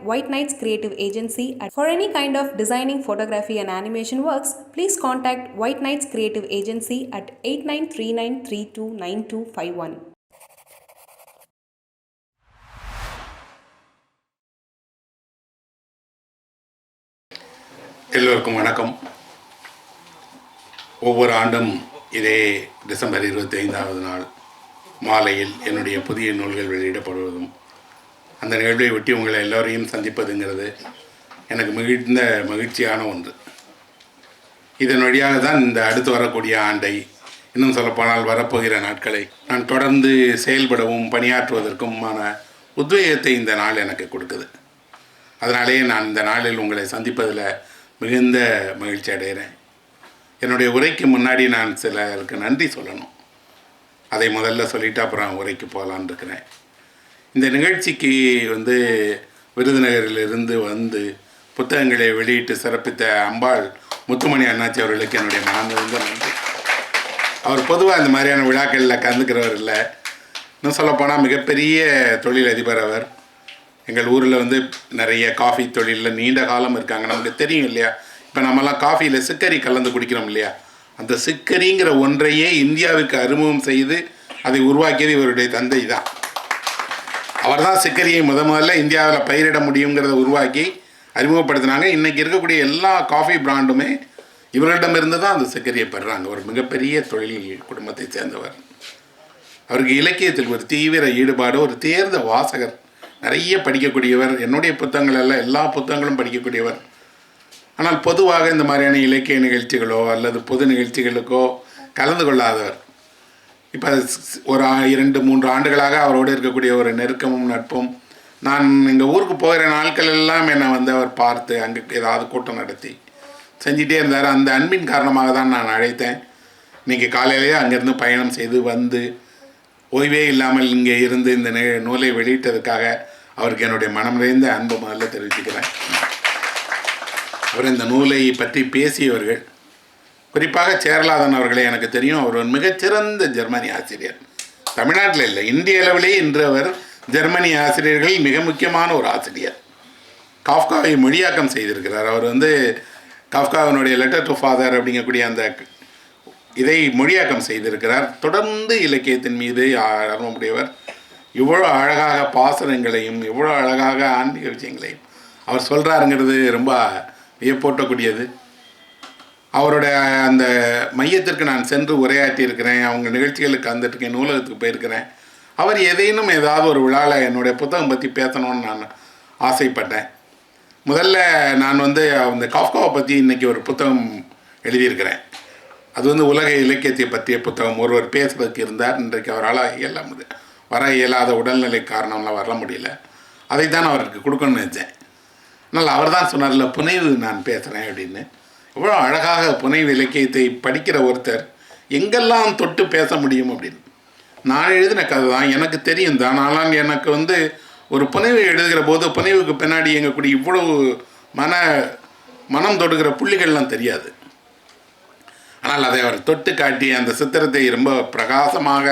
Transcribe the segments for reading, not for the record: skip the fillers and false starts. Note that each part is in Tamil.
White Knights Creative Agency. For any kind of designing, photography and animation works, please contact White Knights Creative Agency at 8939329251. எல்லோருக்கும் வணக்கம். ஒவ்வொரு ஆண்டும் இதே டிசம்பர் 25வது நாள் மாலையில் என்னுடைய புதிய நூல்கள் வெளியிடப்படுவதும் அந்த நிகழ்வை ஒட்டி உங்களை எல்லோரையும் சந்திப்பதுங்கிறது எனக்கு மிகுந்த மகிழ்ச்சியான ஒன்று. இதன் வழியாக தான் இந்த அடுத்து வரக்கூடிய ஆண்டை, இன்னும் சொல்லப்போனால் வரப்போகிற நாட்களை நான் தொடர்ந்து செயல்படவும் பணியாற்றுவதற்குமான உத்வேகத்தை இந்த நாள் எனக்கு கொடுக்குது. அதனாலேயே நான் இந்த நாளில் உங்களை சந்திப்பதில் மிகுந்த மகிழ்ச்சி அடைகிறேன். என்னுடைய உரைக்கு முன்னாடி நான் சிலருக்கு நன்றி சொல்லணும். அதை முதல்ல சொல்லிவிட்டு அப்புறம் உரைக்கு போகலான்னு இருக்கிறேன். இந்த நிகழ்ச்சிக்கு விருதுநகரிலிருந்து வந்து புத்தகங்களை வெளியிட்டு சிறப்பித்த அம்பாள் முத்துமணி அண்ணாச்சி அவர்களுக்கு என்னுடைய மனமிருந்த நன்றி. அவர் பொதுவாக இந்த மாதிரியான விழாக்களில் கலந்துக்கிறவர் இல்லை. இன்னும் சொல்லப்போனால் மிகப்பெரிய தொழிலதிபர் அவர். எங்கள் ஊரில் நிறைய காஃபி தொழிலில் நீண்ட காலம் இருக்காங்க. நமக்கு தெரியும் இல்லையா, இப்போ நம்மலாம் காஃபியில் சிக்கரி கலந்து குடிக்கிறோம் இல்லையா, அந்த சிக்கரிங்கிற ஒன்றையே இந்தியாவுக்கு அறிமுகம் செய்து அதை உருவாக்கியது இவருடைய தந்தை தான். அவர் தான் சிக்கரியை முதல்ல இந்தியாவில் பயிரிட முடியுங்கிறத உருவாக்கி அறிமுகப்படுத்தினாங்க. இன்றைக்கி இருக்கக்கூடிய எல்லா காஃபி பிராண்டுமே இவர்களிடமிருந்து தான் அந்த சிக்கரியை பெறுறாங்க. ஒரு மிகப்பெரிய தொழில் குடும்பத்தை சேர்ந்தவர். அவருக்கு இலக்கியத்தில் ஒரு தீவிர ஈடுபாடு, ஒரு தேர்ந்த வாசகர், நிறைய படிக்கக்கூடியவர். என்னுடைய புத்தகங்கள் எல்லாம் எல்லா புத்தகங்களும் படிக்கக்கூடியவர். ஆனால் பொதுவாக இந்த மாதிரியான இலக்கிய நிகழ்ச்சிகளோ அல்லது பொது நிகழ்ச்சிகளுக்கோ கலந்து கொள்ளாதவர். இப்போ ஒரு 2-3 ஆண்டுகளாக அவரோடு இருக்கக்கூடிய ஒரு நெருக்கமும் நட்பும், நான் எங்கள் ஊருக்கு போகிற நாட்கள் எல்லாம் என்னை அவர் பார்த்து அங்கே ஏதாவது கூட்டம் நடத்தி செஞ்சிட்டே இருந்தார். அந்த அன்பின் காரணமாக தான் நான் அழைத்தேன். இன்றைக்கி காலையிலேயே அங்கேருந்து பயணம் செய்து வந்து ஓய்வே இல்லாமல் இங்கே இருந்து இந்த நூலை வெளியிட்டதுக்காக அவருக்கு என்னுடைய மனம் நிறைந்த அன்பு முதல்ல தெரிவிச்சுக்கிறேன். அவர் இந்த நூலை பற்றி பேசியவர்கள், குறிப்பாக சேரலாதன் அவர்களை எனக்கு தெரியும். அவர் ஒரு மிகச்சிறந்த ஜெர்மனி ஆசிரியர். தமிழ்நாட்டில் இல்லை, இந்திய அளவிலேயே இன்று அவர் ஜெர்மனி ஆசிரியர்கள் மிக முக்கியமான ஒரு ஆசிரியர். காஃப்காவை மொழியாக்கம் செய்திருக்கிறார். அவர் காஃப்காவினுடைய லெட்டர் டு ஃபாதர் அப்படிங்கக்கூடிய அந்த இதை மொழியாக்கம் செய்திருக்கிறார். தொடர்ந்து இலக்கியத்தின் மீது ஆர்வமுடையவர். இவ்வளோ அழகாக பாசனங்களையும் இவ்வளோ அழகாக ஆன்மீக விஷயங்களையும் அவர் சொல்கிறாருங்கிறது ரொம்ப வியப்பூட்டக்கூடியது. அவருடைய அந்த மையத்திற்கு நான் சென்று உரையாற்றியிருக்கிறேன். அவங்க நிகழ்ச்சிகளுக்கு வந்துட்டுருக்கேன், நூலகத்துக்கு போயிருக்கிறேன். அவர் ஏதாவது ஒரு விழாவில் என்னுடைய புத்தகம் பற்றி பேசணும்னு நான் ஆசைப்பட்டேன். முதல்ல நான் அந்த காஃப்காவை பற்றி இன்றைக்கி ஒரு புத்தகம் எழுதியிருக்கிறேன். அது உலக இலக்கியத்தை பற்றிய புத்தகம். ஒருவர் பேசுவதற்கு இருந்தார். இன்றைக்கு அவரால் வர இயலாத உடல்நிலை காரணம்லாம் வர முடியல. அதை தான் அவருக்கு கொடுக்கணும்னு நினச்சேன். அதனால் அவர் தான் சொன்னார்ல, புனைவு நான் பேசுகிறேன் அப்படின்னு. இவ்வளோ அழகாக புனைவு இலக்கியத்தை படிக்கிற ஒருத்தர் எங்கெல்லாம் தொட்டு பேச முடியும் அப்படின்னு. நான் எழுதின கதை தான், எனக்கு தெரியும் தான். ஆனால் எனக்கு ஒரு புனைவு எழுதுகிற போது புனைவுக்கு பின்னாடி எங்கக்கூடிய இவ்வளவு மனம் தொடுகிற புள்ளிகள்லாம் தெரியாது. ஆனால் அதை அவர் தொட்டு காட்டி அந்த சித்திரத்தை ரொம்ப பிரகாசமாக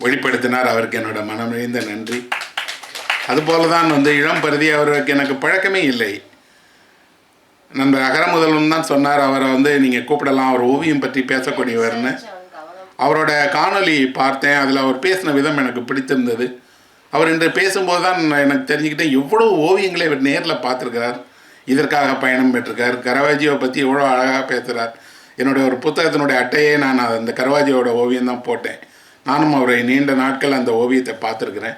வெளிப்படுத்தினார். அவருக்கு என்னோட மனம் நிறைந்த நன்றி. அதுபோல தான் இளம் பருதி அவருக்கு எனக்கு பழக்கமே இல்லை. நண்பர் அகரமுதல்வன் தான் சொன்னார், அவரை நீங்கள் கூப்பிடலாம், அவர் ஓவியம் பற்றி பேசக்கூடியவர்னு. அவரோட காணொலி பார்த்தேன். அதில் அவர் பேசின விதம் எனக்கு பிடித்திருந்தது. அவர் இன்று பேசும்போது தான் எனக்கு தெரிஞ்சுக்கிட்டேன், எவ்வளோ ஓவியங்களை இவர் நேரில் பார்த்துருக்கிறார், இதற்காக பயணம் பெற்றிருக்கார். கரவாஜியோவை பற்றி எவ்வளோ அழகாக பேசுகிறார். என்னுடைய ஒரு புத்தகத்தினுடைய அட்டையே நான் அந்த கரவாஜியோட ஓவியம் தான் போட்டேன். நானும் அவரை நீண்ட நாட்கள் அந்த ஓவியத்தை பார்த்துருக்குறேன்.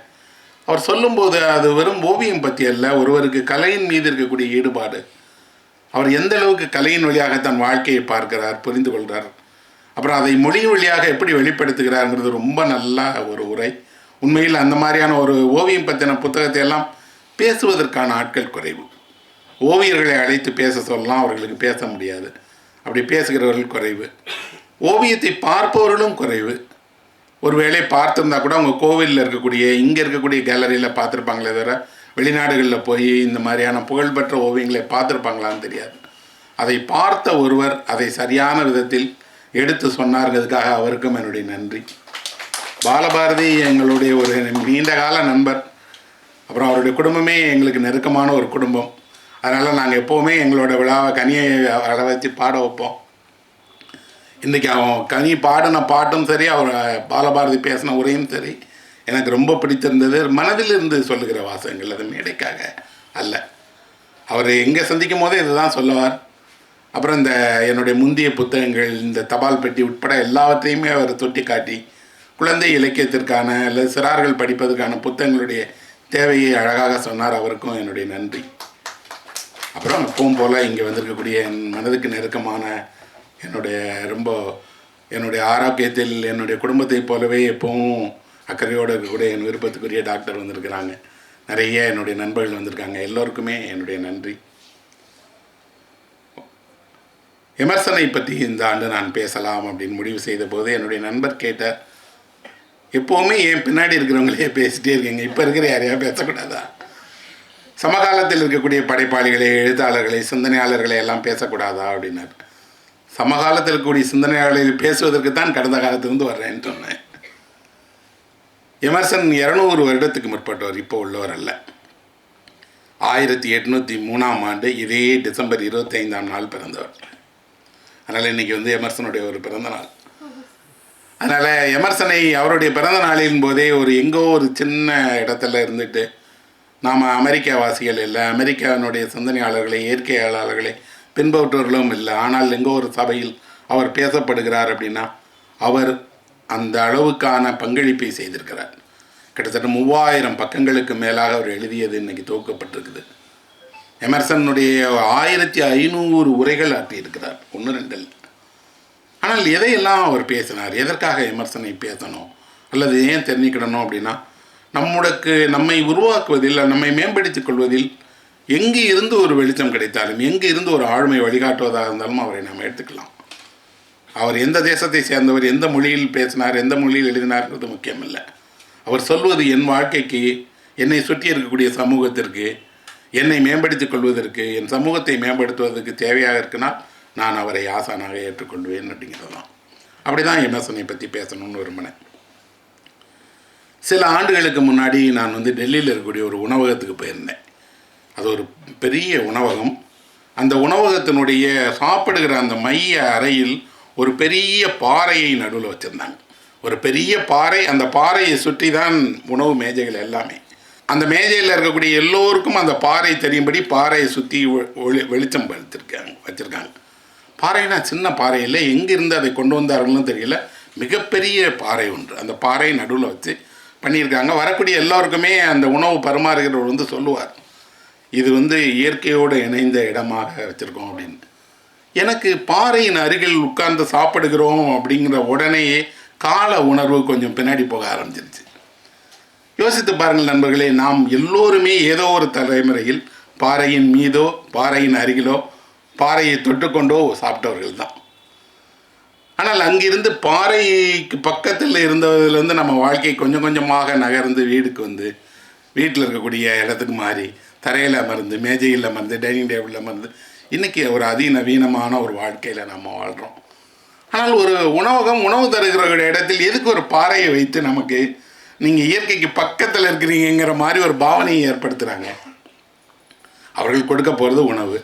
அவர் சொல்லும்போது அது வெறும் ஓவியம் பற்றி அல்ல, ஒருவருக்கு கலையின் மீது இருக்கக்கூடிய ஈடுபாடு, அவர் எந்த அளவுக்கு கலையின் வழியாக தன் வாழ்க்கையை பார்க்கிறார், புரிந்து கொள்கிறார், அப்புறம் அதை மொழி வழியாக எப்படி வெளிப்படுத்துகிறாருங்கிறது ரொம்ப நல்ல ஒரு உரை. உண்மையில் அந்த மாதிரியான ஒரு ஓவியம் பற்றின புத்தகத்தை எல்லாம் பேசுவதற்கான ஆட்கள் குறைவு. ஓவியர்களை அழைத்து பேச சொல்லலாம், அவர்களுக்கு பேச முடியாது. அப்படி பேசுகிறவர்கள் குறைவு. ஓவியத்தை பார்ப்பவர்களும் குறைவு. ஒருவேளை பார்த்துருந்தா கூட அவங்க கோவிலில் இருக்கக்கூடிய இங்கே இருக்கக்கூடிய கேலரியில் பார்த்துருப்பாங்களே தவிர வெளிநாடுகளில் போய் இந்த மாதிரியான புகழ்பெற்ற ஓவியங்களை பார்த்துருப்பாங்களான்னு தெரியாது. அதை பார்த்த ஒருவர் அதை சரியான விதத்தில் எடுத்து சொன்னாருங்கிறதுக்காக அவருக்கும் என்னுடைய நன்றி. பாலபாரதி எங்களுடைய ஒரு நீண்ட கால நண்பர். அப்புறம் அவருடைய குடும்பமே எங்களுக்கு நெருக்கமான ஒரு குடும்பம். அதனால் நாங்கள் எப்போவுமே எங்களோட விழாவை கனியை வர வச்சு பாட வைப்போம். இன்றைக்கி அவன் கனி பாடின பாட்டும் சரி, அவர் பாலபாரதி பேசின உரையும் சரி எனக்கு ரொம்ப பிடித்திருந்தது. மனதிலிருந்து சொல்லுகிற வாசகங்கள், அது மேடைக்காக அல்ல. அவர் எங்கே சந்திக்கும் போதே இதுதான் சொல்லுவார். அப்புறம் இந்த என்னுடைய முந்தைய புத்தகங்கள், இந்த தபால் பெட்டி உட்பட எல்லாவற்றையுமே அவர் தொட்டி காட்டி குழந்தை இலக்கியத்திற்கான அல்லது சிறார்கள் படிப்பதற்கான புத்தகங்களுடைய தேவையை அழகாக சொன்னார். அவருக்கும் என்னுடைய நன்றி. அப்புறம் எப்பவும் போல் இங்கே வந்திருக்கக்கூடிய என் மனதுக்கு நெருக்கமான என்னுடைய ஆரோக்கியத்தில் என்னுடைய குடும்பத்தை போலவே எப்பவும் அக்கறையோடு இருக்கக்கூடிய என் விருப்பத்துக்குரிய டாக்டர் வந்திருக்கிறாங்க. நிறைய என்னுடைய நண்பர்கள் வந்திருக்காங்க. எல்லோருக்குமே என்னுடைய நன்றி. எமர்சனை பற்றி இந்த ஆண்டு நான் பேசலாம் அப்படின்னு முடிவு செய்த போது என்னுடைய நண்பர் கேட்டார், எப்போவுமே என் பின்னாடி இருக்கிறவங்களே பேசிகிட்டே இருக்கீங்க, இப்போ இருக்கிற யாரையா பேசக்கூடாதா? சமகாலத்தில் இருக்கக்கூடிய படைப்பாளிகளை, எழுத்தாளர்களை, சிந்தனையாளர்களை எல்லாம் பேசக்கூடாதா அப்படின்னார். சமகாலத்தில் இருக்கக்கூடிய சிந்தனையாளர்களை பேசுவதற்கு தான் கடந்த காலத்திலிருந்து வர்றேன்னு சொன்னேன். எமர்சன் 200 வருடத்துக்கு முற்பட்டவர், இப்போ உள்ளவர் அல்ல. 1803ஆம் ஆண்டு இதே டிசம்பர் 25ஆம் நாள் பிறந்தவர். அதனால் இன்றைக்கி எமர்சனுடைய ஒரு பிறந்த நாள். அதனால் எமர்சனை அவருடைய பிறந்த நாளின் போதே எங்கோ ஒரு சின்ன இடத்துல இருந்துட்டு, நாம் அமெரிக்கா வாசிகள் இல்லை, அமெரிக்காவினுடைய சிந்தனையாளர்களை, இயற்கையாளர்களை பின்பற்றுவர்களும் இல்லை, ஆனால் எங்கோ ஒரு சபையில் அவர் பேசப்படுகிறார் அப்படின்னா அவர் அந்த அளவுக்கான பங்களிப்பை செய்திருக்கிறார். கிட்டத்தட்ட 3000 பக்கங்களுக்கு மேலாக அவர் எழுதியது இன்றைக்கி துவக்கப்பட்டிருக்குது. எமர்சனுடைய 1500 உரைகள் ஆற்றியிருக்கிறார், 1-2 இல்லை. ஆனால் எதையெல்லாம் அவர் பேசினார், எதற்காக எமர்சனை பேசணும் அல்லது ஏன் தெரிஞ்சுக்கிடணும் அப்படின்னா, நம்மை உருவாக்குவதில், நம்மை மேம்படுத்திக் கொள்வதில் எங்கே இருந்து ஒரு வெளிச்சம் கிடைத்தாலும், எங்கே இருந்து ஒரு ஆழ்மை வழிகாட்டுவதாக இருந்தாலும் அவரை நாம் எடுத்துக்கலாம். அவர் எந்த தேசத்தை சேர்ந்தவர், எந்த மொழியில் பேசினார், எந்த மொழியில் எழுதினார்ன்றது முக்கியமில்லை. அவர் சொல்வது என் வாழ்க்கைக்கு, என்னை சுற்றி இருக்கக்கூடிய சமூகத்திற்கு, என்னை மேம்படுத்திக் கொள்வதற்கு, என் சமூகத்தை மேம்படுத்துவதற்கு தேவையாக இருக்குன்னா நான் அவரை ஆசானாக ஏற்றுக்கொள்வேன் அப்படிங்கிறது தான். அப்படி தான் எமர்சனை பற்றி பேசணும்னு விரும்பினேன். சில ஆண்டுகளுக்கு முன்னாடி நான் டெல்லியில் இருக்கக்கூடிய ஒரு உணவகத்துக்கு போயிருந்தேன். அது ஒரு பெரிய உணவகம். அந்த உணவகத்தினுடைய சாப்பிடுகிற அந்த மைய அறையில் ஒரு பெரிய பாறையை நடுவில் வச்சுருந்தாங்க. ஒரு பெரிய பாறை, அந்த பாறையை சுற்றி தான் உணவு மேஜைகள் எல்லாமே. அந்த மேஜையில் இருக்கக்கூடிய எல்லோருக்கும் அந்த பாறை தெரியும்படி பாறையை சுற்றி வெளிச்சம் வச்சுருக்காங்க. பாறைனா சின்ன பாறை இல்லை, எங்கிருந்து அதை கொண்டு வந்தார்கள்னு தெரியல, மிகப்பெரிய பாறை ஒன்று அந்த பாறை நடுவில் வச்சு பண்ணியிருக்காங்க. வரக்கூடிய எல்லோருக்குமே அந்த உணவு பரிமாறுகிறவர் சொல்லுவார், இது இயற்கையோடு இணைந்த இடமாக வச்சுருக்கோம் அப்படின்னு. எனக்கு பாறையின் அருகில் உட்கார்ந்து சாப்பிடுகிறோம் அப்படிங்கிற உடனேயே கால உணர்வு கொஞ்சம் பின்னாடி போக ஆரம்பிச்சிருச்சு. யோசித்து பாருங்கள் நண்பர்களே, நாம் எல்லோருமே ஏதோ ஒரு தலைமுறையில் பாறையின் மீதோ பாறையின் அருகிலோ பாறையை தொட்டுக்கொண்டோ சாப்பிட்டவர்கள் தான். ஆனால் அங்கிருந்து பாறைக்கு பக்கத்தில் இருந்ததுலேருந்து நம்ம வாழ்க்கை கொஞ்சம் கொஞ்சமாக நகர்ந்து வீடுக்கு வீட்டில் இருக்கக்கூடிய இடத்துக்கு மாறி தரையில் அமர்ந்து, மேஜையில் அமர்ந்து, டைனிங் டேபிளில் அமர்ந்து இன்றைக்கி ஒரு அதிநவீனமான ஒரு வாழ்க்கையில் நம்ம வாழ்கிறோம். ஆனால் ஒரு உணவு தருகிற இடத்தில் எதுக்கு ஒரு பாறையை வைத்து நமக்கு நீங்கள் இயற்கைக்கு பக்கத்தில் இருக்கிறீங்கிற மாதிரி ஒரு பாவனையை ஏற்படுத்துகிறாங்க. அவர்கள் கொடுக்க போகிறது உணவு.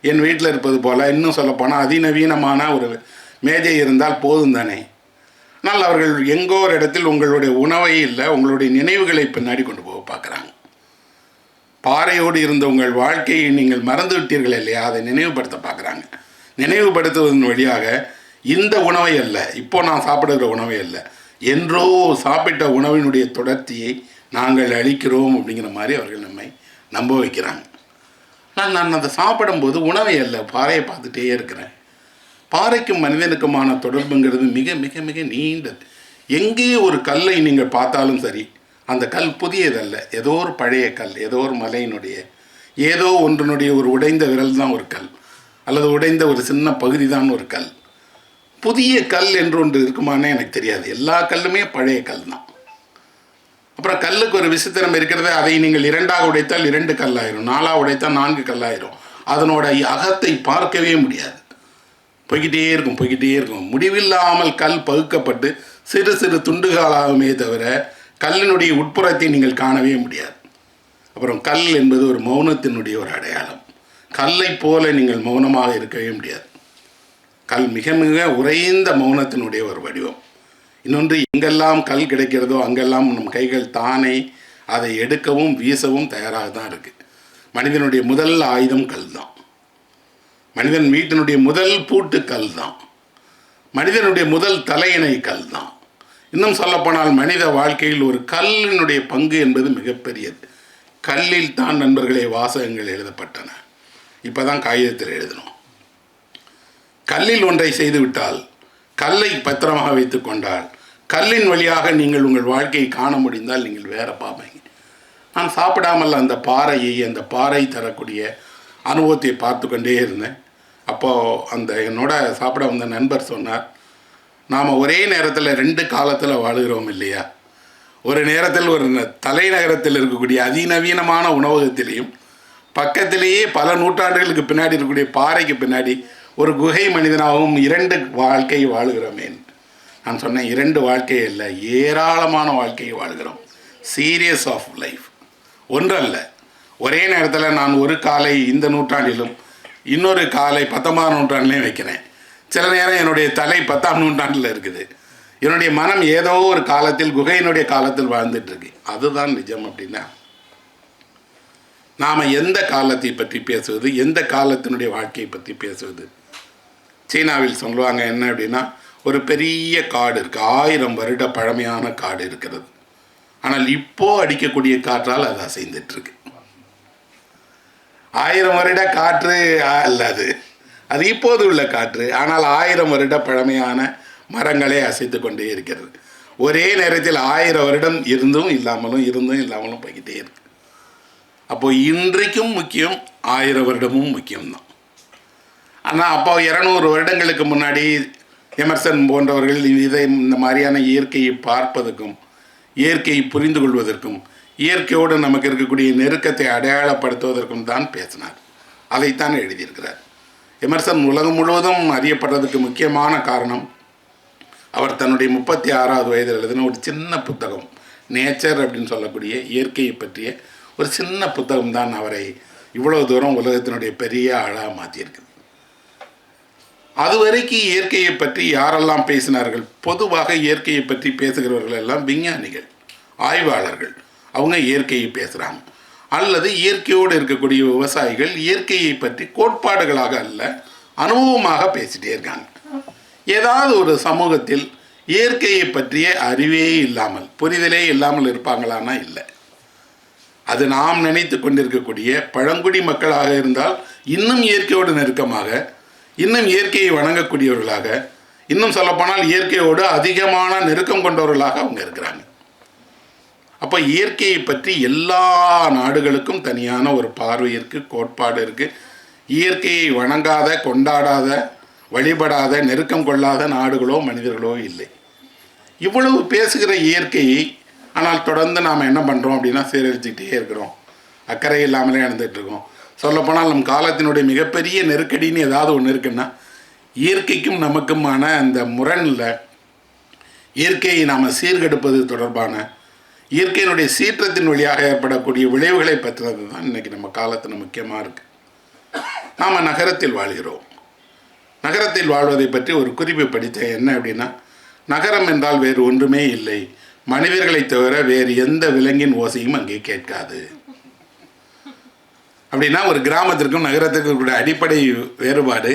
என் வீட்டில் இருப்பது போல், இன்னும் சொல்லப்போனால் அதிநவீனமான ஒரு மேஜை இருந்தால் போதும் தானே. ஆனால் அவர்கள் எங்கோ ஒரு இடத்தில் உங்களுடைய உணவை இல்லை, உங்களுடைய நினைவுகளை பின்னாடி கொண்டு போக பார்க்குறாங்க. பாறையோடு இருந்த உங்கள் வாழ்க்கையை நீங்கள் மறந்து விட்டீர்கள் இல்லையா, அதை நினைவுபடுத்த பார்க்குறாங்க. நினைவுபடுத்துவதன் வழியாக இந்த உணவை அல்ல, இப்போ நான் சாப்பிடுகிற உணவை அல்ல, என்றோ சாப்பிட்ட உணவினுடைய தொடர்ச்சியை நாங்கள் அளிக்கிறோம் அப்படிங்கிற மாதிரி அவர்கள் நம்மை நம்ப வைக்கிறாங்க. ஆனால் நான் அதை சாப்பிடும்போது உணவை அல்ல, பாறையை பார்த்துட்டே இருக்கிறேன். பாறைக்கும் மனிதனுக்குமான தொடர்புங்கிறது மிக மிக மிக நீண்டது. எங்கே ஒரு கல்லை நீங்கள் பார்த்தாலும் சரி, அந்த கல் புதியதல்ல, ஏதோ ஒரு பழைய கல், ஏதோ ஒரு மலையினுடைய ஏதோ ஒன்றினுடைய ஒரு உடைந்த விரல் தான் ஒரு கல், அல்லது உடைந்த ஒரு சின்ன பகுதி தான் ஒரு கல். புதிய கல் என்று ஒன்று இருக்குமானே எனக்கு தெரியாது. எல்லா கல்லுமே பழைய கல் தான். அப்புறம் கல்லுக்கு ஒரு விசித்திரம் இருக்கிறது. அதை நீங்கள் 2ஆக உடைத்தால் 2 கல்லாயிரும், 4ஆக உடைத்தால் 4 கல்லாயிரும். அதனோட அகத்தை பார்க்கவே முடியாது. போய்கிட்டே இருக்கும். முடிவில்லாமல் கல் பகுக்கப்பட்டு சிறு சிறு துண்டுகளாகுமே தவிர கல்லினுடைய உட்புறத்தை நீங்கள் காணவே முடியாது. அப்போ அப்புறம் கல் என்பது ஒரு மௌனத்தினுடைய ஒரு அடையாளம். கல்லை போல நீங்கள் மௌனமாக இருக்கவே முடியாது. கல் மிக மிக உறைந்த மௌனத்தினுடைய ஒரு வடிவம். இன்னொன்று, எங்கெல்லாம் கல் கிடைக்கிறதோ அங்கெல்லாம் நம் கைகள் தானே அதை எடுக்கவும் வீசவும் தயாராக தான் இருக்குது. மனிதனுடைய முதல் ஆயுதம் கல் தான். மனிதன் வீட்டினுடைய முதல் பூட்டு கல் தான். மனிதனுடைய முதல் தலையணை கல் தான். இன்னும் சொல்லப்போனால் மனித வாழ்க்கையில் ஒரு கல்லினுடைய பங்கு என்பது மிகப்பெரியது. கல்லில் தான் நண்பர்களே வாசகங்கள் எழுதப்பட்டன. இப்போ தான் காகிதத்தில் எழுதணும். கல்லில் ஒன்றை செய்துவிட்டால், கல்லை பத்திரமாக வைத்து கொண்டால், கல்லின் வழியாக நீங்கள் உங்கள் வாழ்க்கையை காண முடிந்தால் நீங்கள் வேற பார்ப்பீங்க. நான் சாப்பிடாமல் அந்த பாறையை, அந்த பாறை தரக்கூடிய அனுபவத்தை பார்த்து கொண்டே இருந்தேன். அப்போது அந்த என்னோட சாப்பிட வந்த நண்பர் சொன்னார், நாம் ஒரே நேரத்தில் 2 காலத்தில் வாழுகிறோம் இல்லையா? ஒரு நேரத்தில் ஒரு தலைநகரத்தில் இருக்கக்கூடிய அதிநவீனமான உணவகத்திலையும், பக்கத்திலேயே பல நூற்றாண்டுகளுக்கு பின்னாடி இருக்கக்கூடிய பாறைக்கு பின்னாடி ஒரு குகை மனிதனாகவும் 2 வாழ்க்கையை வாழுகிறோமே. நான் சொன்னேன், 2 வாழ்க்கை இல்லை, ஏராளமான வாழ்க்கையை வாழுகிறோம். Serious of life. ஒன்றல்ல, ஒரே நேரத்தில் நான் ஒரு காலை இந்த நூற்றாண்டிலும் இன்னொரு காலை 19ஆம் நூற்றாண்டுலேயும் வைக்கிறேன். சில நேரம் என்னுடைய தலை 10ஆம் நூற்றாண்டில் இருக்குது. என்னுடைய மனம் ஏதோ ஒரு காலத்தில், குகையினுடைய காலத்தில் வாழ்ந்துட்டுருக்கு. அதுதான் நிஜம். அப்படின்னா நாம் எந்த காலத்தை பற்றி பேசுவது, எந்த காலத்தினுடைய வாழ்க்கையை பற்றி பேசுவது? சீனாவில் சொல்லுவாங்க என்ன அப்படின்னா, ஒரு பெரிய காடு இருக்குது, 1000 வருட பழமையான காடு இருக்கிறது. ஆனால் இப்போது அடிக்கக்கூடிய காற்றால் அது அசைந்துட்டுருக்கு. 1000 வருட காற்று அல்ல அது, அது இப்போது உள்ள காற்று. ஆனால் 1000 வருட பழமையான மரங்களே அசைத்து கொண்டே இருக்கிறது. ஒரே நேரத்தில் 1000 வருடம் இருந்தும் இல்லாமலும் போய்கிட்டே இருக்கு. அப்போது இன்றைக்கும் முக்கியம், 1000 வருடமும் முக்கியம்தான். ஆனால் அப்போ 200 வருடங்களுக்கு முன்னாடி எமர்சன் போன்றவர்கள் இந்த மாதிரியான இயற்கையை பார்ப்பதற்கும், இயற்கையை புரிந்து கொள்வதற்கும், இயற்கையோடு நமக்கு இருக்கக்கூடிய நெருக்கத்தை அடையாளப்படுத்துவதற்கும் தான் பேசினார். அதைத்தான் எழுதியிருக்கிறார். எமர்சன் உலகம் முழுவதும் அறியப்படுறதுக்கு முக்கியமான காரணம், அவர் தன்னுடைய 36வது வயதில் எழுதின ஒரு சின்ன புத்தகம், நேச்சர் அப்படின்னு சொல்லக்கூடிய இயற்கையை பற்றிய ஒரு சின்ன புத்தகம் தான் அவரை இவ்வளோ தூரம் உலகத்தினுடைய பெரிய ஆளாக மாற்றியிருக்குது. அதுவரைக்கும் இயற்கையை பற்றி யாரெல்லாம் பேசினார்கள்? பொதுவாக இயற்கையை பற்றி பேசுகிறவர்கள் எல்லாம் விஞ்ஞானிகள், ஆய்வாளர்கள். அவங்க இயற்கையை பேசுகிறாங்க. அல்லது இயற்கையோடு இருக்கக்கூடிய விவசாயிகள் இயற்கையை பற்றி கோட்பாடுகளாக அல்ல, அனுபவமாக பேசிகிட்டே இருக்காங்க. ஏதாவது ஒரு சமூகத்தில் இயற்கையை பற்றிய அறிவே இல்லாமல், புரிதலே இல்லாமல் இருப்பாங்களான்னா இல்லை. அது நாம் நினைத்து கொண்டிருக்கக்கூடிய பழங்குடி மக்களாக இருந்தால் இன்னும் இயற்கையோடு நெருக்கமாக, இன்னும் இயற்கையை வணங்கக்கூடியவர்களாக, இன்னும் சொல்லப்போனால் இயற்கையோடு அதிகமான நெருக்கம் கொண்டவர்களாக அவங்க இருக்கிறாங்க. அப்போ இயற்கையை பற்றி எல்லா நாடுகளுக்கும் தனியான ஒரு பார்வை இருக்குது, கோட்பாடு இருக்குது. இயற்கையை வணங்காத, கொண்டாடாத, வழிபடாத, நெருக்கம் கொள்ளாத நாடுகளோ மனிதர்களோ இல்லை. இவ்வளவு பேசுகிற இயற்கையை ஆனால் தொடர்ந்து நாம் என்ன பண்ணுறோம் அப்படின்னா சீரழிச்சிக்கிட்டே இருக்கிறோம், அக்கறை இல்லாமலே நடந்துகிட்ருக்கோம். சொல்லப்போனால் நம் காலத்தினுடைய மிகப்பெரிய நெருக்கடின்னு ஏதாவது ஒன்று இருக்குன்னா, இயற்கைக்கும் நமக்குமான அந்த முரணில் இயற்கையை நாம் சீர்கெடுப்பது தொடர்பான, இயற்கையினுடைய சீற்றத்தின் வழியாக ஏற்படக்கூடிய விளைவுகளை பற்றுறது தான் இன்றைக்கி நம்ம காலத்தில் முக்கியமாக இருக்குது. நாம் நகரத்தில் வாழ்கிறோம். நகரத்தில் வாழ்வதை பற்றி ஒரு குறிப்பு படித்தேன். என்ன அப்படின்னா, நகரம் என்றால் வேறு ஒன்றுமே இல்லை, மனிதர்களை தவிர வேறு எந்த விலங்கின் ஓசையும் அங்கே கேட்காது. அப்படின்னா ஒரு கிராமத்திற்கும் நகரத்திற்கும் கூட அடிப்படை வேறுபாடு,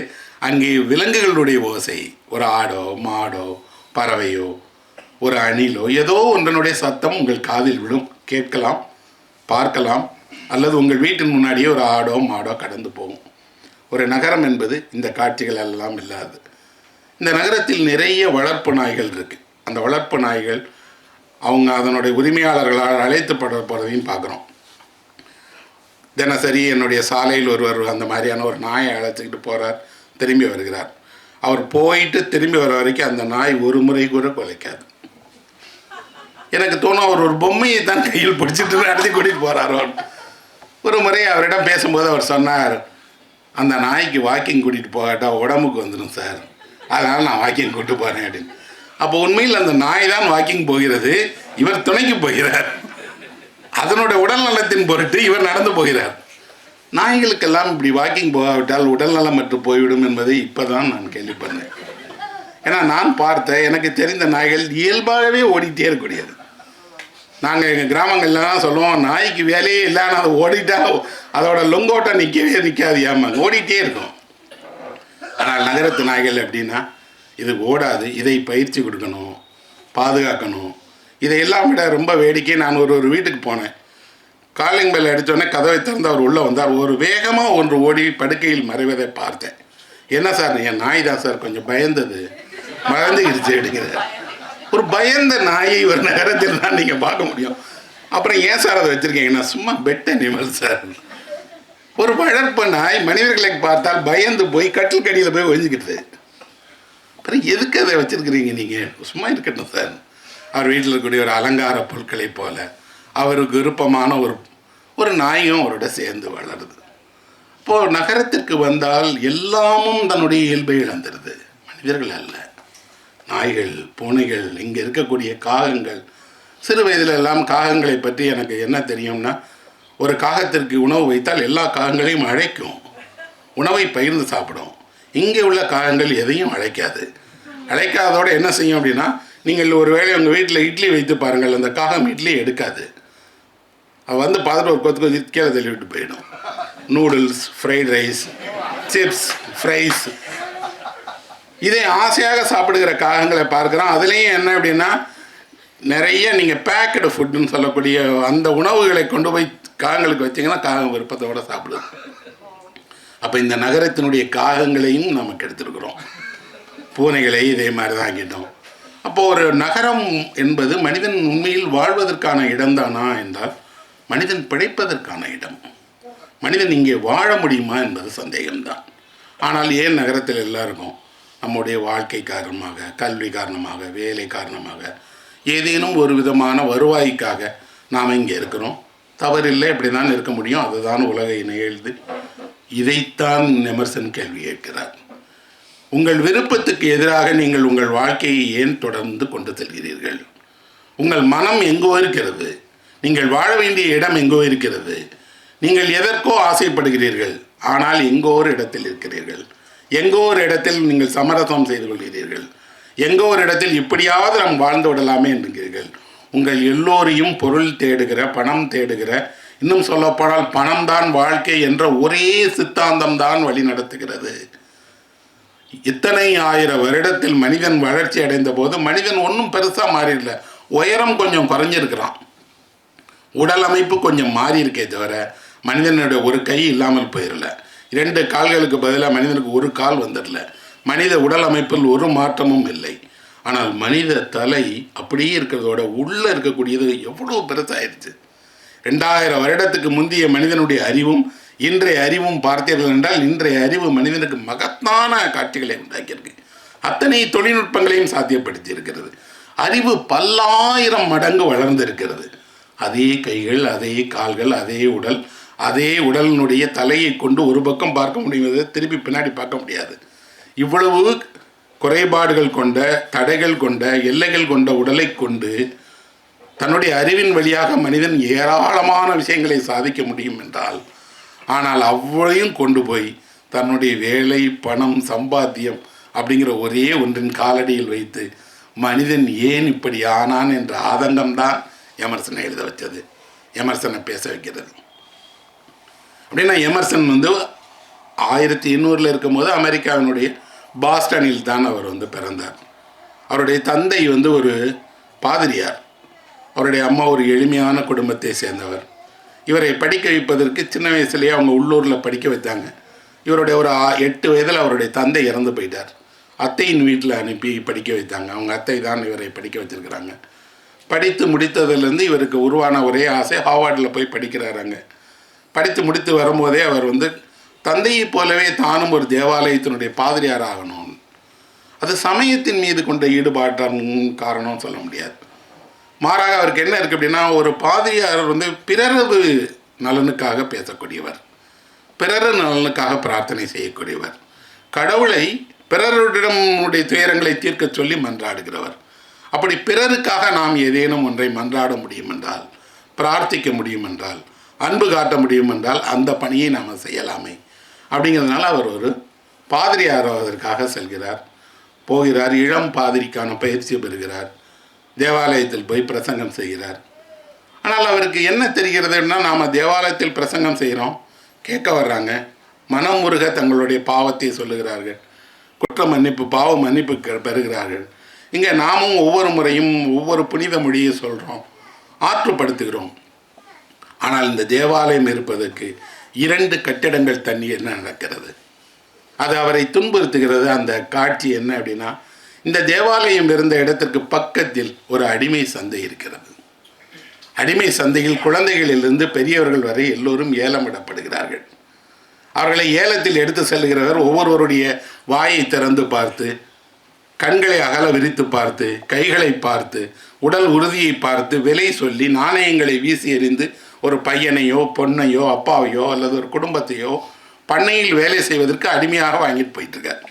அங்கே விலங்குகளுடைய ஓசை, ஒரு ஆடோ மாடோ பறவையோ ஒரு அணிலோ ஏதோ ஒன்றனுடைய சத்தம் உங்கள் காதில் விழும், கேட்கலாம், பார்க்கலாம். அல்லது உங்கள் வீட்டின் முன்னாடியே ஒரு ஆடோ மாடோ கடந்து போகும். ஒரு நகரம் என்பது இந்த காட்சிகள் எல்லாம் இல்லாது. இந்த நகரத்தில் நிறைய வளர்ப்பு நாய்கள் இருக்குது. அந்த வளர்ப்பு நாய்கள் அவங்க அதனுடைய உரிமையாளர்களால் அழைத்துப்பட போகிறதையும் பார்க்குறோம். தினசரி என்னுடைய சாலையில் ஒருவர் அந்த மாதிரியான ஒரு நாயை அழைச்சிக்கிட்டு போகிறார், திரும்பி வருகிறார். அவர் போயிட்டு திரும்பி வர வரைக்கும் அந்த நாய் ஒரு முறை கூட குலைக்காது. எனக்கு தோணும், அவர் ஒரு பொம்மையை தான் கையில் பிடிச்சிட்டு நடத்தி கூட்டிகிட்டு போகிறாரோ. ஒரு முறை அவரிடம் பேசும்போது அவர் சொன்னார், அந்த நாய்க்கு வாக்கிங் கூட்டிகிட்டு போகாட்டா உடம்புக்கு வந்துடும் சார், அதனால் நான் வாக்கிங் கூப்பிட்டு போகிறேன் அப்படின்னு. அப்போ உண்மையில் அந்த நாய் தான் வாக்கிங் போகிறது, இவர் துணைக்கு போகிறார். அதனுடைய உடல் நலத்தின் பொருட்டு இவர் நடந்து போகிறார். நாய்களுக்கெல்லாம் இப்படி வாக்கிங் போகாவிட்டால் உடல் நலமற்று போய்விடும் என்பதை இப்போ தான் நான் கேள்விப்பட்டேன். ஏன்னா நான் பார்த்த எனக்கு தெரிந்த நாய்கள் இயல்பாகவே ஓடிட்டே இருக்கக்கூடியது. நாங்கள் எங்கள் கிராமங்கள்லாம் சொல்லுவோம், நாய்க்கு வேலையே இல்லைன்னு அதை ஓடிட்டா அதோட லொங்கோட்டம் நிற்காது, ஏமாங்க ஓடிட்டே இருக்கும். ஆனால் நகரத்து நாய்கள் எப்படின்னா இது ஓடாது, இதை பயிற்சி கொடுக்கணும், பாதுகாக்கணும். இதையெல்லாம் விட ரொம்ப வேடிக்கை, நான் ஒரு வீட்டுக்கு போனேன். காலிங் பெல் அடித்தோடனே கதவை திறந்து அவர் உள்ளே வந்தார். ஒரு வேகமாக ஒன்று ஓடி படுக்கையில் மறைவதை பார்த்தேன். என்ன சார், என் நாய் தான் சார், கொஞ்சம் பயந்தது, மறந்துக்கிடுச்சு எடுக்கிறார். ஒரு பயந்த நாயை ஒரு நகரத்தில் தான் நீங்கள் பார்க்க முடியும். அப்புறம் ஏன் சார் அதை வச்சுருக்கீங்கன்னா, சும்மா பெட் அனிமல் சார். ஒரு வளர்ப்பு நாய் மனிதர்களை பார்த்தால் பயந்து போய் கட்டில் கடியில் போய் ஒழிஞ்சிக்கிட்டு. அப்புறம் எதுக்கு அதை வச்சுருக்கிறீங்க நீங்கள், சும்மா இருக்கட்டும் சார். அவர் வீட்டில் இருக்கக்கூடிய ஒரு அலங்கார பொருட்களை போல அவருக்கு விருப்பமான ஒரு நாயும் அவரோட சேர்ந்து வளருது. இப்போது நகரத்திற்கு வந்தால் எல்லாமும் தன்னுடைய இயல்பை இழந்துருது. மனிதர்கள் அல்ல, நாய்கள், பூனைகள், இங்கே இருக்கக்கூடிய காகங்கள். சிறு வயதில் எல்லாம் காகங்களை பற்றி எனக்கு என்ன தெரியும்னா, ஒரு காகத்திற்கு உணவு வைத்தால் எல்லா காகங்களையும் அழைக்கும், உணவை பகிர்ந்து சாப்பிடும். இங்கே உள்ள காகங்கள் எதையும் அழைக்காதோடு என்ன செய்யும் அப்படின்னா, நீங்கள் ஒரு வேளை உங்கள் வீட்டில் இட்லி வைத்து பாருங்கள், அந்த காகம் இட்லி எடுக்காது. அது வந்து பார்த்துட்டு ஒரு கொத்து கீழே தள்ளி விட்டு போயிடும். Noodles, fried rice, chips, fries, இதை ஆசையாக சாப்பிடுகிற காகங்களை பார்க்குறோம். அதுலேயும் என்ன அப்படின்னா, நிறைய நீங்கள் பேக்கடு ஃபுட்டுன்னு சொல்லக்கூடிய அந்த உணவுகளை கொண்டு போய் காகங்களுக்கு வச்சிங்கன்னா காகம் விருப்பத்தோடு சாப்பிடுது. அப்போ இந்த நகரத்தினுடைய காகங்களையும் நமக்கு எடுத்துருக்குறோம், பூனைகளை இதே மாதிரி தான் ஆக்கிட்டோம். அப்போது ஒரு நகரம் என்பது மனிதன் உண்மையில் வாழ்வதற்கான இடம்தானா என்றால் மனிதன் பிழைப்பதற்கான இடம். மனிதன் இங்கே வாழ முடியுமா என்பது சந்தேகம்தான். ஆனால் ஏன் நகரத்தில் எல்லாருக்கும் நம்முடைய வாழ்க்கை காரணமாக, கல்வி காரணமாக, வேலை காரணமாக, ஏதேனும் ஒரு விதமான வருவாய்க்காக நாம் இங்கே இருக்கிறோம். தவறில்லை, இப்படி தான் இருக்க முடியும், அதுதான் உலக நிகழ்ந்து. இதைத்தான் எமர்சன் கேள்வி கேட்கிறார். உங்கள் விருப்பத்துக்கு எதிராக நீங்கள் உங்கள் வாழ்க்கையை ஏன் தொடர்ந்து கொண்டு செல்கிறீர்கள்? உங்கள் மனம் எங்கோ இருக்கிறது, நீங்கள் வாழ வேண்டிய இடம் எங்கோ இருக்கிறது. நீங்கள் எதற்கோ ஆசைப்படுகிறீர்கள், ஆனால் எங்கோ ஒரு இடத்தில் இருக்கிறீர்கள். எங்கோ ஒரு இடத்தில் நீங்கள் சமரசம் செய்து கொள்கிறீர்கள். எங்கோ ஒரு இடத்தில் இப்படியாவது நாம் வாழ்ந்து விடலாமே என்கிறீர்கள். உங்கள் எல்லோரையும் பொருள் தேடுகிற, பணம் தேடுகிற, இன்னும் சொல்லப்போனால் பணம்தான் வாழ்க்கை என்ற ஒரே சித்தாந்தம் தான் வழி நடத்துகிறது. இத்தனை 1000 வருடத்தில் மனிதன் வளர்ச்சி அடைந்த போது மனிதன் ஒன்றும் பெருசாக மாறிடல. உயரம் கொஞ்சம் குறைஞ்சிருக்கிறான், உடல் அமைப்பு கொஞ்சம் மாறி இருக்கே தவிர மனிதனுடைய ஒரு கை இல்லாமல் போயிடல. 2 கால்களுக்கு பதிலாக மனிதனுக்கு ஒரு கால் வந்துடல. மனித உடல் அமைப்பில் ஒரு மாற்றமும் இல்லை. ஆனால் மனித தலை அப்படியே இருக்கிறதோட உள்ளே இருக்கக்கூடியது எவ்வளோ பெருசாகிடுச்சு. 2000 வருடத்துக்கு முந்தைய மனிதனுடைய அறிவும் இன்றைய அறிவும் பார்த்தீர்கள் என்றால், இன்றைய அறிவு மனிதனுக்கு மகத்தான காட்சிகளை உண்டாக்கியிருக்கு. அத்தனை தொழில்நுட்பங்களையும் சாத்தியப்படுத்தி இருக்கிறது. அறிவு பல்லாயிரம் மடங்கு வளர்ந்திருக்கிறது. அதே கைகள், அதே கால்கள், அதே உடல், அதே உடலினுடைய தலையை கொண்டு ஒரு பக்கம் பார்க்க முடியுது, திருப்பி பின்னாடி பார்க்க முடியாது. இவ்வளவு குறைபாடுகள் கொண்ட, தடைகள் கொண்ட, எல்லைகள் கொண்ட உடலை கொண்டு தன்னுடைய அறிவின் வழியாக மனிதன் ஏராளமான விஷயங்களை சாதிக்க முடியும் என்றால், ஆனால் அவ்வளையும் கொண்டு போய் தன்னுடைய வேலை, பணம், சம்பாத்தியம் அப்படிங்கிற ஒரே ஒன்றின் காலடியில் வைத்து மனிதன் ஏன் இப்படி ஆனான் என்ற ஆதங்கம்தான் எமர்சனை எழுத வச்சது, எமர்சனை பேச வைக்கிறது. அப்படின்னா எமர்சன் 1800 இருக்கும்போது அமெரிக்காவினுடைய பாஸ்டனில் தான் அவர் பிறந்தார். அவருடைய தந்தை ஒரு பாதிரியார். அவருடைய அம்மா ஒரு எளிமையான குடும்பத்தை சேர்ந்தவர். இவரை படிக்க வைப்பதற்கு சின்ன வயசுலேயே அவங்க உள்ளூரில் படிக்க வைத்தாங்க. இவருடைய ஒரு 8 வயதில் அவருடைய தந்தை இறந்து போயிட்டார். அத்தையின் வீட்டில் அனுப்பி படிக்க வைத்தாங்க. அவங்க அத்தை தான் இவரை படிக்க வச்சுருக்கிறாங்க. படித்து முடித்ததுலேருந்து இவருக்கு உருவான ஒரே ஆசை ஹார்வர்டில் போய் படிக்கிறாராங்க. படித்து முடித்து வரும்போதே அவர் தந்தையைப் போலவே தானும் ஒரு தேவாலயத்தினுடைய பாதிரியார் ஆகணும். அது சமயத்தின் மீது கொண்ட ஈடுபாட்டான் காரணம் சொல்ல முடியாது. மாறாக அவருக்கு என்ன இருக்குது அப்படின்னா, ஒரு பாதிரியார் பிறரது நலனுக்காக பேசக்கூடியவர், பிறர் நலனுக்காக பிரார்த்தனை செய்யக்கூடியவர், கடவுளை பிறருடைய துயரங்களை தீர்க்க சொல்லி மன்றாடுகிறவர். அப்படி பிறருக்காக நாம் ஏதேனும் ஒன்றை மன்றாட முடியும் என்றால், பிரார்த்திக்க முடியும் என்றால், அன்பு காட்ட முடியும் என்றால் அந்த பணியை நாம் செய்யலாமே அப்படிங்கிறதுனால அவர் ஒரு பாதிரியாராவதற்காக செல்கிறார், போகிறார். இளம் பாதிரிக்கான பயிற்சி பெறுகிறார், தேவாலயத்தில் போய் பிரசங்கம் செய்கிறார். ஆனால் அவருக்கு என்ன தெரிகிறதுன்னா, நாம் தேவாலயத்தில் பிரசங்கம் செய்கிறோம், கேட்க வர்றாங்க, மனம் முருக தங்களுடைய பாவத்தை சொல்லுகிறார்கள், குற்ற மன்னிப்பு பாவ மன்னிப்பு பெறுகிறார்கள். இங்கே நாமும் ஒவ்வொரு முறையும் ஒவ்வொரு புனித மொழியை சொல்கிறோம், ஆற்றுப்படுத்துகிறோம். ஆனால் இந்த தேவாலயம் இருப்பதற்கு 2 கட்டிடங்கள் தண்ணி என்ன நடக்கிறது? அது அவரை துன்புறுத்துகிறது. அந்த காட்சி என்ன அப்படின்னா, இந்த தேவாலயம் இருந்த இடத்திற்கு பக்கத்தில் ஒரு அடிமை சந்தை இருக்கிறது. அடிமை சந்தையில் குழந்தைகளிலிருந்து பெரியவர்கள் வரை எல்லோரும் ஏலமிடப்படுகிறார்கள். அவர்களை ஏலத்தில் எடுத்து செல்கிறவர் ஒவ்வொருவருடைய வாயை திறந்து பார்த்து, கண்களை அகல விரித்து பார்த்து, கைகளை பார்த்து, உடல் உறுதியை பார்த்து, விலை சொல்லி நாணயங்களை வீசி எறிந்து ஒரு பையனையோ பொண்ணையோ அப்பாவையோ அல்லது ஒரு குடும்பத்தையோ பண்ணையில் வேலை செய்வதற்கு அடிமையாக வாங்கிட்டு போயிட்டுருக்கார்.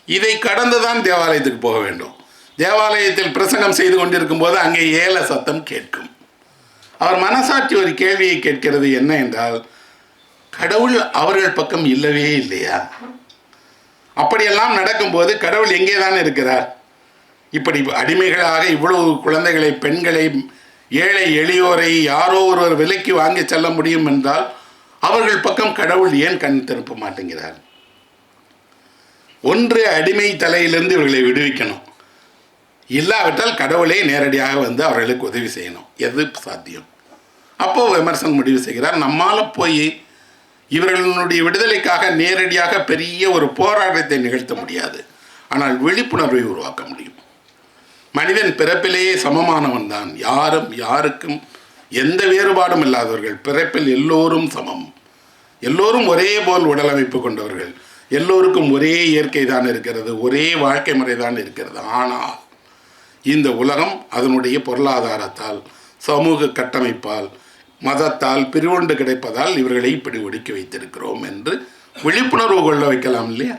இதை கடந்து தான் தேவாலயத்துக்கு போக வேண்டும். தேவாலயத்தில் பிரசங்கம் செய்து கொண்டிருக்கும் போது அங்கே ஏல சத்தம் கேட்கும். அவர் மனசாட்சி ஒரு கேள்வியை கேட்கிறது, என்ன என்றால், கடவுள் அவர்கள் பக்கம் இல்லவே இல்லையா? அப்படியெல்லாம் நடக்கும்போது கடவுள் எங்கே தான் இருக்கிறார்? இப்படி அடிமைகளாக இவ்வளவு குழந்தைகளை, பெண்களை, ஏழை எளியோரை யாரோ ஒருவர் விலைக்கு வாங்கி செல்ல முடியும் என்றால் அவர்கள் பக்கம் கடவுள் ஏன் கண் திருப்ப மாட்டேங்கிறார்? ஒன்று அடிமை தலையிலிருந்து இவர்களை விடுவிக்கணும், இல்லாவிட்டால் கடவுளே நேரடியாக வந்து அவர்களுக்கு உதவி செய்யணும். எது சாத்தியம்? அப்போது விமர்சனம் முடிவு செய்கிறார், நம்மால் போய் இவர்களுடைய விடுதலைக்காக நேரடியாக பெரிய ஒரு போராட்டத்தை நிகழ்த்த முடியாது, ஆனால் விழிப்புணர்வை உருவாக்க முடியும். மனிதன் பிறப்பிலேயே சமமானவன் தான், யாருக்கும் எந்த வேறுபாடும் இல்லாதவர்கள், பிறப்பில் எல்லோரும் சமம், எல்லோரும் ஒரே போல் உடலமைப்பு கொண்டவர்கள், எல்லோருக்கும் ஒரே இயற்கை தான் இருக்கிறது, ஒரே வாழ்க்கை முறை தான் இருக்கிறது. ஆனால் இந்த உலகம் அதனுடைய பொருளாதாரத்தால், சமூக கட்டமைப்பால், மதத்தால் பிரிவுண்டு கிடைப்பதால் இவர்களை இப்படி ஒடுக்கி வைத்திருக்கிறோம் என்று விழிப்புணர்வு கொள்ள வைக்கலாம் இல்லையா?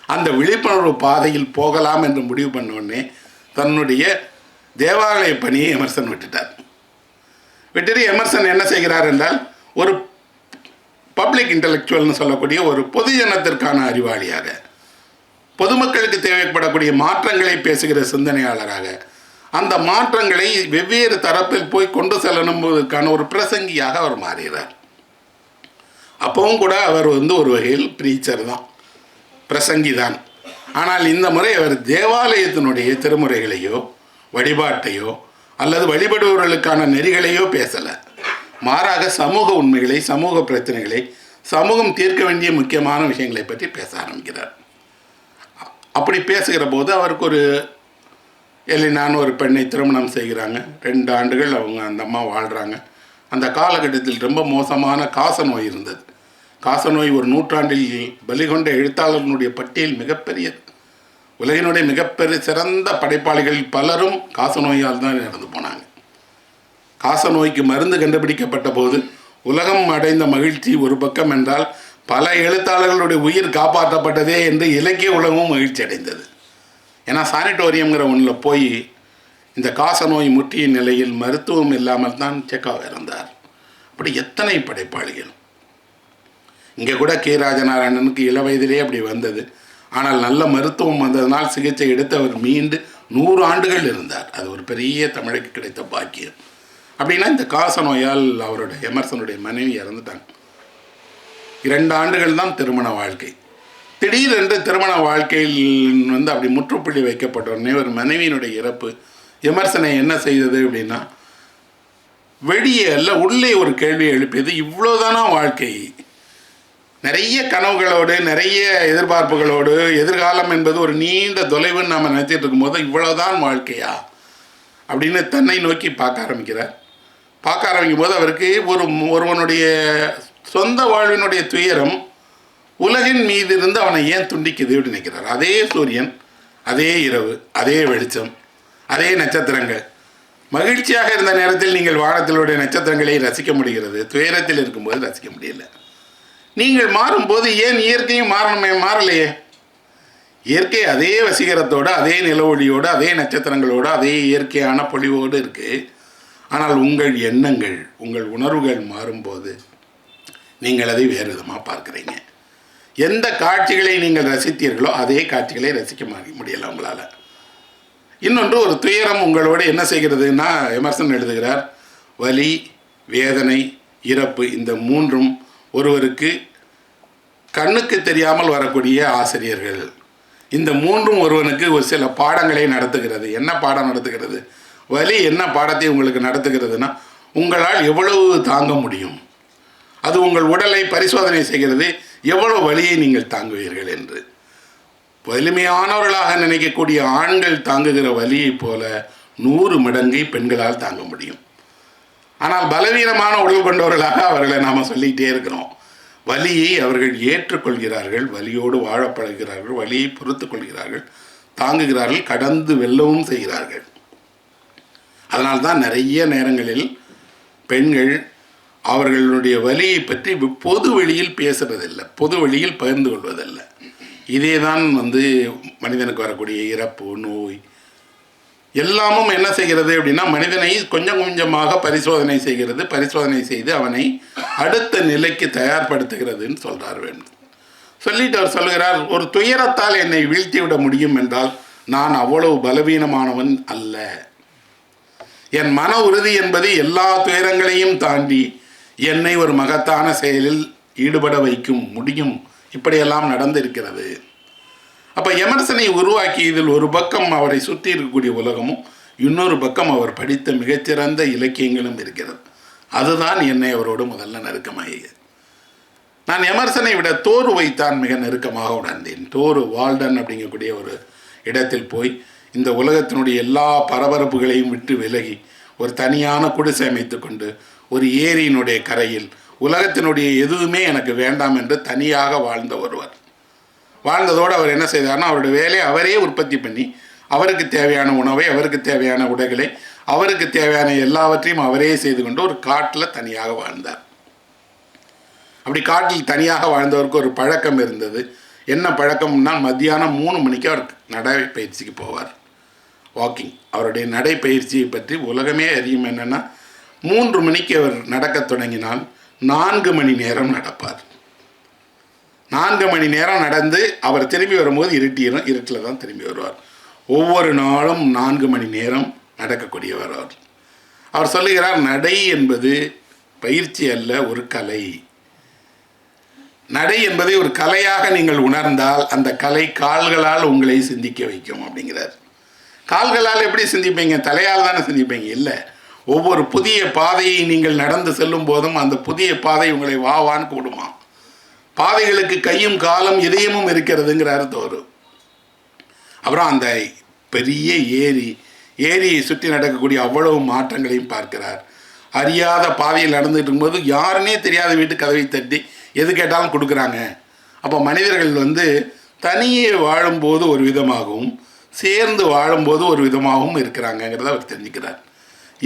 அந்த விழிப்புணர்வு பாதையில் போகலாம் என்று முடிவு பண்ணோடனே தன்னுடைய தேவாலய பணியை எமர்சன் விட்டுட்டு எமர்சன் என்ன செய்கிறார் என்றால், ஒரு பப்ளிக் இன்டலெக்சுவல்னு சொல்லக்கூடிய ஒரு பொதுஜனத்திற்கான அறிவாளியாக, பொதுமக்களுக்கு தேவைப்படக்கூடிய மாற்றங்களை பேசுகிற சிந்தனையாளராக, அந்த மாற்றங்களை வெவ்வேறு தரப்பில் போய் கொண்டு செல்லணும்பதற்கான ஒரு பிரசங்கியாக அவர் மாறுகிறார். அப்பவும் கூட அவர் ஒரு வகையில் பிரீச்சர் தான், பிரசங்கி தான். ஆனால் இந்த முறை அவர் தேவாலயத்தினுடைய திருமுறைகளையோ வழிபாட்டையோ அல்லது வழிபடுபவர்களுக்கான நெறிகளையோ பேசலை. மாறாக சமூக உண்மைகளை, சமூக பிரச்சனைகளை, சமூகம் தீர்க்க வேண்டிய முக்கியமான விஷயங்களை பற்றி பேச ஆரம்பிக்கிறார். அப்படி பேசுகிற போது அவருக்கு ஒரு எலினான்னு ஒரு பெண்ணை திருமணம் செய்கிறாங்க. 2 ஆண்டுகள் அவங்க அந்த அம்மா வாழ்கிறாங்க. அந்த காலகட்டத்தில் ரொம்ப மோசமான காச நோய் இருந்தது. காச நோய் ஒரு நூற்றாண்டில் பலிகொண்ட எழுத்தாளர்களுடைய பட்டியல் மிகப்பெரியது. உலகினுடைய மிகப்பெரிய சிறந்த படைப்பாளிகள் பலரும் காச நோயால் தான் இறந்து போனாங்க. காச நோய்க்கு மருந்து கண்டுபிடிக்கப்பட்ட போது உலகம் அடைந்த மகிழ்ச்சி ஒரு பக்கம் என்றால், பல எழுத்தாளர்களுடைய உயிர் காப்பாற்றப்பட்டதே என்று இலக்கிய உலகமும் மகிழ்ச்சி அடைந்தது. ஏன்னா சானிட்டோரியம்ங்கிற ஒன்றில் போய் இந்த காச நோய் முற்றிய நிலையில் மருத்துவம் இல்லாமல் தான் செக்காவ் இறந்தார். அப்படி எத்தனை படைப்பாளிகள். இங்கே கூட கே ராஜநாராயணனுக்கு இளவயதிலே அப்படி வந்தது. ஆனால் நல்ல மருத்துவம் வந்ததனால் சிகிச்சை எடுத்து அவர் மீண்டு 100 ஆண்டுகள் இருந்தார். அது ஒரு பெரிய தமிழுக்கு கிடைத்த பாக்கியம். அப்படின்னா இந்த காச நோயால் அவருடைய எமர்சனுடைய மனைவி இறந்துட்டாங்க. 2 ஆண்டுகள் தான் திருமண வாழ்க்கை. திடீரென்று திருமண வாழ்க்கையில் அப்படி முற்றுப்புள்ளி வைக்கப்பட்ட உடனே ஒரு மனைவியினுடைய இறப்பு எமர்சனை என்ன செய்தது அப்படின்னா, வெளியே அல்ல உள்ளே ஒரு கேள்வியை எழுப்பியது. இவ்வளோதானா வாழ்க்கை? நிறைய கனவுகளோடு, நிறைய எதிர்பார்ப்புகளோடு, எதிர்காலம் என்பது ஒரு நீண்ட தொலைவுன்னு நாம் நினச்சிட்டு இருக்கும்போது இவ்வளோதான் வாழ்க்கையா அப்படின்னு தன்னை நோக்கி பார்க்க ஆரம்பிக்கிறார். பார்க்க ஆரம்பிக்கும் போது அவருக்கு ஒருவனுடைய சொந்த வாழ்வினுடைய துயரம் உலகின் மீது இருந்து அவனை ஏன் துண்டிக்குது அப்படின்னு நினைக்கிறார். அதே சூரியன், அதே இரவு, அதே வெளிச்சம், அதே நட்சத்திரங்கள். மகிழ்ச்சியாக இருந்த நேரத்தில் நீங்கள் வானத்திலுடைய நட்சத்திரங்களை ரசிக்க முடிகிறது, துயரத்தில் இருக்கும்போது ரசிக்க முடியல. நீங்கள் மாறும்போது ஏன் இயற்கையும் மாறலையே? இயற்கை அதே வசீகரத்தோடு, அதே நிலவொளியோடு, அதே நட்சத்திரங்களோடு, அதே இயற்கையான பொலிவோடு இருக்குது. ஆனால் உங்கள் எண்ணங்கள், உங்கள் உணர்வுகள் மாறும்போது நீங்கள் அதை வேறு விதமாக பார்க்குறீங்க. எந்த காட்சிகளை நீங்கள் ரசித்தீர்களோ அதே காட்சிகளை ரசிக்க முடியலை உங்களால். இன்னொன்று, ஒரு துயரம் உங்களோடு என்ன செய்கிறதுன்னா, எமர்சன் எழுதுகிறார், வலி, வேதனை, இறப்பு, இந்த மூன்றும் ஒருவருக்கு கண்ணுக்கு தெரியாமல் வரக்கூடிய ஆசிரியர்கள். இந்த மூன்றும் ஒருவனுக்கு ஒரு சில பாடங்களை நடத்துகிறது. என்ன பாடம் நடத்துகிறது? வலி என்ன பாடத்தை உங்களுக்கு நடத்துகிறதுனா, உங்களால் எவ்வளவு தாங்க முடியும், அது உங்கள் உடலை பரிசோதனை செய்கிறது, எவ்வளவு வலியை நீங்கள் தாங்குவீர்கள் என்று. வலிமையானவர்களாக நினைக்கக்கூடிய ஆண்கள் தாங்குகிற வலியை போல 100 மடங்கை பெண்களால் தாங்க முடியும். ஆனால் பலவீனமான உடல் கொண்டவர்களாக அவர்களை நாம் சொல்லிகிட்டே இருக்கிறோம். வலியை அவர்கள் ஏற்றுக்கொள்கிறார்கள், வலியோடு வாழ பழகிறார்கள், வலியை பொறுத்து கொள்கிறார்கள், தாங்குகிறார்கள், கடந்து வெல்லவும் செய்கிறார்கள். அதனால்தான் நிறைய நேரங்களில் பெண்கள் அவர்களுடைய வலியை பற்றி பொது வெளியில் பேசுறதில்லை, பொது வெளியில் பகிர்ந்து கொள்வதில்லை. இதே தான் மனிதனுக்கு வரக்கூடிய இறப்பு, நோய் எல்லாமும் என்ன செய்கிறது அப்படின்னா, மனிதனை கொஞ்சம் கொஞ்சமாக பரிசோதனை செய்கிறது. பரிசோதனை செய்து அவனை அடுத்த நிலைக்கு தயார்படுத்துகிறதுன்னு சொல்கிறார் வேண்டும். சொல்லிட்டு அவர் சொல்லுகிறார், ஒரு துயரத்தால் என்னை வீழ்த்தி விட முடியும் என்றால் நான் அவ்வளவு பலவீனமானவன் அல்ல. என் மன உறுதி என்பது எல்லா துயரங்களையும் தாண்டி என்னை ஒரு மகத்தான செயலில் ஈடுபட வைக்கும் முடியும். இப்படியெல்லாம் நடந்திருக்கிறது. அப்போ எமர்சனை உருவாக்கி இதில் ஒரு பக்கம் அவரை சுற்றி இருக்கக்கூடிய உலகமும், இன்னொரு பக்கம் அவர் படித்த மிகச்சிறந்த இலக்கியங்களும் இருக்கிறது. அதுதான் என்னை அவரோடு முதல்ல நெருக்கமாகியது. நான் எமர்சனை விட தோருவைத்தான் மிக நெருக்கமாக உணர்ந்தேன். தோரு வால்டன் அப்படிங்கக்கூடிய ஒரு இடத்தில் போய் இந்த உலகத்தினுடைய எல்லா பரபரப்புகளையும் விட்டு விலகி ஒரு தனியான குடிசை அமைத்து கொண்டு ஒரு ஏரியினுடைய கரையில் உலகத்தினுடைய எதுவுமே எனக்கு வேண்டாம் என்று தனியாக வாழ்ந்த ஒருவர். வாழ்ந்ததோடு அவர் என்ன செய்தார்னா, அவருடைய வேலையை அவரே உற்பத்தி பண்ணி அவருக்கு தேவையான உணவை, அவருக்கு தேவையான உடைகளை, அவருக்கு தேவையான எல்லாவற்றையும் அவரே செய்து கொண்டு ஒரு காட்டில் தனியாக வாழ்ந்தார். அப்படி காட்டில் தனியாக வாழ்ந்தவருக்கு ஒரு பழக்கம் இருந்தது. என்ன பழக்கம்னா, மத்தியானம் 3 மணிக்கு அவர் நடைப்பயிற்சிக்கு போவார், வாக்கிங். அவருடைய நடைப்பயிற்சியை பற்றி உலகமே அறியும். என்னென்னா, 3 மணிக்கு அவர் நடக்க தொடங்கினால் 4 மணி நேரம் நடப்பார். 4 மணி நேரம் நடந்து அவர் திரும்பி வரும்போது இருட்டிடும். இருட்டில் தான் திரும்பி வருவார். ஒவ்வொரு நாளும் 4 மணி நேரம் நடக்கக்கூடியவர் அவர். அவர் சொல்லுகிறார், நடை என்பது பயிற்சி அல்ல, ஒரு கலை. நடை என்பதை ஒரு கலையாக நீங்கள் உணர்ந்தால் அந்த கலை கால்களால் உங்களை சிந்திக்க வைக்கும் அப்படிங்கிறார். கால்களால் எப்படி சிந்திப்பீங்க? தலையால் தானே சிந்திப்பீங்க? இல்லை, ஒவ்வொரு புதிய பாதையை நீங்கள் நடந்து செல்லும் போதும் அந்த புதிய பாதை உங்களை வான்னு கூடுமா. பாதைகளுக்கு கையும் காலும் இதயமும் இருக்கிறதுங்கிறார் தோரு. அப்புறம் அந்த பெரிய ஏரியை சுற்றி நடக்கக்கூடிய அவ்வளவு மாற்றங்களையும் பார்க்கிறார். அறியாத பாதையில் நடந்துட்டு இருக்கும்போது யாருன்னே தெரியாத வீட்டு கதவை தட்டி எது கேட்டாலும் கொடுக்குறாங்க. அப்போ மனிதர்கள் தனியே வாழும்போது ஒரு விதமாகவும் சேர்ந்து வாழும்போது ஒரு விதமாகவும் இருக்கிறாங்கிறத அவர் தெரிஞ்சுக்கிறார்.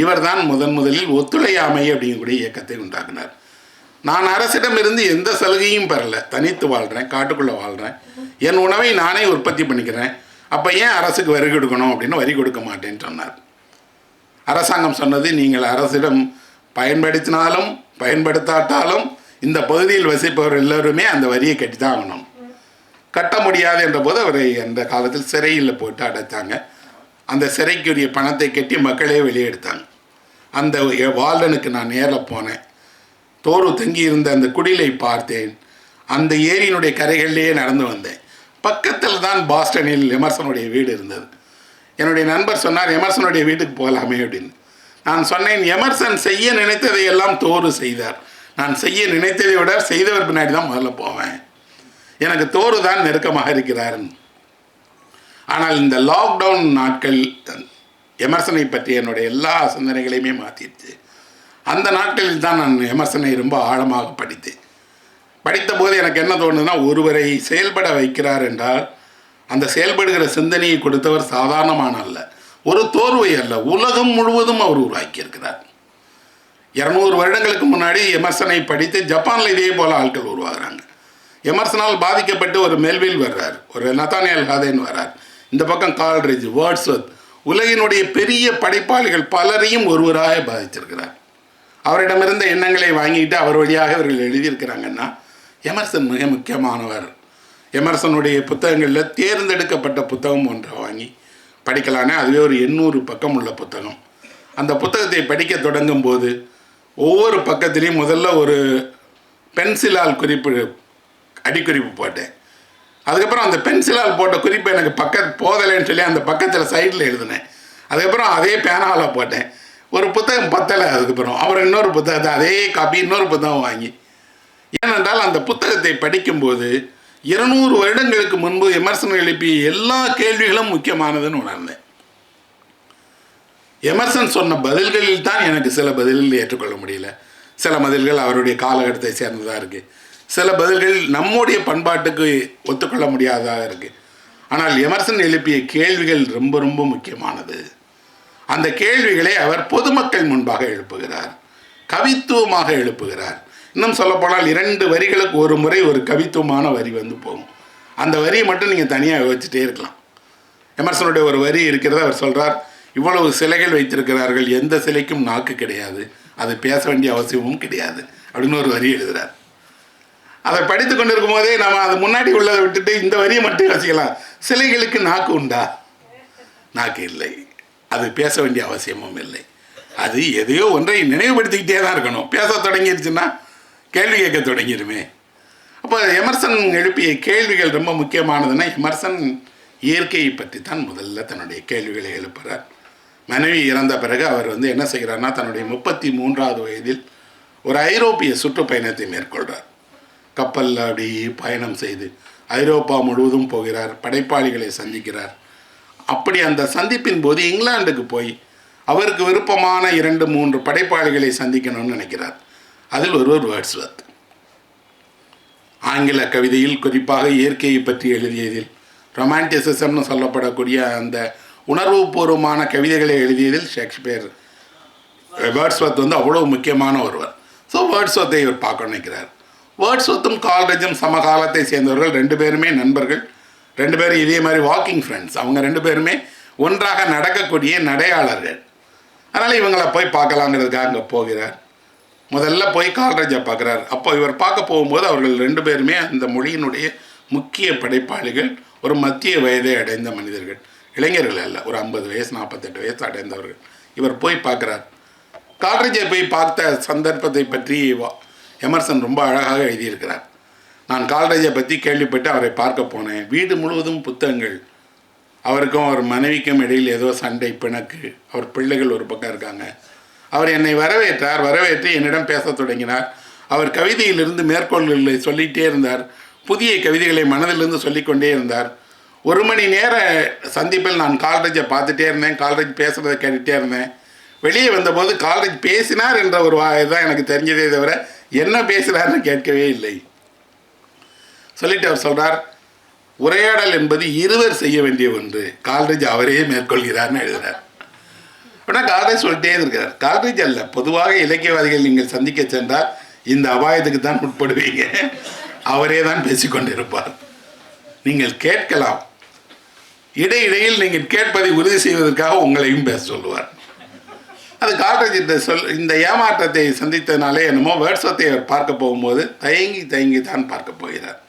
இவர் தான் முதலில் ஒத்துழையாமை அப்படிங்கக்கூடிய இயக்கத்தை உண்டாக்குனார். நான் அரசிடமிருந்து எந்த சலுகையும் பெறலை, தனித்து வாழ்கிறேன், காட்டுக்குள்ளே வாழ்கிறேன், என் உணவை நானே உற்பத்தி பண்ணிக்கிறேன், அப்போ ஏன் அரசுக்கு வரி கொடுக்கணும் அப்படின்னு வரி கொடுக்க மாட்டேன்னு சொன்னார். அரசாங்கம் சொன்னது, நீங்கள் அரசிடம் பயன்படுத்தினாலும் பயன்படுத்தாட்டாலும் இந்த பகுதியில் வசிப்பவர் எல்லோருமே அந்த வரியை கட்டி தான் ஆகணும். கட்ட முடியாது என்ற போது அவரை அந்த காலத்தில் சிறையில் போட்டு அடைத்தாங்க. அந்த சிறைக்குரிய பணத்தை கட்டி மக்களே வெளியே எடுத்தாங்க. அந்த வால்டனுக்கு நான் நேரில் போனேன். தோரு தங்கியிருந்த அந்த குடிலை பார்த்தேன். அந்த ஏரியினுடைய கரைகளிலேயே நடந்து வந்தேன். பக்கத்தில் தான் பாஸ்டனில் எமர்சனுடைய வீடு இருந்தது. என்னுடைய நண்பர் சொன்னார், எமர்சனுடைய வீட்டுக்கு போகலாமே அப்படின்னு. நான் சொன்னேன், எமர்சன் செய்ய நினைத்ததை எல்லாம் தோரு செய்தார். நான் செய்ய நினைத்ததை விட செய்தவர் பின்னாடி தான் முதல்ல போவேன். எனக்கு தோரு தான் நெருக்கமாக இருக்கிறார். ஆனால் இந்த லாக்டவுன் நாட்கள் எமர்சனை பற்றி என்னுடைய எல்லா சிந்தனைகளையுமே மாற்றிடுச்சு. அந்த நாட்களில் தான் நான் எமர்சனை ரொம்ப ஆழமாக படித்தேன். படித்த போது எனக்கு என்ன தோணுதுன்னா, ஒருவரை செயல்பட வைக்கிறார் என்றால் அந்த செயல்படுகிற சிந்தனையை கொடுத்தவர் சாதாரணமான அல்ல, ஒரு தோர்வை அல்ல, உலகம் முழுவதும் அவர் உருவாக்கியிருக்கிறார். 200 வருடங்களுக்கு முன்னாடி எமர்சனை படித்து ஜப்பானில் இதே போல் ஆட்கள் உருவாகிறாங்க. எமர்சனால் பாதிக்கப்பட்டு ஒரு மெல்வில் வர்றார், ஒரு நத்தானியல் ஹாதேன் வர்றார், இந்த பக்கம் கால்ட்ரிட்ஜ், வேர்ட்ஸ்வர்த், உலகினுடைய பெரிய படைப்பாளிகள் பலரையும் ஒருவராக பாதிச்சிருக்கிறார். அவரிடமிருந்த எண்ணங்களை வாங்கிட்டு அவர் வழியாக அவர்கள் எழுதியிருக்கிறாங்கன்னா எமர்சன் மிக முக்கியமானவர். எமர்சனுடைய புத்தகங்களில் தேர்ந்தெடுக்கப்பட்ட புத்தகம் ஒன்றை வாங்கி படிக்கலானே, அதுவே ஒரு 800 பக்கம் உள்ள புத்தகம். அந்த புத்தகத்தை படிக்க தொடங்கும் போது ஒவ்வொரு பக்கத்திலையும் முதல்ல ஒரு பென்சிலால் அடிக்குறிப்பு போட்டேன். அதுக்கப்புறம் அந்த பென்சிலால் போட்ட குறிப்பு எனக்கு போதலைன்னு சொல்லி அந்த பக்கத்தில் சைடில் எழுதினேன். அதுக்கப்புறம் அதே பேனாவில் போட்டேன். ஒரு புத்தகம் பத்தலை. அதுக்கப்புறம் அப்புறம் இன்னொரு புத்தகத்தை அதே காப்பி இன்னொரு புத்தகம் வாங்கி, ஏனென்றால் அந்த புத்தகத்தை படிக்கும்போது 200 வருடங்களுக்கு முன்பு எமர்சன் எழுப்பிய எல்லா கேள்விகளும் முக்கியமானதுன்னு உணர்ந்தேன். எமர்சன் சொன்ன பதில்களில் தான் எனக்கு சில பதில்கள் ஏற்றுக்கொள்ள முடியல. சில பதில்கள் அவருடைய காலகட்டத்தை சேர்ந்ததாக இருக்குது. சில பதில்கள் நம்முடைய பண்பாட்டுக்கு ஒத்துக்கொள்ள முடியாததாக இருக்குது. ஆனால் எமர்சன் எழுப்பிய கேள்விகள் ரொம்ப ரொம்ப முக்கியமானது. அந்த கேள்விகளை அவர் பொதுமக்கள் முன்பாக எழுப்புகிறார், கவித்துவமாக எழுப்புகிறார். இன்னும் சொல்லப்போனால் 2 வரிகளுக்கு ஒரு முறை ஒரு கவித்துவமான வரி வந்து போகும். அந்த வரியை மட்டும் நீங்கள் தனியாக யோசிச்சுட்டே இருக்கலாம். எமர்சனுடைய ஒரு வரி இருக்கிறத அவர் சொல்கிறார், இவ்வளவு சிலைகள் வைத்திருக்கிறார்கள், எந்த சிலைக்கும் நாக்கு கிடையாது, அது பேச வேண்டிய அவசியமும் கிடையாது அப்படின்னு ஒரு வரி எழுதுகிறார். அதை படித்து கொண்டிருக்கும் போதே நம்ம அது முன்னாடி உள்ளதை விட்டுட்டு இந்த வரியை மட்டும் யோசிக்கலாம். சிலைகளுக்கு நாக்கு உண்டா? நாக்கு இல்லை, அது பேச வேண்டிய அவசியமும் இல்லை. அது எதையோ ஒன்றை நினைவுபடுத்திக்கிட்டே தான் இருக்கணும். பேச தொடங்கிடுச்சுன்னா கேள்வி கேட்க தொடங்கிடுமே. அப்போ எமர்சன் எழுப்பிய கேள்விகள் ரொம்ப முக்கியமானதுன்னா, எமர்சன் இயற்கையை பற்றி தான் முதல்ல தன்னுடைய கேள்விகளை எழுப்புகிறார். மனைவி இறந்த பிறகு அவர் என்ன செய்கிறார்னா, தன்னுடைய 33வது வயதில் ஒரு ஐரோப்பிய சுற்றுப்பயணத்தை மேற்கொள்கிறார். கப்பலில் அப்படி பயணம் செய்து ஐரோப்பா முழுவதும் போகிறார், படைப்பாளிகளை சந்திக்கிறார். அப்படி அந்த சந்திப்பின் போது இங்கிலாந்துக்கு போய் அவருக்கு விருப்பமான 2-3 படைப்பாளிகளை சந்திக்கணும்னு நினைக்கிறார். அதில் ஒருவர் வேர்ட்ஸ்வர்த். ஆங்கில கவிதையில் குறிப்பாக இயற்கையை பற்றி எழுதியதில், ரொமான்டிசிசம்னு சொல்லப்படக்கூடிய அந்த உணர்வுபூர்வமான கவிதைகளை எழுதியதில் ஷேக்ஸ்பியர், வேர்ட்ஸ்வர்த் அவ்வளோ முக்கியமான ஒருவர். ஸோ வேர்ட்ஸ்வர்த்தை இவர் பார்க்க நினைக்கிறார். வேர்ட்ஸ்வர்த்தும் கால்ரிட்ஜும் சமகாலத்தை சேர்ந்தவர்கள், 2 பேருமே நண்பர்கள், 2 பேரும் இதே மாதிரி வாக்கிங் ஃப்ரெண்ட்ஸ். அவங்க 2 பேருமே ஒன்றாக நடக்கக்கூடிய நடையாளர்கள். அதனால் இவங்களை போய் பார்க்கலாங்கிறதுக்காக அங்கே போகிறார். முதல்ல போய் கால்ரிட்ஜை பார்க்குறார். அப்போ இவர் பார்க்க போகும்போது அவர்கள் 2 பேருமே அந்த மொழியினுடைய முக்கிய படைப்பாளிகள், ஒரு மத்திய வயதை அடைந்த மனிதர்கள், இளைஞர்கள் அல்ல, ஒரு 50 வயசு 48 வயசு அடைந்தவர்கள். இவர் போய் பார்க்குறார். கால்ரிட்ஜை போய் பார்த்த சந்தர்ப்பத்தை பற்றி எமர்சன் ரொம்ப அழகாக எழுதியிருக்கிறார். நான் கால்ரிட்ஜை பற்றி கேள்விப்பட்டு அவரை பார்க்க போனேன். வீடு முழுவதும் புத்தகங்கள். அவருக்கும் அவர் மனைவிக்கும் இடையில் ஏதோ சண்டை, பிணக்கு. அவர் பிள்ளைகள் ஒரு பக்கம் இருக்காங்க. அவர் என்னை வரவேற்று என்னிடம் பேச தொடங்கினார். அவர் கவிதையிலிருந்து மேற்கோள்களை சொல்லிகிட்டே இருந்தார். புதிய கவிதைகளை மனதிலிருந்து சொல்லிக்கொண்டே இருந்தார். 1 மணி நேர சந்திப்பில் நான் கால்ரிட்ஜை பார்த்துட்டே இருந்தேன். கால்ரிட்ஜ் பேசுகிறத கேட்டுகிட்டே இருந்தேன். வெளியே வந்தபோது கால்ரிட்ஜ் பேசினார் என்ற ஒரு இதுதான் எனக்கு தெரிஞ்சதே தவிர என்ன பேசுகிறாருன்னு கேட்கவே இல்லை. சொல்லிட்டு அவர் சொல்கிறார், உரையாடல் என்பது இருவர் செய்ய வேண்டிய ஒன்று, கால்ரிட்ஜ் அவரே மேற்கொள்கிறார்னு எழுதுகிறார். அப்படின்னா கால்ரிட்ஜ் சொல்லிட்டே இருக்கிறார். கால்ரிட்ஜ் அல்ல, பொதுவாக இலக்கியவாதிகள் நீங்கள் சந்திக்க சென்றால் இந்த அபாயத்துக்கு தான் உட்படுவீங்க. அவரே தான் பேசிக்கொண்டிருப்பார். நீங்கள் கேட்கலாம், இடையிடையில் நீங்கள் கேட்பதை உறுதி செய்வதற்காக உங்களையும் பேச சொல்லுவார். அது கால்ரிட்ஜ் இந்த ஏமாற்றத்தை சந்தித்ததுனாலே என்னமோ வேர்ட்ஸ்வர்த்தை அவர் பார்க்க போகும்போது தயங்கி தான் பார்க்க போகிறார்.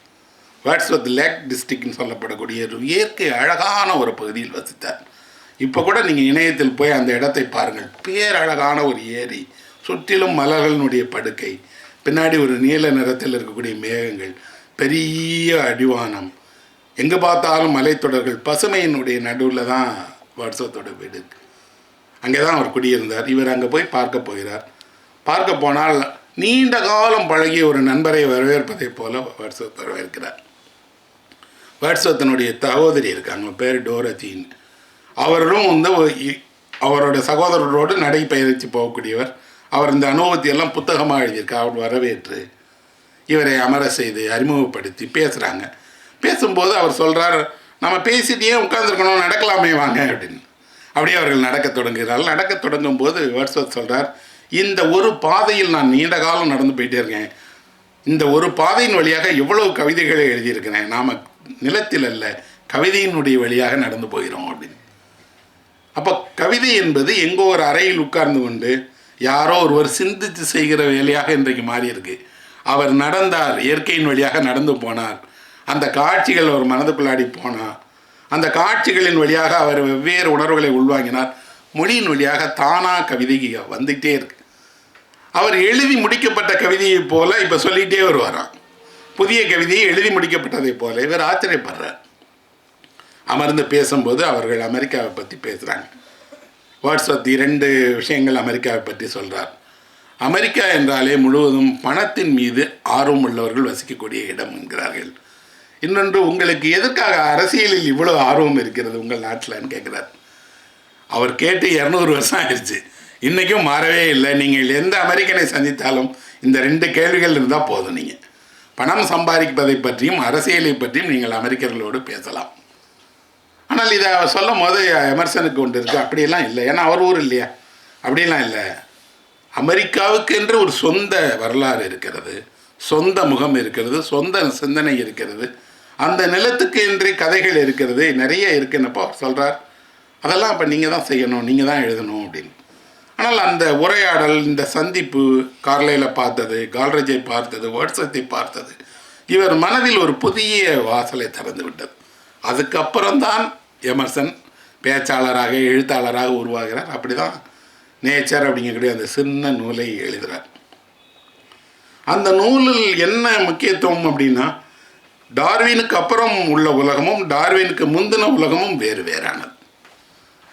வேர்ட்ஸ்வர்த் லேக் டிஸ்ட்ரிக்ட்னு சொல்லப்படக்கூடிய ஒரு இயற்கை அழகான ஒரு பகுதியில் வசித்தார். இப்போ கூட நீங்கள் இணையத்தில் போய் அந்த இடத்தை பாருங்கள். பேரழகான ஒரு ஏரி, சுற்றிலும் மலர்களினுடைய படுக்கை, பின்னாடி ஒரு நீல நிறத்தில் இருக்கக்கூடிய மேகங்கள், பெரிய அடிவானம், எங்கே பார்த்தாலும் மலைத்தொடர்கள், பசுமையினுடைய நடுவில் தான் வேர்ட்ஸ்வர்த்தோட வீடு இருக்குது. அங்கே தான் அவர் குடியிருந்தார். இவர் அங்கே போய் பார்க்க போகிறார். பார்க்க போனால் நீண்ட காலம் பழகிய ஒரு நண்பரை வரவேற்பதைப் போல வேர்ட்ஸ்வர்த் வரவேற்கிறார். வேர்ட்ஸ்வர்த்தினுடைய சகோதரி இருக்காங்க, பேர் டோரத்தின்னு. அவரும் அவரோட சகோதரரோடு நடைபயிற்சி போகக்கூடியவர். அவர் இந்த அனுபவத்தையெல்லாம் புத்தகமாக எழுதியிருக்கார். அவர் வரவேற்று இவரை அமர செய்து அறிமுகப்படுத்தி பேசுகிறாங்க. பேசும்போது அவர் சொல்கிறார், நம்ம பேசிட்டே உட்காந்துருக்கணும், நடக்கலாமே வாங்க அப்படின்னு. அப்படியே அவர்கள் நடக்க தொடங்குகிறார்கள். நடக்க தொடங்கும் போது வேர்ட்ஸ்வர்த் சொல்கிறார், இந்த ஒரு பாதையில் நான் நீண்ட காலம் நடந்து போயிட்டே இருக்கேன். இந்த ஒரு பாதையின் வழியாக எவ்வளவு கவிதைகளை எழுதியிருக்கிறேன். நாம் நிலத்தில் அல்ல, கவிதையினுடைய வழியாக நடந்து போகிறோம் அப்படின்னு. அப்போ கவிதை என்பது எங்கோ ஒரு அறையில் உட்கார்ந்து கொண்டு யாரோ ஒருவர் சிந்தித்து செய்கிற வேலையாக இன்றைக்கு மாறி இருக்கு. அவர் நடந்தார், இயற்கையின் வழியாக நடந்து போனார், அந்த காட்சிகள் அவர் மனதுக்குள்ளாடி போனார், அந்த காட்சிகளின் வழியாக அவர் வெவ்வேறு உணர்வுகளை உள்வாங்கினார். மொழியின் வழியாக தானாக கவிதை வந்துகிட்டே இருக்கு. அவர் எழுதி முடிக்கப்பட்ட கவிதையைப் போல இப்போ சொல்லிகிட்டே வருவாராம். புதிய கவிதையை எழுதி முடிக்கப்பட்டதை போல இவர் ஆச்சரியப்படுறார். அமர்ந்து பேசும்போது அவர்கள் அமெரிக்காவை பற்றி பேசுகிறாங்க. வாட்ஸ்அப் 2 விஷயங்கள் அமெரிக்காவை பற்றி சொல்கிறார். அமெரிக்கா என்றாலே முழுவதும் பணத்தின் மீது ஆர்வம் உள்ளவர்கள் வசிக்கக்கூடிய இடம் என்கிறார்கள். இன்னொன்று, உங்களுக்கு எதற்காக அரசியலில் இவ்வளோ ஆர்வம் இருக்கிறது உங்கள் நாட்டில்னு கேட்குறார். அவர் கேட்டு 200 வருஷம் ஆயிடுச்சு, இன்றைக்கும் மாறவே இல்லை. நீங்கள் எந்த அமெரிக்கனை சந்தித்தாலும் இந்த 2 கேள்விகள் இருந்தால் போதும். நீங்கள் பணம் சம்பாதிப்பதை பற்றியும் அரசியலை பற்றியும் நீங்கள் அமெரிக்கர்களோடு பேசலாம். ஆனால் இதை சொல்லும் போது எமர்சனுக்கு ஒன்று இருக்குது, அப்படியெல்லாம் இல்லை, ஏன்னா அவர் ஊர் இல்லையா, அப்படியெல்லாம் இல்லை. அமெரிக்காவுக்கு என்று ஒரு சொந்த வரலாறு இருக்கிறது, சொந்த முகம் இருக்கிறது, சொந்த சிந்தனை இருக்கிறது, அந்த நிலத்துக்கு என்று கதைகள் இருக்கிறது, நிறைய இருக்குன்னப்போ அவர் சொல்கிறார். அதெல்லாம் இப்போ நீங்கள் தான் செய்யணும், நீங்கள் தான் எழுதணும் அப்படின்னு. ஆனால் அந்த உரையாடல், இந்த சந்திப்பு, கார்லையில் பார்த்தது, கால்ரேஜை பார்த்தது, வாட்ஸ்அப்பை பார்த்தது, இவர் மனதில் ஒரு புதிய வாசலை திறந்து விட்டது. அதுக்கப்புறம்தான் எமர்சன் பேச்சாளராக எழுத்தாளராக உருவாகிறார். அப்படி தான் நேச்சர் அப்படிங்கக்கூடிய அந்த சின்ன நூலை எழுதுகிறார். அந்த நூலில் என்ன முக்கியத்துவம் அப்படின்னா, டார்வினுக்கு அப்புறம் உள்ள உலகமும் டார்வினுக்கு முந்தின உலகமும் வேறு வேறானது.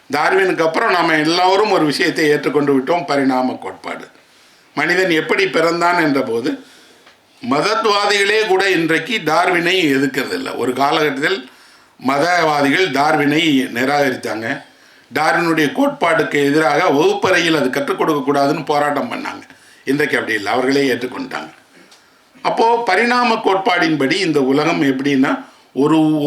டார்வினுக்கு அப்புறம் நாம் எல்லோரும் ஒரு விஷயத்தை ஏற்றுக்கொண்டு விட்டோம், பரிணாம கோட்பாடு. மனிதன் எப்படி பிறந்தான் என்ற போது மதவாதிகளே கூட இன்றைக்கு டார்வினை எதிர்க்கிறதில்லை. ஒரு காலகட்டத்தில் மதவாதிகள் டார்வினை நிராகரித்தாங்க. டார்வினுடைய கோட்பாடுக்கு எதிராக வகுப்பறையில் அது கற்றுக் கொடுக்கக்கூடாதுன்னு போராட்டம் பண்ணாங்க. இன்றைக்கு அப்படி இல்லை, அவர்களே ஏற்றுக்கொண்டாங்க. அப்போது பரிணாம கோட்பாடின்படி இந்த உலகம் எப்படின்னா,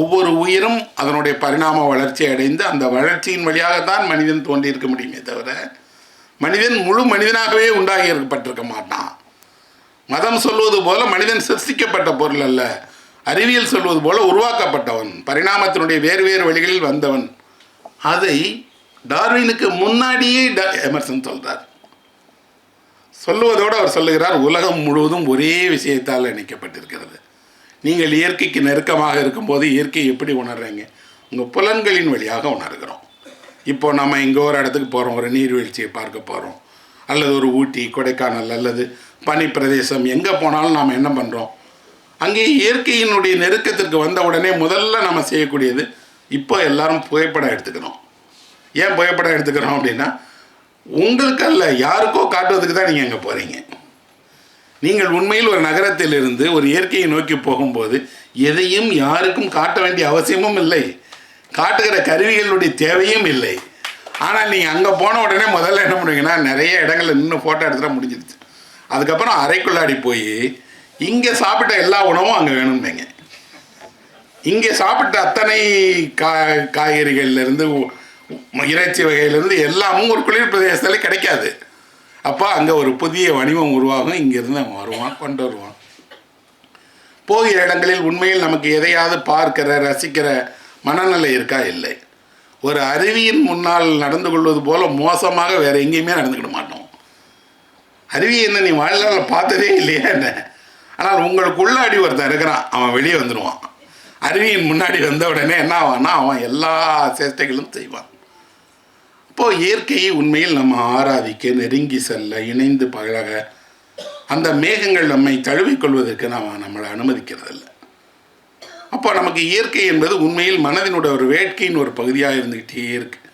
ஒவ்வொரு உயிரும் அதனுடைய பரிணாம வளர்ச்சி அடைந்து அந்த வளர்ச்சியின் வழியாகத்தான் மனிதன் தோன்றியிருக்க முடியுமே தவிர மனிதன் முழு மனிதனாகவே உண்டாகியிருக்கப்பட்டிருக்க மாட்டான். மதம் சொல்வது போல மனிதன் சிருஷ்டிக்கப்பட்ட பொருள் அல்ல, அறிவியல் சொல்வது போல உருவாக்கப்பட்டவன், பரிணாமத்தினுடைய வேறு வேறு வழிகளில் வந்தவன். அதை டார்வினுக்கு முன்னாடியே எமர்சன் சொல்கிறார். சொல்லுவதோடு அவர் சொல்லுகிறார், உலகம் முழுவதும் ஒரே விஷயத்தால் இணைக்கப்பட்டிருக்கிறது. நீங்கள் இயற்கைக்கு நெருக்கமாக இருக்கும்போது இயற்கை எப்படி உணர்றீங்க? உங்கள் புலன்களின் வழியாக உணர்கிறோம். இப்போது நம்ம இங்கே ஒரு இடத்துக்கு போகிறோம், ஒரு நீர்வீழ்ச்சியை பார்க்க போகிறோம், அல்லது ஒரு ஊட்டி, கொடைக்கானல் அல்லது பனி பிரதேசம், எங்கே போனாலும் நாம் என்ன பண்ணுறோம்? அங்கே இயற்கையினுடைய நெருக்கத்திற்கு வந்த உடனே முதல்ல நம்ம செய்யக்கூடியது, இப்போ எல்லாரும் புகைப்படம் எடுத்துக்கிறோம். ஏன் புகைப்படம் எடுத்துக்கிறோம் அப்படின்னா, உங்களுக்கு அல்ல, யாருக்கோ காட்டுவதுக்கு தான் நீங்கள் அங்கே போகிறீங்க. நீங்கள் உண்மையில் ஒரு நகரத்தில் இருந்து ஒரு இயற்கையை நோக்கி போகும்போது எதையும் யாருக்கும் காட்ட வேண்டிய அவசியமும் இல்லை, காட்டுகிற கருவிகளுடைய தேவையும் இல்லை. ஆனால் நீங்கள் அங்கே போன உடனே முதல்ல என்ன பண்ணுவீங்கன்னா, நிறைய இடங்களில் நின்று ஃபோட்டோ எடுத்துகிட்டா முடிஞ்சிடுச்சு. அதுக்கப்புறம் அறைக்குள்ளாடி போய் இங்கே சாப்பிட்ட எல்லா உணவும் அங்கே வேணும்பீங்க. இங்கே சாப்பிட்ட அத்தனை காய்கறிகள்லேருந்து இறைச்சி வகையிலேருந்து எல்லாமும் ஒரு குளிர் பிரதேசத்தில் கிடைக்காது. அப்போ அங்கே ஒரு புதிய வடிவம் உருவாகும், இங்கேருந்து அவன் வருவான், கொண்டு வருவான். போகிற இடங்களில் உண்மையில் நமக்கு எதையாவது பார்க்கிற ரசிக்கிற மனநிலை இருக்கா? இல்லை. ஒரு அருவியின் முன்னால் நடந்து கொள்வது போல மோசமாக வேறு எங்கேயுமே நடந்துக்கிட மாட்டோம். அருவி என்ன நீ வாழ்நாளில் பார்த்ததே இல்லையா என்ன? ஆனால் உங்களுக்குள்ளாடி ஒருத்தன் இருக்கிறான், அவன் வெளியே வந்துடுவான். அருவியின் முன்னாடி வந்த உடனே என்ன ஆவான்னா, அவன் எல்லா சேஷ்டைகளும் செய்வான். இப்போது இயற்கையை உண்மையில் நம்ம ஆராதிக்க, நெருங்கி செல்ல, இணைந்து பழக, அந்த மேகங்கள் நம்மை தழுவிக்கொள்வதற்கு நம்மளை அனுமதிக்கிறதில்ல. அப்போ நமக்கு இயற்கை என்பது உண்மையில் மனதினுடைய ஒரு வேட்கையின் ஒரு பகுதியாக இருந்துக்கிட்டே இருக்குது.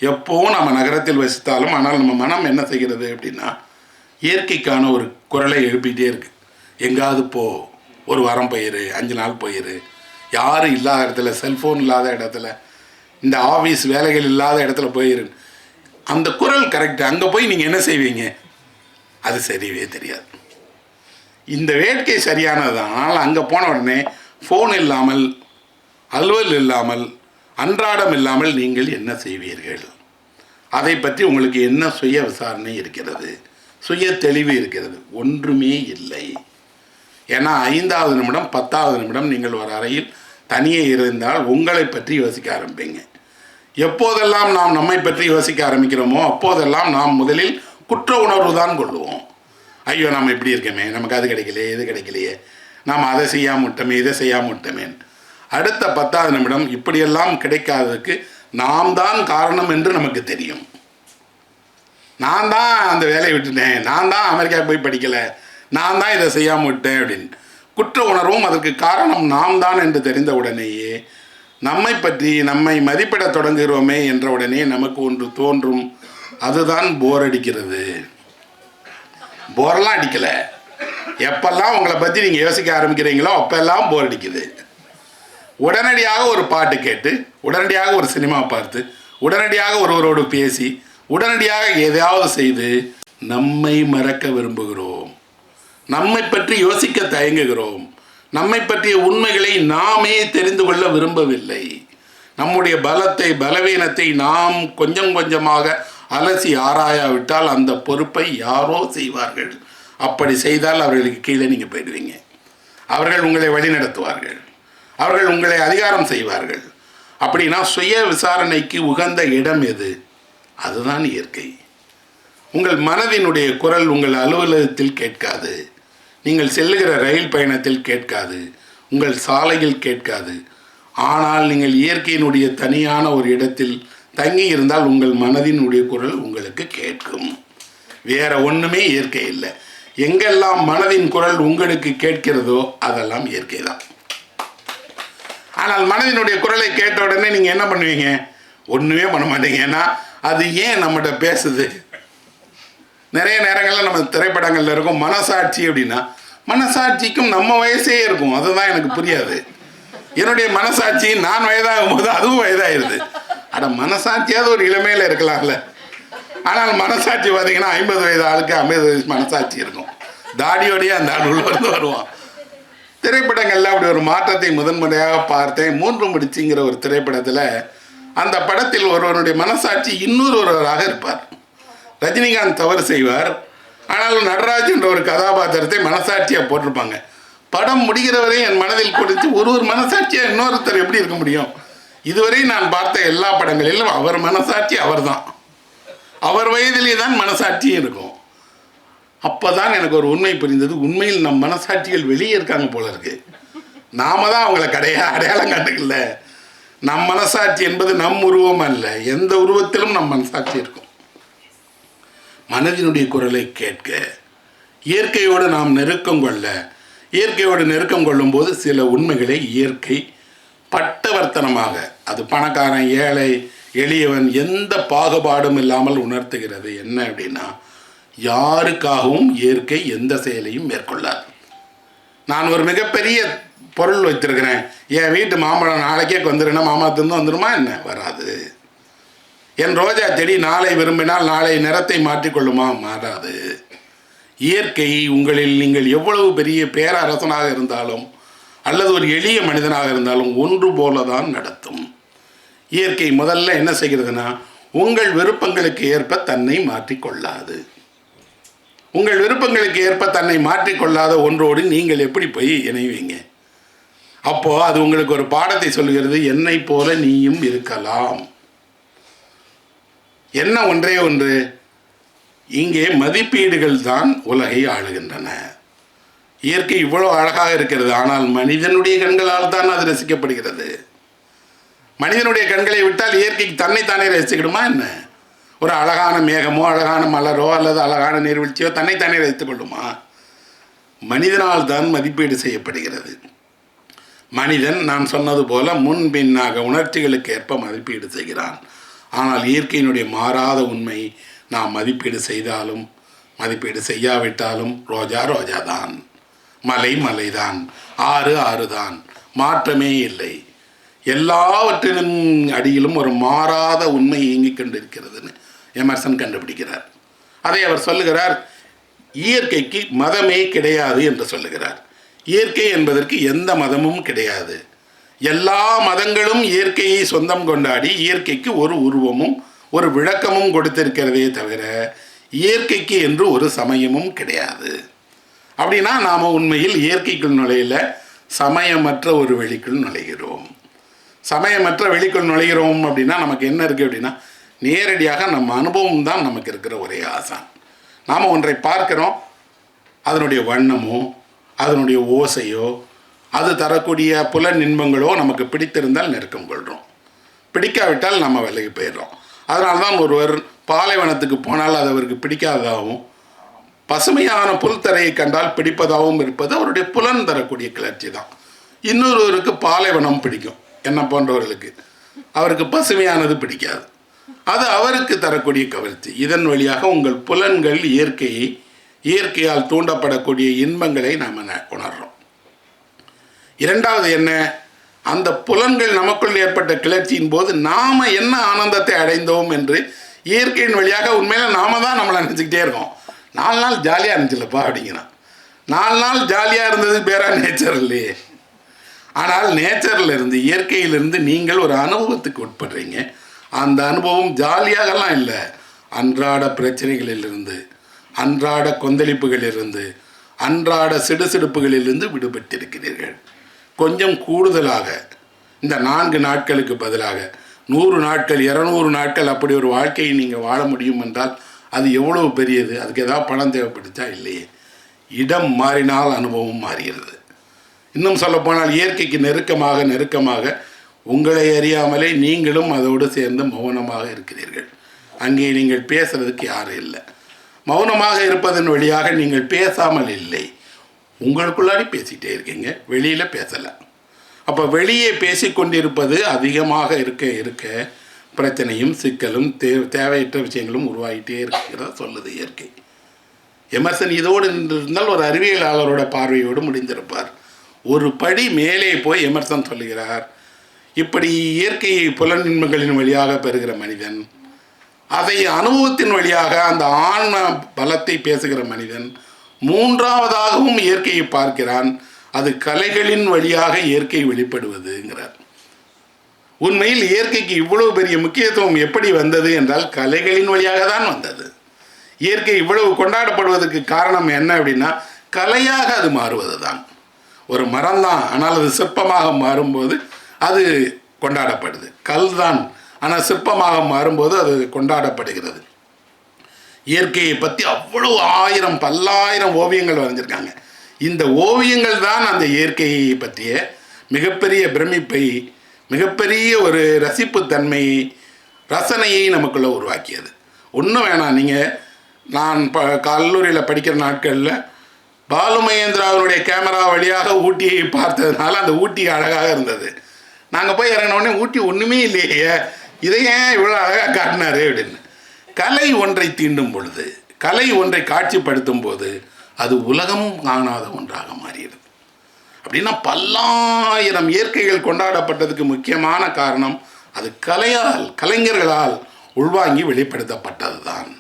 எப்போவும் நம்ம நகரத்தில் வசித்தாலும், ஆனால் நம்ம மனம் என்ன செய்கிறது அப்படின்னா, இயற்கைக்கான ஒரு குரலை எழுப்பிகிட்டே இருக்குது. எங்காவது போ, ஒரு வாரம் போயிரு, 5 நாள் போயிரு, யாரும் இல்லாத இடத்துல, செல்ஃபோன் இல்லாத இடத்துல, இந்த ஆஃபீஸ் வேலைகள் இல்லாத இடத்துல போயிரு. அந்த குரல் கரெக்டு. அங்கே போய் நீங்கள் என்ன செய்வீங்க? அது தெரியவே தெரியாது. இந்த வேட்கை சரியானது தான். ஆனால் அங்கே போன உடனே ஃபோன் இல்லாமல், அலுவல் இல்லாமல், அன்றாடம் இல்லாமல் நீங்கள் என்ன செய்வீர்கள்? அதை பற்றி உங்களுக்கு என்ன சுய விசாரணை இருக்கிறது? சுய தெளிவு இருக்கிறது? ஒன்றுமே இல்லை. ஏன்னா 5வது நிமிடம் 10வது நிமிடம் நீங்கள் ஒரு அறையில் தனியே இருந்தால் உங்களை பற்றி யோசிக்க ஆரம்பிப்பீங்க. எப்போதெல்லாம் நாம் நம்மை பற்றி யோசிக்க ஆரம்பிக்கிறோமோ அப்போதெல்லாம் நாம் முதலில் குற்ற உணர்வு தான் கொள்ளுவோம். ஐயோ நம்ம இப்படி இருக்கமே, நமக்கு அது கிடைக்கலையே, இது கிடைக்கலையே, நாம் அதை செய்யாமல் விட்டோமே, இதை செய்யாமல் விட்டோமேன். அடுத்த 10வது நிமிடம் இப்படியெல்லாம் கிடைக்காததுக்கு நாம் தான் காரணம் என்று நமக்கு தெரியும். நான் தான் அந்த வேலையை விட்டுட்டேன், நான் தான் அமெரிக்கா போய் படிக்கலை, நான் தான் இதை செய்யாமல் விட்டேன் அப்படின்னு குற்ற உணர்வும் அதற்கு காரணம் நாம் தான் என்று தெரிந்த உடனேயே நம்மை பற்றி நம்மை மதிப்பிட தொடங்குகிறோமே என்ற உடனே நமக்கு ஒன்று தோன்றும், அதுதான் போர் அடிக்கிறது. போரெல்லாம் அடிக்கலை, எப்பெல்லாம் உங்களை பற்றி நீங்கள் யோசிக்க ஆரம்பிக்கிறீங்களோ அப்பெல்லாம் போர் அடிக்குது. உடனடியாக ஒரு பாட்டு கேட்டு, உடனடியாக ஒரு சினிமா பார்த்து, உடனடியாக ஒருவரோடு பேசி, உடனடியாக எதையாவது செய்து நம்மை மறக்க விரும்புகிறோம். நம்மை பற்றி யோசிக்க தயங்குகிறோம். நம்மை பற்றிய உண்மைகளை நாமே தெரிந்து கொள்ள விரும்பவில்லை. நம்முடைய பலத்தை பலவீனத்தை நாம் கொஞ்சம் கொஞ்சமாக அலசி ஆராயாவிட்டால் அந்த பொறுப்பை யாரோ செய்வார்கள். அப்படி செய்தால் அவர்களுக்கு கீழே நீங்கள் போயிடுவீங்க. அவர்கள் உங்களை வழிநடத்துவார்கள், அவர்கள் உங்களை அதிகாரம் செய்வார்கள். அப்படின்னா சுய விசாரணைக்கு உகந்த இடம் எது? அதுதான் இயற்கை. உங்கள் மனதினுடைய குரல் உங்கள் அலுவலகத்தில் கேட்காது, நீங்கள் செல்லுகிற ரயில் பயணத்தில் கேட்காது, உங்கள் சாலையில் கேட்காது. ஆனால் நீங்கள் இயற்கையினுடைய தனியான ஒரு இடத்தில் தங்கி இருந்தால் உங்கள் மனதினுடைய குரல் உங்களுக்கு கேட்கும். வேற ஒன்றுமே இயற்கை இல்லை. எங்கெல்லாம் மனதின் குரல் உங்களுக்கு கேட்கிறதோ அதெல்லாம் இயற்கை தான். ஆனால் மனதினுடைய குரலை கேட்ட உடனே நீங்கள் என்ன பண்ணுவீங்க? ஒன்றுமே பண்ண மாட்டீங்க. ஏன்னா அது ஏன் நம்மகிட்ட பேசுது? நிறைய நேரங்களில் நம்ம திரைப்படங்களில் இருக்கும் மனசாட்சி அப்படின்னா, மனசாட்சிக்கும் நம்ம வயசே இருக்கும். அதுதான் எனக்கு புரியாது. என்னுடைய மனசாட்சி நான் வயதாகும் போது அதுவும் வயதாகிடுது. அட மனசாட்சியாவது ஒரு இளமையில் இருக்கலாம்ல. ஆனால் மனசாட்சி பார்த்தீங்கன்னா 50 வயது ஆளுக்கு 50 வயசு மனசாட்சி இருக்கும். தாடியோடையே அந்த ஆள் உள்ள வருவான். திரைப்படங்களில் அப்படி ஒரு மாற்றத்தை முதன்முறையாக பார்த்தேன். 3 முடிச்சுங்கிற ஒரு திரைப்படத்தில் அந்த படத்தில் ஒருவருடைய மனசாட்சி ஒருவராக இருப்பார். ரஜினிகாந்த் தவறு செய்வார், ஆனாலும் நடராஜ் என்ற ஒரு கதாபாத்திரத்தை மனசாட்சியாக போட்டிருப்பாங்க. படம் முடிகிறவரை என் மனதில் கொடுத்து ஒரு மனசாட்சியாக இன்னொருத்தர் எப்படி இருக்க முடியும்? இதுவரை நான் பார்த்த எல்லா படங்களிலும் அவர் மனசாட்சி அவர் தான், அவர் வயதிலே தான் மனசாட்சியும் இருக்கும். அப்போ தான் எனக்கு ஒரு உண்மை புரிந்தது. உண்மையில் நம் மனசாட்சிகள் வெளியே இருக்காங்க போல இருக்கு. நாம தான் அவங்கள அடையாளம் காட்டுக்கல. நம் மனசாட்சி என்பது நம் உருவம் அல்ல, எந்த உருவத்திலும் நம் மனசாட்சி இருக்கும். மனதினுடைய குரலை கேட்க, இயற்கையோடு நாம் நெருக்கம் கொள்ள, இயற்கையோடு நெருக்கம் கொள்ளும்போது சில உண்மைகளை இயற்கை பட்டவர்த்தனமாக, அது பணக்காரன் ஏழை எளியவன் எந்த பாகுபாடும் இல்லாமல் உணர்த்துகிறது. என்ன அப்படின்னா, யாருக்காகவும் இயற்கை எந்த செயலையும் மேற்கொள்ளாது. நான் ஒரு மிகப்பெரிய பொருள் வைத்திருக்கிறேன், என் வீட்டு மாம்பழம் நாளைக்கே வந்துடுன்னா மாம்பழத்திலிருந்து வந்துடுமா? என்ன வராது. என் ரோஜா செடி நாளை விரும்பினால் நாளை நிறத்தை மாற்றிக்கொள்ளுமா? மாறாது. இயற்கை உங்களில் நீங்கள் எவ்வளவு பெரிய பேரரசனாக இருந்தாலும் அல்லது ஒரு எளிய மனிதனாக இருந்தாலும் ஒன்று போல தான் நடத்தும். இயற்கை முதல்ல என்ன செய்கிறதுனா, உங்கள் விருப்பங்களுக்கு ஏற்ப தன்னை மாற்றிக்கொள்ளாது. உங்கள் விருப்பங்களுக்கு ஏற்ப தன்னை மாற்றிக்கொள்ளாத ஒன்றோடு நீங்கள் எப்படி போய் இணைவீங்க? அப்போது அது உங்களுக்கு ஒரு பாடத்தை சொல்கிறது. என்னை போல நீயும் இருக்கலாம். என்ன ஒன்றே ஒன்று, இங்கே மதிப்பீடுகள் தான் உலகை ஆளுகின்றன. இயற்கை இவ்வளோ அழகாக இருக்கிறது, ஆனால் மனிதனுடைய கண்களால் தான் அது ரசிக்கப்படுகிறது. மனிதனுடைய கண்களை விட்டால் இயற்கைக்கு தன்னைத்தானே ரசிக்கணுமா என்ன? ஒரு அழகான மேகமோ அழகான மலரோ அல்லது அழகான நீர்வீழ்ச்சியோ தன்னைத்தானே ரசித்துக் கொள்ளுமா? மனிதனால் தான் மதிப்பீடு செய்யப்படுகிறது. மனிதன் நான் சொன்னது போல முன்பின்னாக உணர்ச்சிகளுக்கு ஏற்ப மதிப்பீடு செய்கிறான். ஆனால் இயற்கையினுடைய மாறாத உண்மை, நாம் மதிப்பீடு செய்தாலும் மதிப்பீடு செய்யாவிட்டாலும் ரோஜா ரோஜா தான், மலை மலை தான், ஆறு ஆறு தான், மாற்றமே இல்லை. எல்லாவற்றிலும் அடியிலும் ஒரு மாறாத உண்மை இயங்கிக் கொண்டிருக்கிறதுன்னு எமர்சன் கண்டுபிடிக்கிறார். அதை அவர் சொல்லுகிறார், இயற்கைக்கு மதமே கிடையாது என்று சொல்லுகிறார். இயற்கை என்பதற்கு எந்த மதமும் கிடையாது. எல்லா மதங்களும் இயற்கையை சொந்தம் கொண்டாடி இயற்கைக்கு ஒரு உருவமும் ஒரு விளக்கமும் கொடுத்திருக்கிறதே தவிர இயற்கைக்கு என்று ஒரு சமயமும் கிடையாது. அப்படின்னா நாம் உண்மையில் இயற்கைக்குள் நுழையில, சமயமற்ற ஒரு வெளிக்குள் நுழைகிறோம். சமயமற்ற வெளிக்குள் நுழைகிறோம் அப்படின்னா நமக்கு என்ன இருக்குது அப்படின்னா, நேரடியாக நம்ம அனுபவம் தான் நமக்கு இருக்கிற ஒரே ஆசான். நாம் ஒன்றை பார்க்கிறோம், அதனுடைய வண்ணமோ அதனுடைய ஓசையோ அது தரக்கூடிய புலன் இன்பங்களோ நமக்கு பிடித்திருந்தால் நெருக்கம் கொள்கிறோம், பிடிக்காவிட்டால் நம்ம விலகி போயிடுறோம். அதனால்தான் ஒருவர் பாலைவனத்துக்கு போனால் அது அவருக்கு பிடிக்காததாகவும், பசுமையான புல்தரையை கண்டால் பிடிப்பதாகவும் இருப்பது அவருடைய புலன் தரக்கூடிய கிளர்ச்சி தான். இன்னொருவருக்கு பாலைவனம் பிடிக்கும், என்ன போன்றவர்களுக்கு அவருக்கு பசுமையானது பிடிக்காது, அது அவருக்கு தரக்கூடிய கவர்ச்சி. இதன் வழியாக உங்கள் புலன்கள் இயற்கையால் தூண்டப்படக்கூடிய இன்பங்களை நாம் உணர்றோம். இரண்டாவது என்ன, அந்த புலன்கள் நமக்குள் ஏற்பட்ட கிளர்ச்சியின் போது நாம் என்ன ஆனந்தத்தை அடைந்தோம் என்று இயற்கையின் வழியாக உண்மையில் நாம தான் நம்மளை நினச்சிக்கிட்டே இருக்கோம். 4 நாள் ஜாலியாக இருந்துச்சுல்லப்பா அப்படிங்கிறான். 4 நாள் ஜாலியாக இருந்தது பேராக நேச்சர் இல்லையே. ஆனால் நேச்சரில் இருந்து, இயற்கையிலிருந்து நீங்கள் ஒரு அனுபவத்துக்கு உட்படுறீங்க. அந்த அனுபவம் ஜாலியாகலாம் இல்லை, அன்றாட பிரச்சனைகளிலிருந்து, அன்றாட கொந்தளிப்புகளிலிருந்து, அன்றாட சிடுசிடுப்புகளிலிருந்து விடுபட்டிருக்கிறீர்கள். கொஞ்சம் கூடுதலாக இந்த 4 நாட்களுக்கு பதிலாக 100 நாட்கள் 200 நாட்கள் அப்படி ஒரு வாழ்க்கையை நீங்கள் வாழ முடியும் என்றால் அது எவ்வளவு பெரியது. அதுக்கு ஏதாவது பணம் தேவைப்படுச்சா? இல்லையே. இடம் மாறினால் அனுபவம் மாறுகிறது. இன்னும் சொல்லப்போனால் இயற்கைக்கு நெருக்கமாக உங்களை அறியாமலே நீங்களும் அதோடு சேர்ந்து மௌனமாக இருக்கிறீர்கள். அங்கே நீங்கள் பேசுறதுக்கு யாரும் இல்லை. மௌனமாக இருப்பதன் வழியாக நீங்கள் பேசாமல் இல்லை, உங்களுக்குள்ளாடி பேசிகிட்டே இருக்கீங்க, வெளியில் பேசலை. அப்போ வெளியே பேசிக்கொண்டிருப்பது அதிகமாக இருக்க பிரச்சனையும் சிக்கலும் தேவையற்ற விஷயங்களும் உருவாகிட்டே இருக்கிறத சொல்லுது இயற்கை. எமர்சன் இதோடு நின்றிருந்தால் ஒரு அறிவியலாளரோட பார்வையோடு முடிந்திருப்பார். ஒரு படி மேலே போய் எமர்சன் சொல்லுகிறார், இப்படி இயற்கையை புலனின்மைகளின் வழியாக பெறுகிற மனிதன், அதை அனுபவத்தின் வழியாக அந்த ஆன்ம பலத்தை பேசுகிற மனிதன், மூன்றாவதாகவும் இயற்கையை பார்க்கிறான். அது கலைகளின் வழியாக இயற்கை வெளிப்படுவதுங்கிறார். உண்மையில் இயற்கைக்கு இவ்வளவு பெரிய முக்கியத்துவம் எப்படி வந்தது என்றால் கலைகளின் வழியாக தான் வந்தது. இயற்கை இவ்வளவு கொண்டாடப்படுவதற்கு காரணம் என்ன அப்படின்னா, கலையாக அது மாறுவது தான். ஒரு மரம் தான், ஆனால் அது சிற்பமாக மாறும்போது அது கொண்டாடப்படுது. கல் தான், ஆனால் சிற்பமாக மாறும்போது அது கொண்டாடப்படுகிறது. இயற்கையை பற்றி அவ்வளவு 1000 பல்லாயிரம் ஓவியங்கள் வரைஞ்சிருக்காங்க. இந்த ஓவியங்கள் தான் அந்த இயற்கையை பற்றிய மிகப்பெரிய பிரமிப்பை, மிகப்பெரிய ஒரு ரசிப்புத்தன்மையை, ரசனையை நமக்குள்ளே உருவாக்கியது. ஒன்றும் வேணாம், நான் கல்லூரியில் படிக்கிற நாட்களில் பாலுமகேந்திராவுடைய கேமரா வழியாக ஊட்டியை பார்த்ததுனால அந்த ஊட்டி அழகாக இருந்தது. நாங்கள் போய் இறங்கினோடனே ஊட்டி ஒன்றுமே இல்லையே, இதை ஏன் இவ்வளோ அழகாக காட்டினாரு அப்படின்னு. கலை ஒன்றை தீண்டும் பொழுது, கலை ஒன்றை காட்சிப்படுத்தும் போது அது உலகம் காணாத ஒன்றாக மாறியது. அப்படின்னா பல்லாயிரம் இயற்கைகள் கொண்டாடப்பட்டதுக்கு முக்கியமான காரணம் அது கலைஞர்களால் உள்வாங்கி வெளிப்படுத்தப்பட்டது தான்.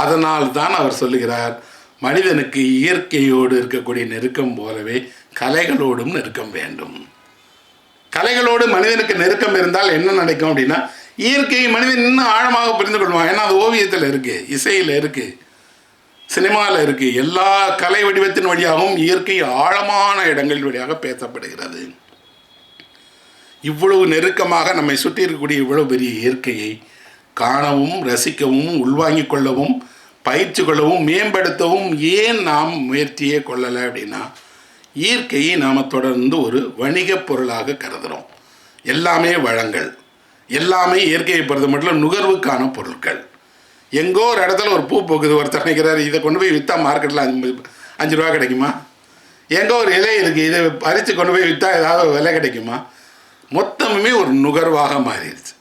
அதனால் தான் அவர் சொல்லுகிறார், மனிதனுக்கு இயற்கையோடு இருக்கக்கூடிய நெருக்கம் போலவே கலைகளோடும் நெருக்கம் வேண்டும். கலைகளோடு மனிதனுக்கு நெருக்கம் இருந்தால் என்ன நடக்கும் அப்படின்னா, இயற்கையை மனிதன் இன்னும் ஆழமாக புரிந்து கொள்வான். ஏன்னா அது ஓவியத்தில் இருக்குது, இசையில் இருக்குது, சினிமாவில் இருக்குது. எல்லா கலை வடிவத்தின் வழியாகவும் இயற்கை ஆழமான இடங்கள் வழியாக பேசப்படுகிறது. இவ்வளவு நெருக்கமாக நம்மை சுற்றி இருக்கக்கூடிய இவ்வளவு பெரிய இயற்கையை காணவும், ரசிக்கவும், உள்வாங்கிக் கொள்ளவும், பயிற்சி கொள்ளவும், மேம்படுத்தவும் ஏன் நாம் முயற்சியே கொள்ளலை அப்படின்னா, இயற்கையை நாம் தொடர்ந்து ஒரு வணிகப் பொருளாக கருதுகிறோம். எல்லாமே வளங்கள், எல்லாமே இயற்கையை பொறுத்த மட்டும் நுகர்வுக்கான பொருட்கள். எங்கோ ஒரு இடத்துல ஒரு பூ போக்குது, ஒருத்தர் நினைக்கிறார் இதை கொண்டு போய் விற்றா மார்க்கெட்டில் 5 ரூபா கிடைக்குமா? எங்கோ ஒரு இலை இருக்குது, இதை பறித்து கொண்டு போய் விற்றா ஏதாவது விலை கிடைக்குமா? மொத்தமுமே ஒரு நுகர்வாக மாறிடுச்சு.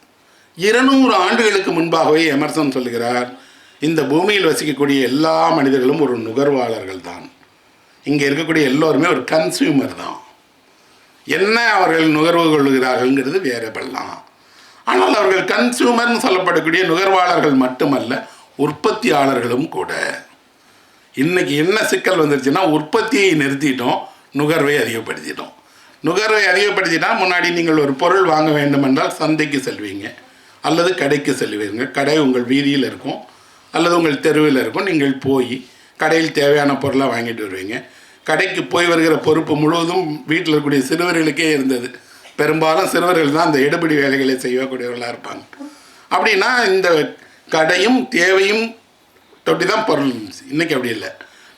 200 ஆண்டுகளுக்கு முன்பாகவே எமர்சன் சொல்லுகிறார், இந்த பூமியில் வசிக்கக்கூடிய எல்லா மனிதர்களும் ஒரு நுகர்வாளர்கள் தான். இங்கே இருக்கக்கூடிய எல்லோருமே ஒரு கன்சியூமர் தான். என்ன அவர்கள் நுகர்வு கொள்கிறார்கள்ங்கிறது வேறபல்லாம். ஆனால் அவர்கள் கன்சியூமர்னு சொல்லப்படக்கூடிய நுகர்வாளர்கள் மட்டுமல்ல, உற்பத்தியாளர்களும் கூட. இன்றைக்கி என்ன சிக்கல் வந்துருச்சுன்னா, உற்பத்தியை நிறுத்திட்டோம், நுகர்வை அதிகப்படுத்திட்டோம். நுகர்வை அதிகப்படுத்தினா, முன்னாடி நீங்கள் ஒரு பொருள் வாங்க வேண்டும் என்றால் சந்தைக்கு செல்வீங்க அல்லது கடைக்கு செல்வீங்க. கடை உங்கள் வீதியில் இருக்கும் அல்லது உங்கள் தெருவில் இருக்கும். நீங்கள் போய் கடையில் தேவையான பொருளை வாங்கிட்டு வருவீங்க. கடைக்கு போய் வருகிற பொறுப்பு முழுவதும் வீட்டில் இருக்கக்கூடிய சிறுவர்களுக்கே இருந்தது. பெரும்பாலும் சிறுவர்கள் தான் அந்த எடுபிடி வேலைகளை செய்யக்கூடியவர்களாக இருப்பாங்க. அப்படின்னா இந்த கடையும் தேவையும் தொட்டி தான் பொருள் இருந்துச்சு. இன்றைக்கி அப்படி இல்லை.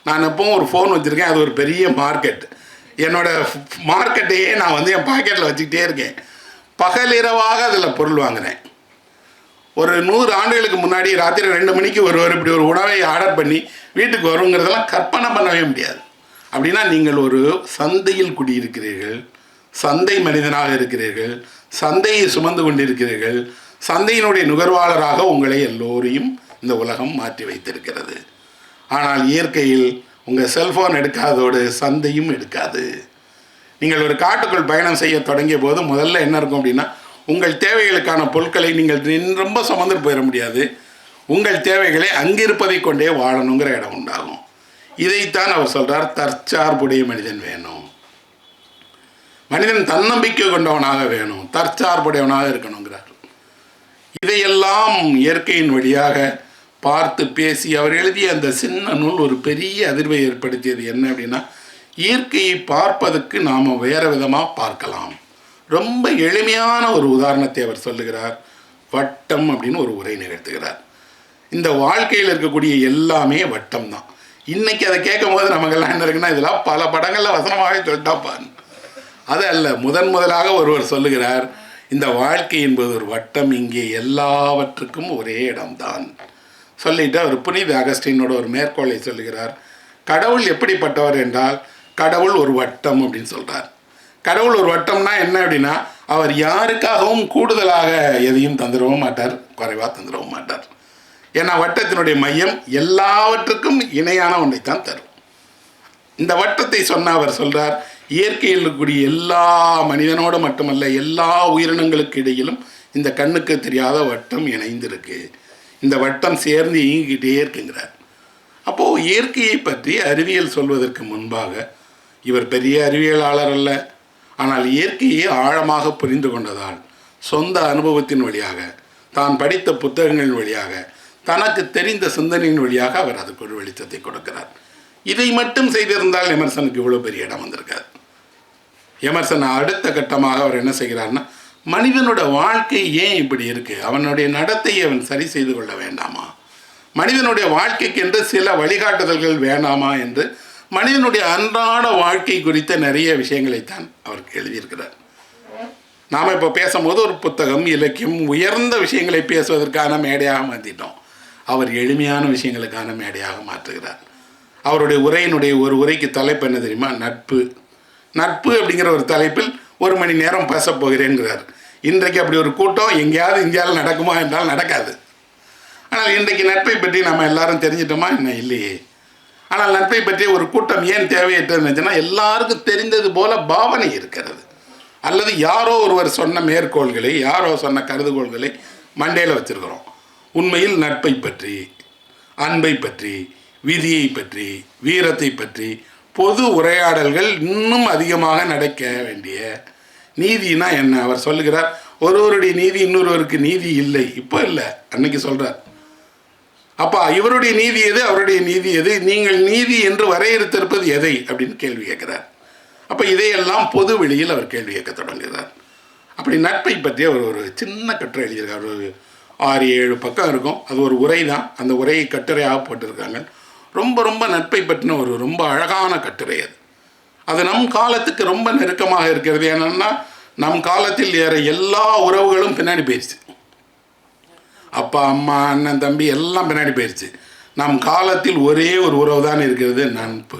நான் எப்பவும் ஒரு ஃபோன் வச்சுருக்கேன், அது ஒரு பெரிய மார்க்கெட். என்னோடய மார்க்கெட்டையே நான் வந்து என் பாக்கெட்டில் வச்சுக்கிட்டே இருக்கேன். பகலிரவாக அதில் பொருள் வாங்குகிறேன். ஒரு 100 ஆண்டுகளுக்கு முன்னாடி ராத்திரி 2 மணிக்கு ஒருவர் இப்படி ஒரு உணவை ஆர்டர் பண்ணி வீட்டுக்கு வருங்கிறதெல்லாம் கற்பனை பண்ணவே முடியாது. அப்படின்னா நீங்கள் ஒரு சந்தையில் குடியிருக்கிறீர்கள், சந்தை மனிதனாக இருக்கிறீர்கள், சந்தையை சுமந்து கொண்டிருக்கிறீர்கள். சந்தையினுடைய நுகர்வாளராக உங்களை எல்லோரையும் இந்த உலகம் மாற்றி வைத்திருக்கிறது. ஆனால் இயற்கையில் உங்கள் செல்ஃபோன் எடுக்காதோடு சந்தையும் எடுக்காது. நீங்கள் ஒரு காட்டுக்குள் பயணம் செய்ய தொடங்கிய போது முதல்ல என்ன இருக்கும் அப்படின்னா, உங்கள் தேவைகளுக்கான பொருட்களை நீங்கள் ரொம்ப சுமந்துட்டு போயிட முடியாது. உங்கள் தேவைகளை அங்கிருப்பதை கொண்டே வாழணுங்கிற இடம் உண்டாகும். இதைத்தான் அவர் சொல்கிறார், தற்சார்புடைய மனிதன் வேணும். மனிதன் தன்னம்பிக்கை கொண்டவனாக வேணும், தற்சார்புடையவனாக இருக்கணுங்கிறார். இதையெல்லாம் இயற்கையின் வழியாக பார்த்து பேசி அவர் எழுதிய அந்த சின்ன நூல் ஒரு பெரிய அதிர்வை ஏற்படுத்தியது. என்ன அப்படின்னா, இயற்கையை பார்ப்பதற்கு நாம் வேறு விதமாக பார்க்கலாம். ரொம்ப எளிமையான ஒரு உதாரணத்தை அவர் சொல்லுகிறார். வட்டம் அப்படின்னு ஒரு உரை நிகழ்த்துகிறார். இந்த வாழ்க்கையில் இருக்கக்கூடிய எல்லாமே வட்டம் தான். இன்றைக்கி அதை கேட்கும் போது நமக்கெல்லாம் என்ன இருக்குன்னா, இதெல்லாம் பல படங்களில் வசனமாகவே சொல்லிட்டாப்பான். அது அல்ல, முதலாக ஒருவர் சொல்லுகிறார், இந்த வாழ்க்கை என்பது ஒரு வட்டம், இங்கே எல்லாவற்றுக்கும் ஒரே இடம்தான் சொல்லிட்டு அவர் புனித அகஸ்டினோட ஒரு மேற்கோளை சொல்லுகிறார். கடவுள் எப்படிப்பட்டவர் என்றால், கடவுள் ஒரு வட்டம் அப்படின்னு சொல்கிறார். கடவுள் ஒரு வட்டம்னா என்ன அப்படின்னா, அவர் யாருக்காகவும் கூடுதலாக எதையும் தந்துடவும் மாட்டார், குறைவாக தந்துடவும் மாட்டார். ஏன்னா வட்டத்தினுடைய மையம் எல்லாவற்றுக்கும் இணையான ஒன்றைத்தான் தரும். இந்த வட்டத்தை சொன்ன அவர் சொல்கிறார், இயற்கையில் இருக்கக்கூடிய எல்லா மனிதனோடு மட்டுமல்ல, எல்லா உயிரினங்களுக்கு இடையிலும் இந்த கண்ணுக்கு தெரியாத வட்டம் இணைந்திருக்கு. இந்த வட்டம் சேர்ந்து இயங்கிக்கிட்டே இருக்குங்கிறார். அப்போது இயற்கையை பற்றி அறிவியல் சொல்வதற்கு முன்பாக, இவர் பெரிய அறிவியலாளர் அல்ல, ஆனால் இயற்கையை ஆழமாக புரிந்து கொண்டதால் சொந்த அனுபவத்தின் வழியாக, தான் படித்த புத்தகங்களின் வழியாக, தனக்கு தெரிந்த சிந்தனையின் வழியாக அவர் அதுக்கு ஒரு வெளிச்சத்தை கொடுக்கிறார். இதை மட்டும் செய்திருந்தால் எமர்சனுக்கு இவ்வளோ பெரிய இடம் வந்திருக்காது. எமர்சன் அடுத்த கட்டமாக அவர் என்ன செய்கிறார்னா, மனிதனோட வாழ்க்கை ஏன் இப்படி இருக்குது, அவனுடைய நடத்தையை அவன் சரி செய்து கொள்ள வேண்டாமா, மனிதனுடைய வாழ்க்கைக்கு என்று சில வழிகாட்டுதல்கள் வேண்டாமா என்று மனிதனுடைய அன்றாட வாழ்க்கை குறித்த நிறைய விஷயங்களைத்தான் அவருக்கு எழுதியிருக்கிறார். நாம் இப்போ பேசும்போது ஒரு புத்தகம், இலக்கியம், உயர்ந்த விஷயங்களை பேசுவதற்கான மேடையாக மாற்றிட்டோம். அவர் எளிமையான விஷயங்களுக்கான மேடையாக மாற்றுகிறார். அவருடைய உரையினுடைய ஒரு உரைக்கு தலைப்பு என்ன தெரியுமா? நட்பு. நட்பு அப்படிங்கிற ஒரு தலைப்பில் 1 மணி நேரம் பேசப்போகிறேங்கிறார். இன்றைக்கு அப்படி ஒரு கூட்டம் எங்கேயாவது இந்தியாவில் நடக்குமா என்றால் நடக்காது. ஆனால் இன்றைக்கு நட்பை பற்றி நம்ம எல்லாரும் தெரிஞ்சிட்டோமா என்ன? இல்லையே. ஆனால் நட்பை பற்றி ஒரு கூட்டம் ஏன் தேவையற்றதுன்னா, எல்லாருக்கும் தெரிந்தது போல பாவனை இருக்கிறது, அல்லது யாரோ ஒருவர் சொன்ன மேற்கோள்களை, யாரோ சொன்ன கருதுகோள்களை மண்டையில் வச்சுருக்கிறோம். உண்மையில் நட்பை பற்றி, அன்பை பற்றி, விதியை பற்றி, வீரத்தை பற்றி பொது உரையாடல்கள் இன்னும் அதிகமாக நடக்க வேண்டிய. நீதினா என்ன? அவர் சொல்லுகிறார், ஒருவருடைய நீதி இன்னொருவருக்கு நீதி இல்லை. இப்போ இல்லை, அன்னைக்கு சொல்கிறார். அப்போ இவருடைய நீதி எது, அவருடைய நீதி எது, நீங்கள் நீதி என்று வரையறுத்திருப்பது எதை அப்படின்னு கேள்வி கேட்குறார். அப்போ இதையெல்லாம் பொது வெளியில் அவர் கேள்வி கேட்க தொடங்குகிறார். அப்படி நட்பை பற்றி அவர் ஒரு சின்ன கட்டுரை எழுதியிருக்கார். ஒரு 6-7 பக்கம் இருக்கும். அது ஒரு உரை தான். அந்த உரையை கட்டுரையாக போட்டிருக்காங்க. ரொம்ப நட்பை பற்றின ஒரு ரொம்ப அழகான கட்டுரை அது. அது நம் காலத்துக்கு ரொம்ப நெருக்கமாக இருக்கிறது. ஏன்னா நம் காலத்தில் ஏற எல்லா உறவுகளும் பின்னாடி போயிடுச்சு. அப்பா, அம்மா, அண்ணன், தம்பி எல்லாம் பின்னாடி போயிடுச்சு. நம் காலத்தில் ஒரே ஒரு உறவு தான் இருக்கிறது, நட்பு.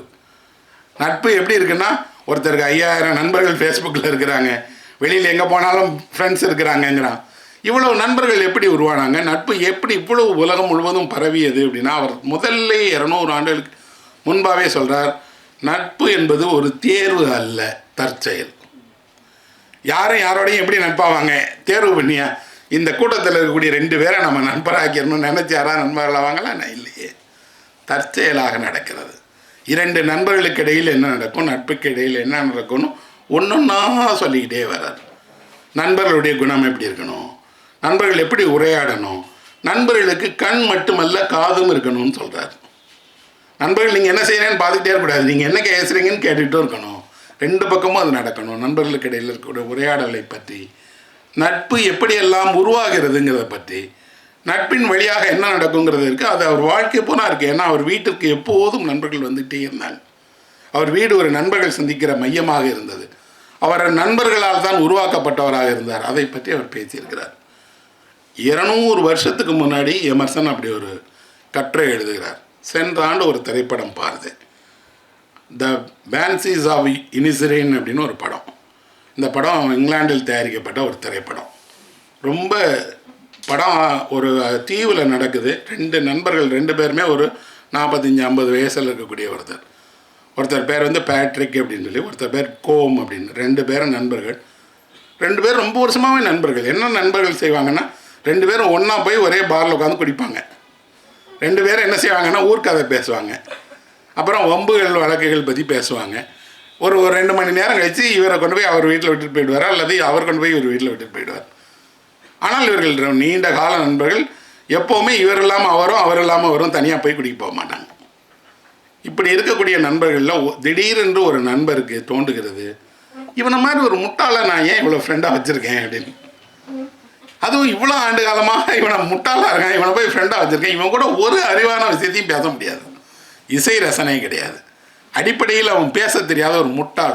நட்பு எப்படி இருக்குன்னா, ஒருத்தருக்கு 5000 நண்பர்கள் ஃபேஸ்புக்கில் இருக்கிறாங்க, வெளியில் எங்கே போனாலும் ஃப்ரெண்ட்ஸ் இருக்கிறாங்கங்கிறான். இவ்வளவு நண்பர்கள் எப்படி உருவானாங்க? நட்பு எப்படி இவ்வளவு உலகம் முழுவதும் பரவியது அப்படின்னா, அவர் முதல்ல 200 ஆண்டுகளுக்கு முன்பாகவே சொல்கிறார், நட்பு என்பது ஒரு தேர்வு அல்ல, தற்செயல். யாரோடையும் எப்படி நட்பாவாங்க? தேர்வு பண்ணியா? இந்த கூட்டத்தில் இருக்கக்கூடிய 2 பேரை நம்ம நண்பராக்கிடணும்னு நினச்சி யாராவது நண்பர்களாவாங்களா? நான் இல்லையே. தற்செயலாக நடக்கிறது. 2 நண்பர்களுக்கு இடையில் என்ன நடக்கும், நட்புக்கு இடையில் என்ன நடக்கும்னு ஒன்றா சொல்லிக்கிட்டே வர்றார். நண்பர்களுடைய குணம் எப்படி இருக்கணும், நண்பர்கள் எப்படி உரையாடணும், நண்பர்களுக்கு கண் மட்டுமல்ல காதும் இருக்கணும்னு சொல்கிறார். நண்பர்கள் நீங்கள் என்ன செய்கிறேன்னு பார்த்துக்கிட்டே இருக்கக்கூடாது, நீங்கள் என்ன பேசுகிறீங்கன்னு கேட்டுகிட்டும் இருக்கணும். ரெண்டு பக்கமும் அது நடக்கணும். நண்பர்களுக்கு இடையில் இருக்கக்கூடிய உரையாடலை பற்றி, நட்பு எப்படியெல்லாம் உருவாகிறதுங்கிறத பற்றி, நட்பின் வழியாக என்ன நடக்குங்கிறது இருக்குது. அது அவர் வாழ்க்கை போனால் இருக்குது. ஏன்னா அவர் வீட்டிற்கு எப்போதும் நண்பர்கள் வந்துகிட்டே இருந்தாங்க. அவர் வீடு ஒரு நண்பர்கள் சந்திக்கிற மையமாக இருந்தது. அவர் நண்பர்களால் தான் உருவாக்கப்பட்டவராக இருந்தார். அதை பற்றி அவர் பேசியிருக்கிறார். 200 வருஷத்துக்கு முன்னாடி எமர்சன் அப்படி ஒரு கட்டுரை எழுதுகிறார். சென்ற ஆண்டு ஒரு திரைப்படம் பாருது, த பேன்சீஸ் ஆஃப் இனிசிரேன் அப்படின்னு ஒரு படம். இந்த படம் இங்கிலாந்தில் தயாரிக்கப்பட்ட ஒரு திரைப்படம். ரொம்ப படம் ஒரு தீவில் நடக்குது. 2 நண்பர்கள், 2 பேருமே ஒரு 45-50 வயசில் இருக்கக்கூடிய ஒருத்தர் பேர் வந்து பேட்ரிக் அப்படின்னு சொல்லி, ஒருத்தர் பேர் கோம் அப்படின்னு. 2 பேரும் நண்பர்கள். 2 பேரும் ரொம்ப வருஷமாகவே நண்பர்கள். என்ன நண்பர்கள் செய்வாங்கன்னா, 2 பேரும் ஒன்றா போய் ஒரே பாரில் உட்காந்து குடிப்பாங்க. 2 பேரும் என்ன செய்வாங்கன்னா ஊர்க்கதை பேசுவாங்க. அப்புறம் வம்புகள் வழக்குகள் பற்றி பேசுவாங்க. ஒரு 2 மணி நேரம் கழித்து இவரை கொண்டு போய் அவர் வீட்டில் விட்டுட்டு போயிடுவார், அல்லது அவர் கொண்டு போய் இவர் வீட்டில் விட்டுட்டு போயிடுவார். ஆனால் இவர்கள் நீண்ட கால நண்பர்கள். எப்போவுமே இவர் இல்லாமல் அவரும், அவர் இல்லாமல் அவரும் தனியாக போய் குடிக்க போக மாட்டாங்க. இப்படி இருக்கக்கூடிய நண்பர்களில் திடீரென்று ஒரு நண்பருக்கு தோன்றுகிறது, இவனை மாதிரி ஒரு முட்டாளை நான் ஏன் இவ்வளோ ஃப்ரெண்டாக வச்சுருக்கேன் அப்படின்னு. அதுவும் இவ்வளோ ஆண்டு காலமாக இவனை முட்டாளாக இருக்கான், இவனை போய் ஃப்ரெண்டாக வச்சுருக்கேன். இவன் கூட ஒரு அறிவான விஷயத்தையும் பேச முடியாது, இசை ரசனை கிடையாது, அடிப்படையில் அவன் பேச தெரியாத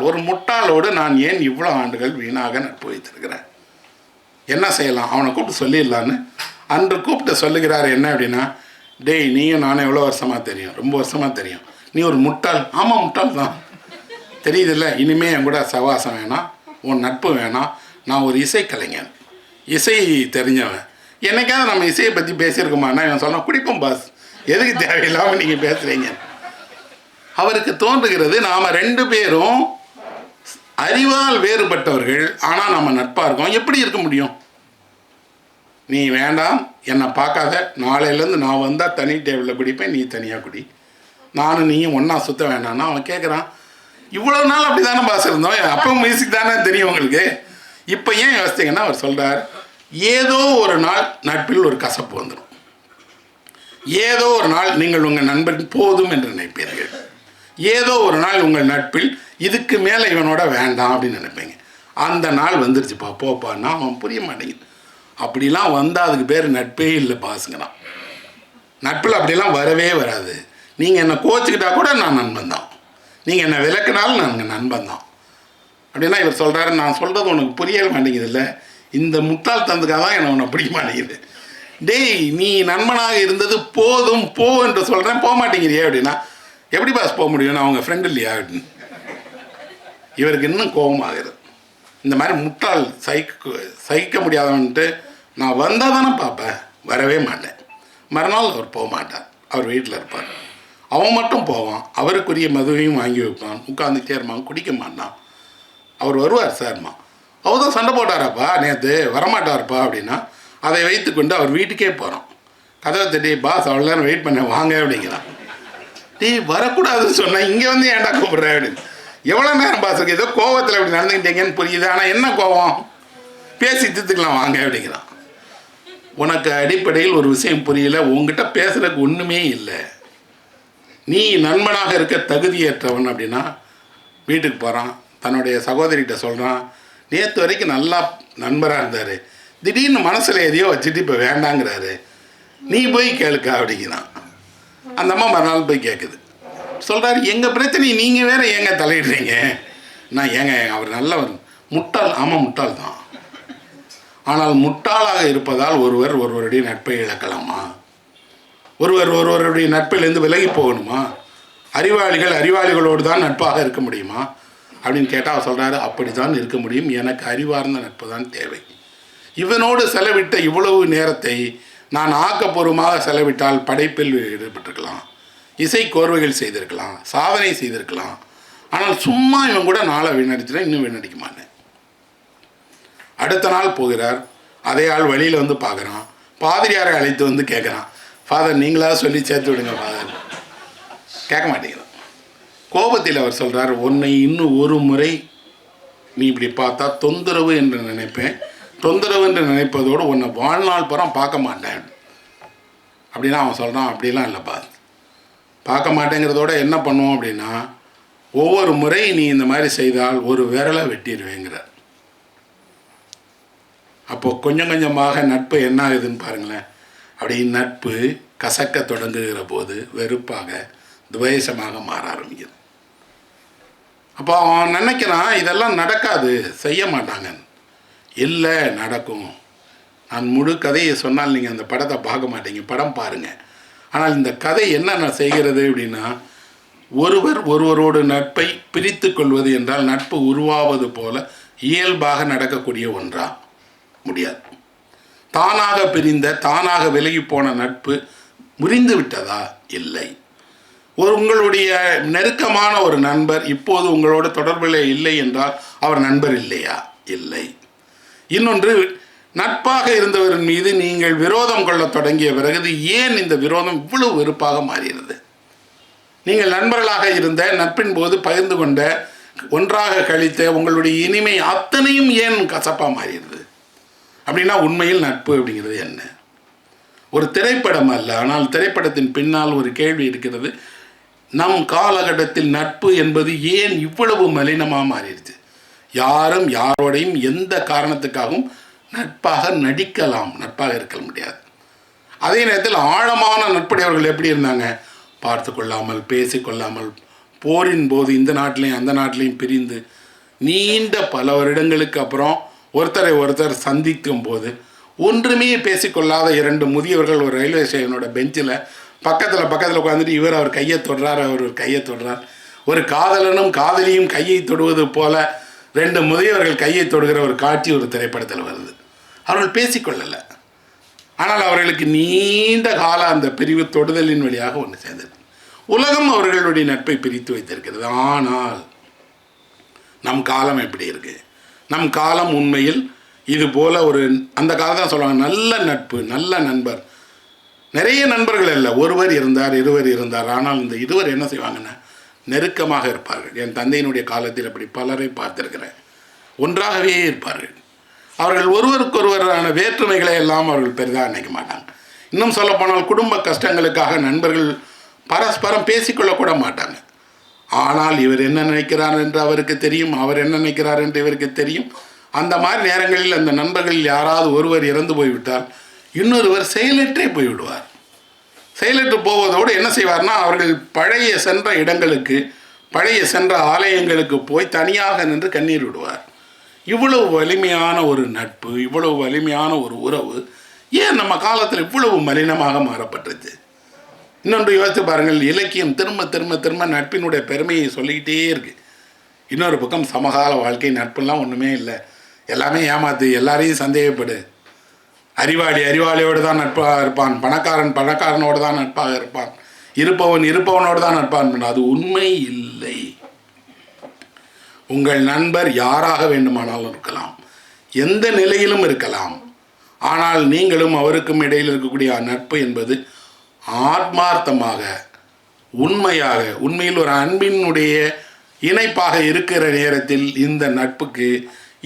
ஒரு முட்டாளோடு நான் ஏன் இவ்வளோ ஆண்டுகள் வீணாக நட்பு வைத்திருக்கிறேன். என்ன செய்யலாம், அவனை கூப்பிட்டு சொல்லிடலான்னு அன்று கூப்பிட்டு சொல்லுகிறார். என்ன அப்படின்னா, டேய் நீயும் நானும் எவ்வளோ வருஷமாக தெரியும், ரொம்ப வருஷமாக தெரியும், நீ ஒரு முட்டாள். ஆமாம் முட்டாள் தான், தெரியுதில்ல. இனிமேல் என் கூட சவாசம் வேணாம், உன் நட்பு வேணாம். நான் ஒரு இசைக்கலைஞன், இசை தெரிஞ்சவன். என்னைக்காவது நம்ம இசையை பற்றி பேசியிருக்கோமான்னா இவன் சொன்னால் குடிப்போம் பாஸ், எதுக்கு தேவையில்லாமல் நீங்கள் பேசுகிறீங்க. அவருக்கு தோன்றுகிறது, நாம் 2 பேரும் அறிவால் வேறுபட்டவர்கள், ஆனால் நம்ம நட்பாக இருக்கோம். எப்படி இருக்க முடியும்? நீ வேண்டாம், என்னை பார்க்காத, நாளையிலேருந்து நான் வந்தால் தனி டேபிளில் குடிப்பேன், நீ தனியாக குடி, நானும் நீயும் ஒன்றா சுற்ற வேண்டாம்னா அவன் கேட்குறான். இவ்வளோ நாள் அப்படி தானே பாஸ் இருந்தோம், அப்போ மியூசிக் தானே தெரியும் உங்களுக்கு, இப்போ ஏன் யோசிச்சிங்கன்னா அவர் சொல்கிறார், ஏதோ ஒரு நாள் நட்பில் ஒரு கசப்பு வந்துடும். ஏதோ ஒரு நாள் நீங்கள் உங்கள் நண்பன் போதும் என்று நினைப்பீர்கள். ஏதோ ஒரு நாள் உங்கள் நட்பில் இதுக்கு மேலே இவனோட வேண்டாம் அப்படின்னு நினைப்பீங்க. அந்த நாள் வந்துருச்சுப்பா, போப்பான்னா அவன் புரிய மாட்டேங்குது. அப்படிலாம் வந்தால் அதுக்கு பேர் நட்பே இல்லை பாஸுங்கிறான். நட்பில் அப்படிலாம் வரவே வராது. நீங்கள் என்னை கோச்சிக்கிட்டா கூட நான் நண்பன் தான், நீங்கள் என்னை விளக்குனாலும் நான் நண்பன் தான் அப்படின்னா இவர் சொல்கிறாரு, நான் சொல்கிறது உனக்கு புரிய மாட்டேங்குது இல்லை, இந்த முட்டாள் தந்துக்காக தான் என்னை உன்னை பிடிக்க மாட்டேங்குது. டேய் நீ நண்பனாக இருந்தது போதும் போ என்று சொல்கிறேன், போக மாட்டேங்கிறியே அப்படின்னா, எப்படி பாஸ் போக முடியும், நான் அவங்க ஃப்ரெண்டு இல்லையா அப்படின்னு. இவருக்கு இன்னும் கோபமாகிறது. இந்த மாதிரி முட்டாள் சகிக்க முடியாதவன்ட்டு நான் வந்தால் தானே பார்ப்பேன், வரவே மாட்டேன். மறுநாள் அவர் போக மாட்டார், அவர் வீட்டில் இருப்பார். அவன் மட்டும் போவான், அவருக்குரிய மதுவையும் வாங்கி வைப்பான், உட்காந்துட்டே இருப்பான், குடிக்க மாட்டான். அவர் வருவார், சார்மா அவர் தான் சண்டை போட்டாராப்பா நேற்று, வரமாட்டார்ப்பா அப்படின்னா அதை வைத்துக்கொண்டு அவர் வீட்டுக்கே போகிறோம். கதவை தட்டி, பாஸ் அவ்வளோ நேரம் வெயிட் பண்ண வாங்க அப்படிங்கிறான். டீ வரக்கூடாதுன்னு சொன்னேன், இங்கே வந்து ஏன்டா கூப்பிட்றேன் அப்படின்னு. எவ்வளோ நேரம் பாஸ் இருக்கு, ஏதோ கோவத்தில் அப்படி நடந்துக்கிட்டீங்கன்னு புரியுது, ஆனால் என்ன கோவம், பேசி தீர்த்துக்கலாம் வாங்க அப்படிங்கிறான். உனக்கு அடிப்படையில் ஒரு விஷயம் புரியல, உங்ககிட்ட பேசுகிறதுக்கு ஒன்றுமே இல்லை, நீ நண்பனாக இருக்க தகுதியற்றவன் அப்படின்னா. வீட்டுக்கு போகிறான், தன்னுடைய சகோதரிகிட்ட சொல்கிறான், நேற்று வரைக்கும் நல்லா நண்பராக இருந்தார், திடீர்னு மனசில் எதையோ வச்சுட்டு இப்போ வேண்டாங்கிறாரு, நீ போய் கேளுக்கா அப்படிங்கிறான். அந்த அம்மா மறுநாள் போய் கேட்குது. சொல்கிறாரு, எங்கள் பிரச்சனை நீங்கள் வேறு ஏங்க தலையிடுறீங்க. நான் ஏங்க அவர் நல்லவர், முட்டாள். ஆமாம் முட்டாள் தான், ஆனால் முட்டாளாக இருப்பதால் ஒருவருடைய நட்பை இழக்கலாமா? ஒருவருடைய நட்பிலிருந்து விலகி போகணுமா? அறிவாளிகளோடு தான் நட்பாக இருக்க முடியுமா அப்படின்னு கேட்டால் அவர் சொல்கிறாரு, அப்படி தான் இருக்க முடியும், எனக்கு அறிவார்ந்த நட்பு தான் தேவை. இவனோடு செலவிட்ட இவ்வளவு நேரத்தை நான் ஆக்கப்பூர்வமாக செலவிட்டால் படைப்பில் ஈடுபட்டிருக்கலாம், இசை கோர்வைகள் செய்திருக்கலாம், சாதனை செய்திருக்கலாம். ஆனால் சும்மா இவன் கூட நாளை வீணடிச்சுனா இன்னும் வீணடிக்க மாட்டேன். அடுத்த நாள் போகிறார், அதே ஆள் வழியில் வந்து பார்க்குறான், பாதிரியாரை அழைத்து வந்து கேட்குறான், ஃபாதர் நீங்களாக சொல்லி சேர்த்து விடுங்க ஃபாதர். கேட்க மாட்டேங்கிறான். கோபத்தில் அவர் சொல்கிறார், உன்னை இன்னும் ஒரு முறை நீ இப்படி பார்த்தா தொந்தரவு என்று நினைப்பேன், தொந்தரவு என்று நினைப்பதோடு உன்னை வாழ்நாள் புறம் பார்க்க மாட்டேன் அப்படின்னா அவன் சொல்கிறான், அப்படிலாம் இல்லைப்பா, பார்க்க மாட்டேங்கிறதோட என்ன பண்ணுவோம் அப்படின்னா, ஒவ்வொரு முறை நீ இந்த மாதிரி செய்தால் ஒரு விரலை வெட்டிடுவேங்கிறார். அப்போது கொஞ்சம் கொஞ்சமாக நட்பு என்ன ஆகுதுன்னு பாருங்களேன். அப்படி நட்பு கசக்க தொடங்குகிற போது வெறுப்பாக துவேஷமாக மாற ஆரம்பிக்குது. அப்போ அவன் நினைக்கிறான் இதெல்லாம் நடக்காது, செய்ய மாட்டாங்க. இல்லை, நடக்கும். நான் முழு கதையை சொன்னால் நீங்கள் அந்த படத்தை பார்க்க மாட்டீங்க, படம் பாருங்கள். ஆனால் இந்த கதை என்ன செய்கிறது அப்படின்னா, ஒருவர் ஒருவரோடு நட்பை பிரித்து கொள்வது என்றால் நட்பு உருவாவது போல இயல்பாக நடக்கக்கூடிய ஒன்றா? முடியாது. தானாக பிரிந்த, தானாக விலகி போன நட்பு முறிந்து விட்டதா? இல்லை. உங்களுடைய நெருக்கமான ஒரு நண்பர் இப்போது உங்களோட தொடர்பில் இல்லை என்றால் அவர் நண்பர் இல்லையா? இல்லை. இன்னொன்று, நட்பாக இருந்தவரின் மீது நீங்கள் விரோதம் கொள்ள தொடங்கிய பிறகு ஏன் இந்த விரோதம் இவ்வளவு வெறுப்பாக மாறுகிறது? நீங்கள் நண்பர்களாக இருந்த, நட்பின் போது பகிர்ந்து கொண்ட, ஒன்றாக கழித்த உங்களுடைய இனிமை அத்தனையும் ஏன் கசப்பாக மாறுகிறது? அப்படின்னா உண்மையில் நட்பு அப்படிங்கிறது என்ன? ஒரு திரைப்படம் அல்ல, ஆனால் திரைப்படத்தின் பின்னால் ஒரு கேள்வி இருக்கிறது. நம் காலகட்டத்தில் நட்பு என்பது ஏன் இவ்வளவு மலினமாக மாறிடுது? யாரும் யாரோடையும் எந்த காரணத்துக்காகவும் நட்பாக நடிக்கலாம், நட்பாக இருக்க முடியாது. அதே நேரத்தில் ஆழமான நட்புடையவர்கள் எப்படி இருந்தாங்க? பார்த்து கொள்ளாமல், பேசிக்கொள்ளாமல், போரின் போது இந்த நாட்டிலையும் அந்த நாட்டிலையும் பிரிந்து நீண்ட பல வருடங்களுக்கு அப்புறம் ஒருத்தரை ஒருத்தர் சந்திக்கும் போது ஒன்றுமே பேசிக்கொள்ளாத இரண்டு முதியவர்கள் ஒரு ரயில்வே ஸ்டேஷனோட பெஞ்சில் பக்கத்தில் உட்காந்துட்டு இவர் அவர் கையை தொடுறார், அவர் ஒரு கையை தொடுறார். ஒரு காதலனும் காதலியும் கையை தொடுவது போல ரெண்டு முதியவர்கள் கையை தொடுகிற ஒரு காட்சி ஒரு திரைப்படத்தில் வருது. அவர்கள் பேசிக்கொள்ளலை, ஆனால் அவர்களுக்கு நீண்ட கால அந்த பிரிவு தொடுதலின் வழியாக ஒன்று சேர்ந்தது. உலகம் அவர்களுடைய நட்பை பிரித்து வைத்திருக்கிறது. ஆனால் நம் காலம் எப்படி இருக்குது? நம் காலம் உண்மையில் இது போல் ஒரு, அந்த காலம் தான் சொல்லுவாங்க நல்ல நட்பு, நல்ல நண்பர். நிறைய நண்பர்கள் இல்லை, ஒருவர் இருந்தார், இருவர் இருந்தார். ஆனால் இந்த இருவர் என்ன செய்வாங்கன்னா நெருக்கமாக இருப்பார்கள். என் தந்தையினுடைய காலத்தில் அப்படி பலரை பார்த்திருக்கிறேன். ஒன்றாகவே இருப்பார்கள். அவர்கள் ஒருவருக்கொருவரான வேற்றுமைகளை எல்லாம் அவர்கள் பெரிதாக நினைக்க மாட்டாங்க. இன்னும் சொல்லப்போனால் குடும்ப கஷ்டங்களுக்காக நண்பர்கள் பரஸ்பரம் பேசிக்கொள்ளக்கூட மாட்டாங்க. ஆனால் இவர் என்ன நினைக்கிறார் என்று அவருக்கு தெரியும், அவர் என்ன நினைக்கிறார் என்று இவருக்கு தெரியும். அந்த மாதிரி நேரங்களில் அந்த நண்பர்கள் யாராவது ஒருவர் இறந்து போய்விட்டால் இன்னொருவர் செயலற்றே போய்விடுவார். செயலற்று போவதோடு என்ன செய்வார்னா, அவர்கள் பழைய சென்ற இடங்களுக்கு, பழைய சென்ற ஆலயங்களுக்கு போய் தனியாக நின்று கண்ணீர் விடுவார். இவ்வளவு வலிமையான ஒரு நட்பு, இவ்வளவு வலிமையான ஒரு உறவு ஏன் நம்ம காலத்தில் இவ்வளவு மலினமாக மாறப்பட்டது? இன்னொன்று யோசித்து பாருங்கள். இலக்கியம் திரும்ப திரும்ப திரும்ப நட்பினுடைய பெருமையை சொல்லிக்கிட்டே இருக்குது. இன்னொரு பக்கம் சமகால வாழ்க்கை நட்புலாம் ஒன்றுமே இல்லை, எல்லாமே ஏமாத்து, எல்லாரையும் சந்தேகப்படு. அறிவாளியோடு தான் நட்பாக இருப்பான், பணக்காரனோடு தான் நட்பாக இருப்பான், இருப்பவனோடு தான் நட்பாக. அது உண்மை இல்லை. உங்கள் நண்பர் யாராக வேண்டுமானாலும் இருக்கலாம், எந்த நிலையிலும் இருக்கலாம். ஆனால் நீங்களும் அவருக்கும் இடையில் இருக்கக்கூடிய நட்பு என்பது ஆத்மார்த்தமாக, உண்மையில் ஒரு அன்பினுடைய இணைப்பாக இருக்கிற நேரத்தில் இந்த நட்புக்கு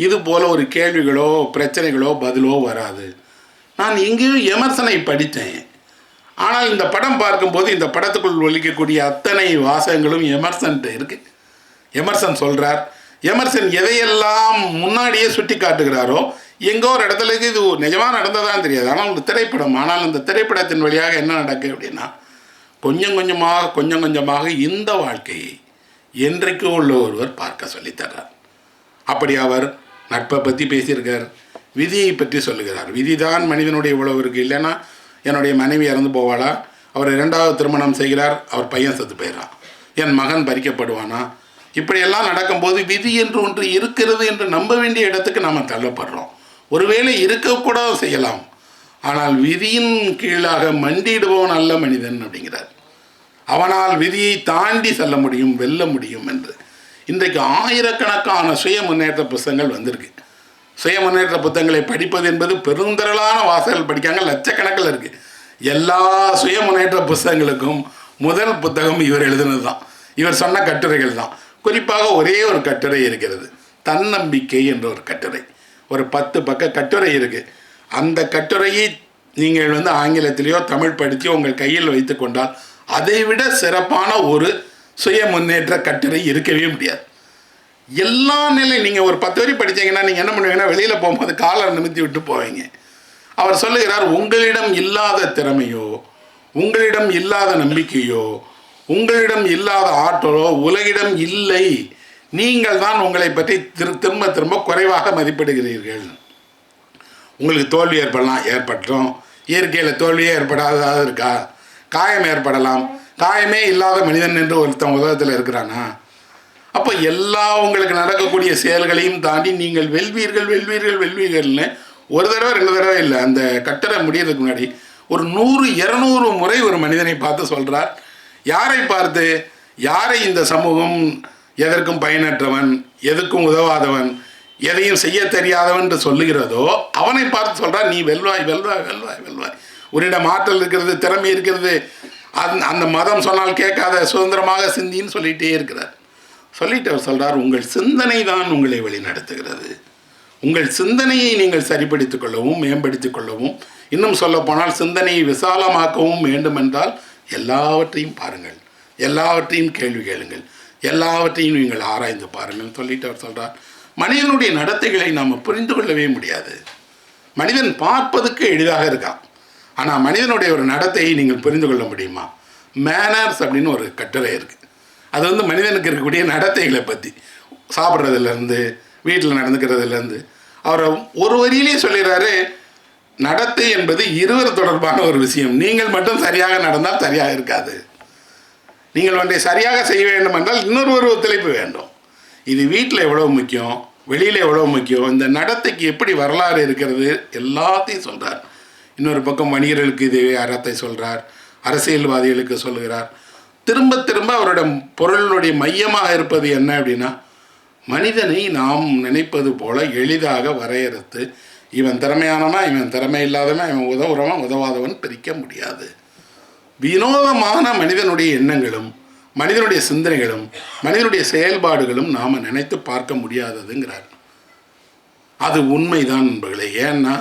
இது போல ஒரு கேள்விகளோ பிரச்சனைகளோ பதிலோ வராது. நான் எங்கேயும் எமர்சனை படித்தேன், ஆனால் இந்த படம் பார்க்கும்போது இந்த படத்துக்குள் ஒலிக்கக்கூடிய அத்தனை வாசகங்களும் எமர்சன்ட்டு இருக்குது. எமர்சன் சொல்கிறார், எமர்சன் எதையெல்லாம் முன்னாடியே சுட்டி காட்டுகிறாரோ எங்கோ ஒரு இடத்துல இது நிஜமாக நடந்ததான் தெரியாது, ஆனால் ஒரு திரைப்படம். ஆனால் அந்த திரைப்படத்தின் வழியாக என்ன நடக்குது அப்படின்னா, கொஞ்சம் கொஞ்சமாக இந்த வாழ்க்கையை என்றைக்கு உள்ள ஒருவர் பார்க்க சொல்லித்தர்றார். அப்படி அவர் நட்பை பற்றி பேசியிருக்கார், விதியை பற்றி சொல்லுகிறார். விதிதான் மனிதனுடைய இவ்வளவு இருக்குது, இல்லைன்னா என்னுடைய மனைவி இறந்து போவாளா, அவர் 2வது திருமணம் செய்கிறார், அவர் பையன் செத்து போயிடறான், என் மகன் பறிக்கப்படுவானா, இப்படியெல்லாம் நடக்கும்போது விதி என்று ஒன்று இருக்கிறது என்று நம்ப வேண்டிய இடத்துக்கு நாம் தள்ளப்படுறோம். ஒருவேளை இருக்கக்கூட செய்யலாம், ஆனால் விதியின் கீழாக மண்டிடுபவன் அல்ல மனிதன் அப்படிங்கிறார். அவனால் விதியை தாண்டி செல்ல முடியும், வெல்ல முடியும் என்று. இன்றைக்கு ஆயிரக்கணக்கான சுய முன்னேற்ற புத்தகங்கள் வந்திருக்கு. சுய முன்னேற்ற புத்தகங்களை படிப்பது என்பது பெருந்திரளான வாசகர்கள் படிக்காங்க, லட்சக்கணக்கில் இருக்குது. எல்லா சுய முன்னேற்ற புத்தகங்களுக்கும் முதல் புத்தகம் இவர் எழுதுனது தான், இவர் சொன்ன கட்டுரைகள் தான். குறிப்பாக ஒரே ஒரு கட்டுரை இருக்கிறது, தன்னம்பிக்கை என்ற ஒரு கட்டுரை. ஒரு 10 பக்க கட்டுரை இருக்குது. அந்த கட்டுரையை நீங்கள் ஆங்கிலத்திலேயோ தமிழ் படித்தோ உங்கள் கையில் வைத்து கொண்டால் அதைவிட சிறப்பான ஒரு சுய முன்னேற்ற கட்டுரை இருக்கவே முடியாது. எல்லா நிலை நீங்கள் ஒரு 10 வரி படித்தீங்கன்னா நீங்கள் என்ன பண்ணுவீங்கன்னா வெளியில் போகும்போது காலை நிமித்தி விட்டு போவீங்க. அவர் சொல்லுகிறார், உங்களிடம் இல்லாத திறமையோ, உங்களிடம் இல்லாத நம்பிக்கையோ, உங்களிடம் இல்லாத ஆற்றலோ உலகிடம் இல்லை. நீங்கள் தான் உங்களை பற்றி திரும்ப திரும்ப குறைவாக மதிப்பிடுகிறீர்கள். உங்களுக்கு தோல்வி ஏற்பட்டோம். இயற்கையில் தோல்வியே ஏற்படாததாக இருக்கா? காயம் ஏற்படலாம். காயமே இல்லாத மனிதன் என்று ஒருத்தன் உலகத்தில் இருக்கிறானா? அப்போ எல்லா உங்களுக்கு நடக்கக்கூடிய செயல்களையும் தாண்டி நீங்கள் வெல்வீர்கள்னு ஒரு தடவை 2 தடவை இல்லை, அந்த கட்டளை முடியறதுக்கு முன்னாடி ஒரு 100-200 முறை ஒரு மனிதனை பார்த்து சொல்கிறார். யாரை பார்த்து? யாரை இந்த சமூகம் எதற்கும் பயனற்றவன், எதுக்கும் உதவாதவன், எதையும் செய்ய தெரியாதவன் என்று சொல்லுகிறதோ அவனை பார்த்து சொல்கிறார், நீ வெல்வாய். உன்னிடம் ஆற்றல் இருக்கிறது, திறமை இருக்கிறது, அந்த மதம் சொன்னால் கேட்காத, சுதந்திரமாக சிந்தின்னு சொல்லிகிட்டே இருக்கிறார். சொல்லிட்டு அவர் சொல்கிறார், உங்கள் சிந்தனை தான் உங்களை வழி நடத்துகிறது. உங்கள் சிந்தனையை நீங்கள் சரிப்படுத்திக் கொள்ளவும் மேம்படுத்திக் கொள்ளவும், இன்னும் சொல்லப்போனால் சிந்தனையை விசாலமாக்கவும் வேண்டுமென்றால் எல்லாவற்றையும் பாருங்கள், எல்லாவற்றையும் கேள்வி கேளுங்கள், எல்லாவற்றையும் நீங்கள் ஆராய்ந்து பாருங்கள் சொல்லிட்டு அவர் சொல்கிறார். மனிதனுடைய நடத்தைகளை நாம் புரிந்து கொள்ளவே முடியாது. மனிதன் பார்ப்பதுக்கு எளிதாக இருக்கான், ஆனால் மனிதனுடைய ஒரு நடத்தையை நீங்கள் புரிந்து கொள்ள முடியுமா? மேனர்ஸ் அப்படின்னு ஒரு கட்டுரை இருக்குது. அது மனிதனுக்கு இருக்கக்கூடிய நடத்தைகளை பற்றி, சாப்பிட்றதுலேருந்து வீட்டில் நடந்துக்கிறதுலேருந்து அவர் ஒரு வரியிலே சொல்லிடுறாரு, நடத்தை என்பது இருவர் தொடர்பான ஒரு விஷயம். நீங்கள் மட்டும் சரியாக நடந்தால் சரியாக இருக்காது. நீங்கள் ஒன்றை சரியாக செய்ய வேண்டும் என்றால் இன்னொரு ஒத்துழைப்பு வேண்டும். இது வீட்டில் எவ்வளோ முக்கியம், வெளியில் எவ்வளோ முக்கியம், இந்த நடத்தைக்கு எப்படி வரலாறு இருக்கிறது எல்லாத்தையும் சொல்கிறார். இன்னொரு பக்கம் வணிகர்களுக்கு இதே அறத்தை சொல்கிறார், அரசியல்வாதிகளுக்கு சொல்லுகிறார். திரும்ப திரும்ப அவரோட பொருளுடைய மையமாக இருப்பது என்ன அப்படின்னா, மனிதனை நாம் நினைப்பது போல எளிதாக வரையறுத்து இவன் திறமையானவனா, இவன் திறமை இல்லாதவன், இவன் உதவுறவன் உதவாதவன் பிரிக்க முடியாது. வினோதமான மனிதனுடைய எண்ணங்களும் மனிதனுடைய சிந்தனைகளும் மனிதனுடைய செயல்பாடுகளும் நாம் நினைத்து பார்க்க முடியாததுங்கிறார். அது உண்மைதான் நண்பர்களே. ஏன்னா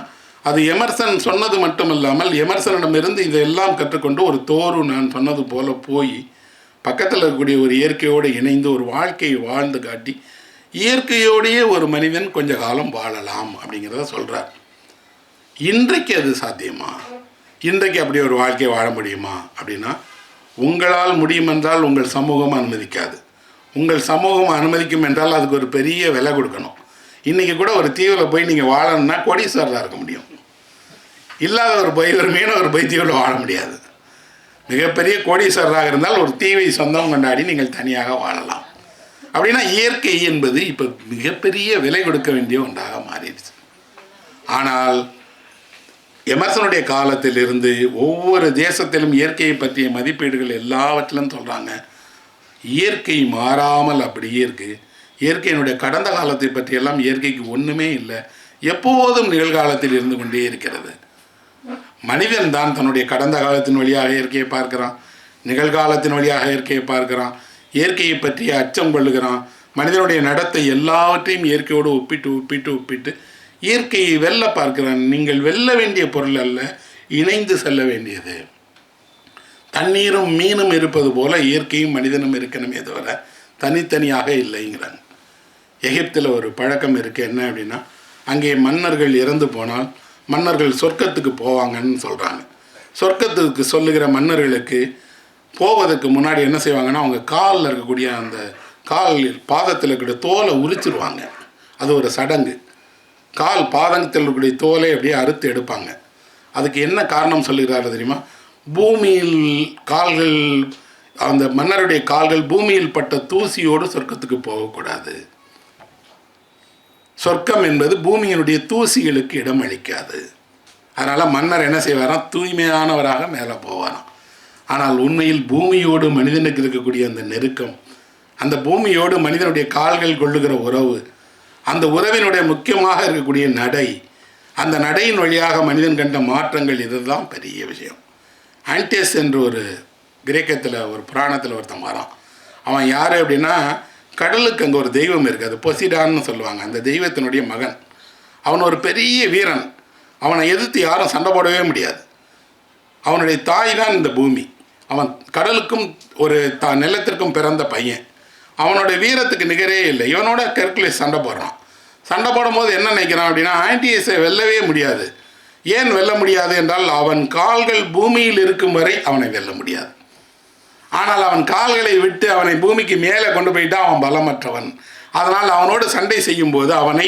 அது எமர்சன் சொன்னது மட்டுமல்லாமல், எமர்சனிடமிருந்து இதெல்லாம் கற்றுக்கொண்டு ஒரு தோறு நான் சொன்னது போல போய் பக்கத்தில் இருக்கக்கூடிய ஒரு இயற்கையோடு இணைந்து ஒரு வாழ்க்கையை வாழ்ந்து காட்டி இயற்கையோடையே ஒரு மனிதன் கொஞ்ச காலம் வாழலாம் அப்படிங்கிறத சொல்கிறார். இன்றைக்கு அது சாத்தியமா? இன்றைக்கு அப்படி ஒரு வாழ்க்கையை வாழ முடியுமா அப்படின்னா, உங்களால் முடியும் என்றால் உங்கள் சமூகம் அனுமதிக்காது. உங்கள் சமூகம் அனுமதிக்கும் என்றால் அதுக்கு ஒரு பெரிய விலை கொடுக்கணும். இன்றைக்கி கூட ஒரு தீவில் போய் நீங்கள் வாழணும்னா கோடீஸ்வரராக இருக்க முடியும். இல்லாதவர் போய் ஒரு மீனவர் போய் தீவில் வாழ முடியாது. மிகப்பெரிய கோடீஸ்வரராக இருந்தால் ஒரு தீவை சொந்தம் கொண்டாடி நீங்கள் தனியாக வாழலாம். அப்படின்னா இயற்கை என்பது இப்போ மிகப்பெரிய விலை கொடுக்க வேண்டிய ஒன்றாக மாறிடுச்சு. ஆனால் எமர்சனுடைய காலத்தில் இருந்து ஒவ்வொரு தேசத்திலும் இயற்கையை பற்றிய மதிப்பீடுகள் எல்லாவற்றிலும் சொல்கிறாங்க, இயற்கை மாறாமல் அப்படியே இருக்குது. இயற்கையினுடைய கடந்த காலத்தை பற்றியெல்லாம் இயற்கைக்கு ஒன்றுமே இல்லை, எப்போதும் நிகழ்காலத்தில் இருந்து கொண்டே இருக்கிறது. மனிதன் தான் தன்னுடைய கடந்த காலத்தின் வழியாக இயற்கையை பார்க்கிறான், நிகழ்காலத்தின் வழியாக இயற்கையை பார்க்கிறான், இயற்கையை பற்றி அச்சம் கொள்ளுகிறான். மனிதனுடைய நடத்தை எல்லாவற்றையும் இயற்கையோடு ஒப்பிட்டு இயற்கையை வெல்ல பார்க்கிறான். நீங்கள் வெல்ல வேண்டிய பொருள் அல்ல, இணைந்து செல்ல வேண்டியது. தண்ணீரும் மீனும் இருப்பது போல இயற்கையும் மனிதனும் இருக்கணுமே தவிர தனித்தனியாக இல்லைங்கிறாங்க. எகிப்தில் ஒரு பழக்கம் இருக்குது. என்ன அப்படின்னா, அங்கே மன்னர்கள் இறந்து போனால் மன்னர்கள் சொர்க்கத்துக்கு போவாங்கன்னு சொல்கிறாங்க. சொர்க்கத்துக்கு சொல்லுகிற மன்னர்களுக்கு போவதற்கு முன்னாடி என்ன செய்வாங்கன்னா, அவங்க காலில் இருக்கக்கூடிய அந்த பாதத்தில் இருக்கக்கூடிய தோலை உரிச்சிருவாங்க. அது ஒரு சடங்கு. பாதத்தில் இருக்கக்கூடிய தோலை அப்படியே அறுத்து எடுப்பாங்க. அதுக்கு என்ன காரணம் சொல்லுகிறாரு தெரியுமா? பூமியில் கால்கள், அந்த மன்னருடைய கால்கள் பூமியில் பட்ட தூசியோடு சொர்க்கத்துக்கு போகக்கூடாது. சொர்க்கம் என்பது பூமியினுடைய தூசிகளுக்கு இடம் அளிக்காது. அதனால் மன்னர் என்ன செய்வாராம்? தூய்மையானவராக மேலே போவாராம். ஆனால் உண்மையில் பூமியோடு மனிதனுக்கு இருக்கக்கூடிய அந்த நெருக்கம், அந்த பூமியோடு மனிதனுடைய கால்கள் கொள்ளுகிற உறவு, அந்த உறவினுடைய முக்கியமாக இருக்கக்கூடிய நடை, அந்த நடையின் வழியாக மனிதன் கண்ட மாற்றங்கள், இதுதான் பெரிய விஷயம். ஆன்டியஸ் என்று ஒரு கிரேக்கத்தில் ஒரு புராணத்தில் ஒருத்தன் வரான். அவன் யார் அப்படின்னா, கடலுக்கு அங்கே ஒரு தெய்வம் இருக்குது, அது பொசிடான்னு சொல்லுவாங்க. அந்த தெய்வத்தினுடைய மகன். அவன் ஒரு பெரிய வீரன். அவனை எதிர்த்து யாரும் சண்டை போடவே முடியாது. அவனுடைய தாய் தான் இந்த பூமி. அவன் கடலுக்கும் ஒரு நிலத்திற்கும் பிறந்த பையன். அவனோட வீரத்துக்கு நிகரே இல்லை. இவனோட ஹெர்குலிஸ் சண்டை போடுறான். சண்டை போடும்போது என்ன நினைக்கிறான் அப்படின்னா, ஆன்டியஸை வெல்லவே முடியாது. ஏன் வெல்ல முடியாது என்றால், அவன் கால்கள் பூமியில் இருக்கும் வரை அவனை வெல்ல முடியாது. ஆனால் அவன் கால்களை விட்டு அவனை பூமிக்கு மேலே கொண்டு போயிட்டா அவன் பலமற்றவன். அதனால் அவனோடு சண்டை செய்யும்போது அவனை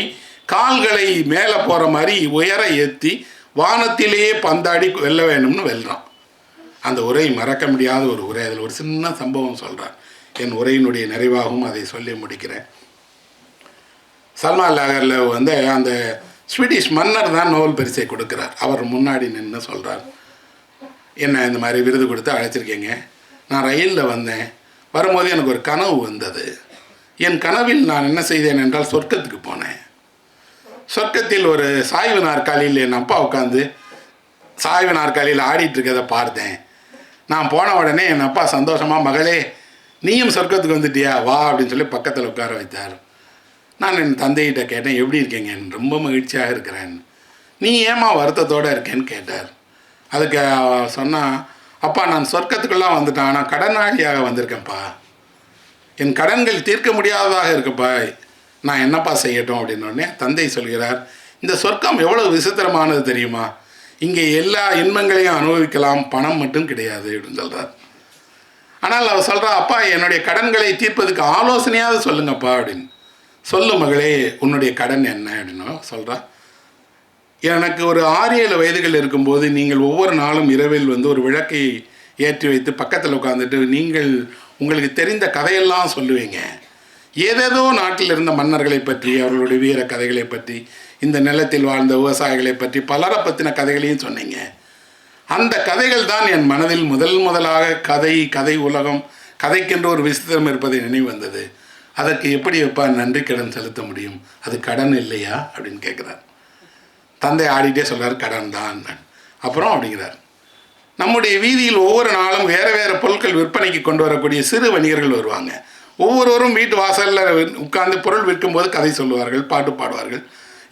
கால்களை மேலே போகிற மாதிரி உயர ஏற்றி வானத்திலேயே பந்தாடி வெல்ல வேணும்னு வெல்றான். அந்த உரை மறக்க முடியாத ஒரு உரை. அதில் ஒரு சின்ன சம்பவம் சொல்கிறான். என் உரையினுடைய நிறைவாகவும் அதை சொல்லி முடிக்கிறேன். சல்மா லாகர்ல அந்த ஸ்வீடிஷ் மன்னர் தான் நோபல் பரிசை கொடுக்குறார். அவர் முன்னாடி நின்று சொல்கிறார், என்ன இந்த மாதிரி விருது கொடுத்து அழைச்சிருக்கீங்க. நான் ரயிலில் வந்தேன். வரும்போது எனக்கு ஒரு கனவு வந்தது. என் கனவில் நான் என்ன செய்தேன் என்றால், சொர்க்கத்துக்கு போனேன். சொர்க்கத்தில் ஒரு சாய்வு நாற்காலியில் என் அப்பா உட்காந்து சாய்வு நாற்காலியில் ஆடிட்டு இருக்கிறத பார்த்தேன். நான் போன உடனே என் அப்பா சந்தோஷமாக, மகளே நீயும் சொர்க்கத்துக்கு வந்துட்டியா, வா அப்படின்னு சொல்லி பக்கத்தில் உட்கார வைத்தார். நான் என் தந்தைகிட்ட கேட்டேன், எப்படி இருக்கீங்க, ரொம்ப மகிழ்ச்சியாக இருக்கிறேன். நீ ஏமா வருத்தத்தோடு இருக்கேன்னு கேட்டார். அதுக்கு சொன்னால், அப்பா நான் சொர்க்கத்துக்குள்ளே வந்துட்டேன், ஆனால் கடனாளியாக வந்திருக்கேன்ப்பா. என் கடன்கள் தீர்க்க முடியாததாக இருக்குப்பா, நான் என்னப்பா செய்யட்டும் அப்படின்னோடனே தந்தை சொல்கிறார், இந்த சொர்க்கம் எவ்வளோ விசித்திரமானது தெரியுமா, இங்கே எல்லா இன்பங்களையும் அனுபவிக்கலாம், பணம் மட்டும் கிடையாது அப்படின்னு சொல்கிறார். ஆனால் அவர் சொல்கிறா, அப்பா என்னுடைய கடன்களை தீர்ப்பதுக்கு ஆலோசனையாவது சொல்லுங்கப்பா அப்படின்னு. சொல்லு மகளே உன்னுடைய கடன் என்ன அப்படின்னு சொல்கிறா. எனக்கு ஒரு 6-7 வயதுகள் இருக்கும்போது நீங்கள் ஒவ்வொரு நாளும் இரவில் ஒரு விளக்கை ஏற்றி வைத்து பக்கத்தில் உட்காந்துட்டு நீங்கள் உங்களுக்கு தெரிந்த கதையெல்லாம் சொல்லுவீங்க. ஏதேதோ நாட்டில் இருந்த மன்னர்களை பற்றி, அவர்களுடைய வீர கதைகளை பற்றி, இந்த நிலத்தில் வாழ்ந்த விவசாயிகளை பற்றி, பலரை பற்றின கதைகளையும் சொன்னீங்க. அந்த கதைகள் தான் என் மனதில் முதலாக கதை உலகம், கதைக்கென்று ஒரு விசித்திரம் இருப்பதை நினைவு வந்தது. அதற்கு எப்படி எப்பா நன்றி கடன் செலுத்த முடியும், அது கடன் இல்லையா அப்படின்னு கேட்குறார். தந்தை ஆடிட்டே சொல்கிறார், கடன் தான். அப்புறம் அப்படிங்கிறார், நம்முடைய வீதியில் ஒவ்வொரு நாளும் வேறு வேறு பொருட்கள் விற்பனைக்கு கொண்டு வரக்கூடிய சிறு வணிகர்கள் வருவாங்க. ஒவ்வொருவரும் வீட்டு வாசலில் உட்கார்ந்து பொருள் விற்கும்போது கதை சொல்லுவார்கள், பாட்டு பாடுவார்கள்,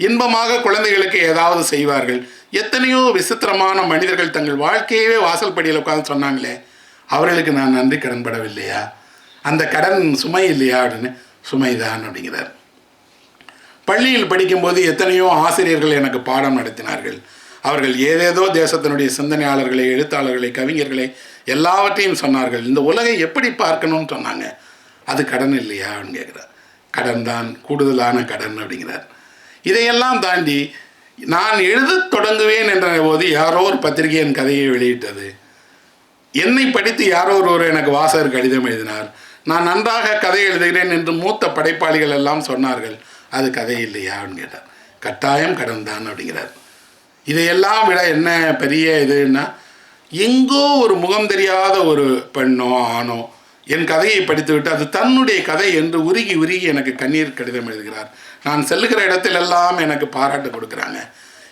இன்பமாக குழந்தைகளுக்கு ஏதாவது செய்வார்கள். எத்தனையோ விசித்திரமான மனிதர்கள் தங்கள் வாழ்க்கையவே வாசல் படியில் உட்காந்து சொன்னாங்களே, அவர்களுக்கு நான் நன்றி கடன் படவில்லையா, அந்த கடன் சுமை இல்லையா அப்படின்னு. சுமைதான் அப்படிங்கிறார். பள்ளியில் படிக்கும்போது எத்தனையோ ஆசிரியர்கள் எனக்கு பாடம் நடத்தினார்கள். அவர்கள் ஏதேதோ தேசத்தினுடைய சிந்தனையாளர்களை, எழுத்தாளர்களை, கவிஞர்களை எல்லாவற்றையும் சொன்னார்கள். இந்த உலகை எப்படி பார்க்கணும்னு சொன்னாங்க. அது கடன் இல்லையா அப்படின்னு கேட்குறார். கடன் தான், கூடுதலான கடன் அப்படிங்கிறார். இதையெல்லாம் தாண்டி நான் எழுதத் தொடங்குவேன் என்ற போது யாரோ ஒரு பத்திரிகை என் கதையை வெளியிட்டது. என்னை படித்து யாரோ ஒருவர் எனக்கு வாசகர் கடிதம் எழுதினார். நான் நன்றாக கதை எழுதுகிறேன் என்று மூத்த படைப்பாளிகள் எல்லாம் சொன்னார்கள். அது கதை இல்லையா அப்படின்னு கேட்டார். கட்டாயம் கடன் தான் அப்படிங்கிறார். இதையெல்லாம் விட என்ன பெரிய இதுன்னா, எங்கோ ஒரு முகம் தெரியாத ஒரு பெண்ணோ ஆணோ என் கதையை படித்துவிட்டு அது தன்னுடைய கதை என்று உருகி எனக்கு கண்ணீர் கடிதம் எழுதுகிறார். நான் செல்லுகிற இடத்திலெல்லாம் எனக்கு பாராட்டு கொடுக்குறாங்க.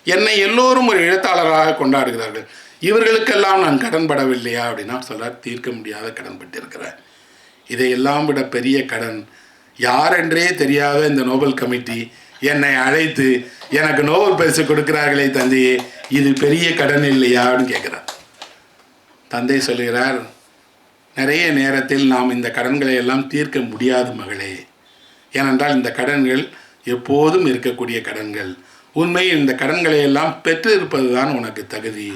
என்னை எல்லோரும் ஒரு எழுத்தாளராக கொண்டாடுகிறார்கள். இவர்களுக்கெல்லாம் நான் கடன் படவில்லையா அப்படின்னா சொல்கிறார், தீர்க்க முடியாத கடன் பட்டிருக்கிறேன். இதையெல்லாம் விட பெரிய கடன் யாரென்றே தெரியாத இந்த நோபல் கமிட்டி என்னை அழைத்து எனக்கு நோபல் பரிசு கொடுக்கிறார்களே தந்தையே, இது பெரிய கடன் இல்லையா அப்படின்னு கேட்குறார். தந்தை சொல்கிறார், நிறைய நேரத்தில் நாம் இந்த கடன்களை எல்லாம் தீர்க்க முடியாது மகளே. ஏனென்றால் இந்த கடன்கள் எப்போதும் இருக்கக்கூடிய கடன்கள். உண்மையில் இந்த கடன்களை எல்லாம் பெற்று இருப்பது தான் உனக்கு தகுதி.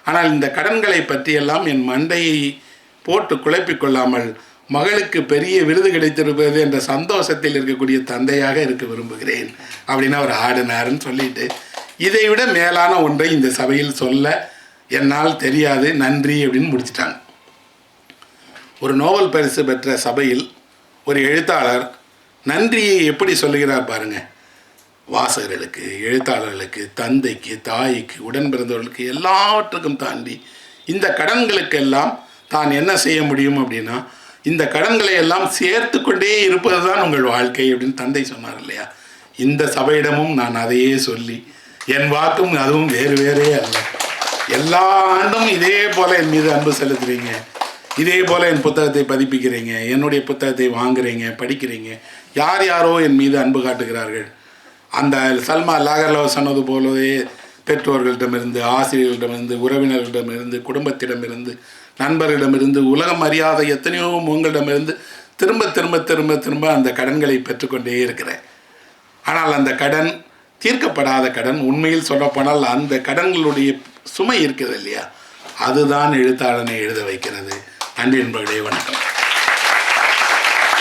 ஆனால் இந்த கடன்களை பற்றியெல்லாம் என் மண்டையை போட்டு குழப்பிக்கொள்ளாமல் மகளுக்கு பெரிய விருது கிடைத்திருப்பது என்ற சந்தோஷத்தில் இருக்கக்கூடிய தந்தையாக இருக்க விரும்புகிறேன் அப்படின்னு அவர் ஆடினார்னு சொல்லிட்டு, இதை விட மேலான ஒன்றை இந்த சபையில் சொல்ல என்னால் தெரியாது, நன்றி அப்படின்னு முடிச்சிட்டாங்க. ஒரு நோபல் பரிசு பெற்ற சபையில் ஒரு எழுத்தாளர் நன்றியை எப்படி சொல்லுகிறார் பாருங்க. வாசகர்களுக்கு, எழுத்தாளர்களுக்கு, தந்தைக்கு, தாய்க்கு, உடன் பிறந்தவர்களுக்கு எல்லாவற்றுக்கும் தாண்டி இந்த கடன்களுக்கெல்லாம் தான் என்ன செய்ய முடியும் அப்படின்னா, இந்த கடன்களை எல்லாம் சேர்த்து கொண்டே இருப்பது தான் உங்கள் வாழ்க்கை அப்படின்னு தந்தை சொன்னார் இல்லையா. இந்த சபையிடமும் நான் அதையே சொல்லி, என் வாக்கும் அதுவும் வேறே அல்ல. எல்லா ஆண்டும் இதே போல் என் மீது அன்பு செலுத்துறீங்க, இதே போல் என் புத்தகத்தை பதிப்பிக்கிறீங்க, என்னுடைய புத்தகத்தை வாங்குறீங்க, படிக்கிறீங்க. யாரோ என் மீது அன்பு காட்டுகிறார்கள். அந்த சல்மா லாகர்லோவ் சொன்னது போலவே பெற்றோர்களிடமிருந்து, ஆசிரியர்களிடமிருந்து, உறவினர்களிடமிருந்து, குடும்பத்திடமிருந்து நண்பர்களிடமிருந்து, உலகம் அறியாத எத்தனையோ முகங்களிடமிருந்து திரும்ப திரும்ப திரும்ப திரும்ப அந்த கடன்களை பெற்றுக்கொண்டே இருக்கிறேன். ஆனால் அந்த கடன் தீர்க்கப்படாத கடன், உண்மையில் சொல்லப்போனால் அந்த கடன்களுடைய சுமை இருக்கிறது இல்லையா, அதுதான் எழுத்தாளனை எழுத வைக்கிறது. நன்றி நண்பர்களே, வணக்கம்.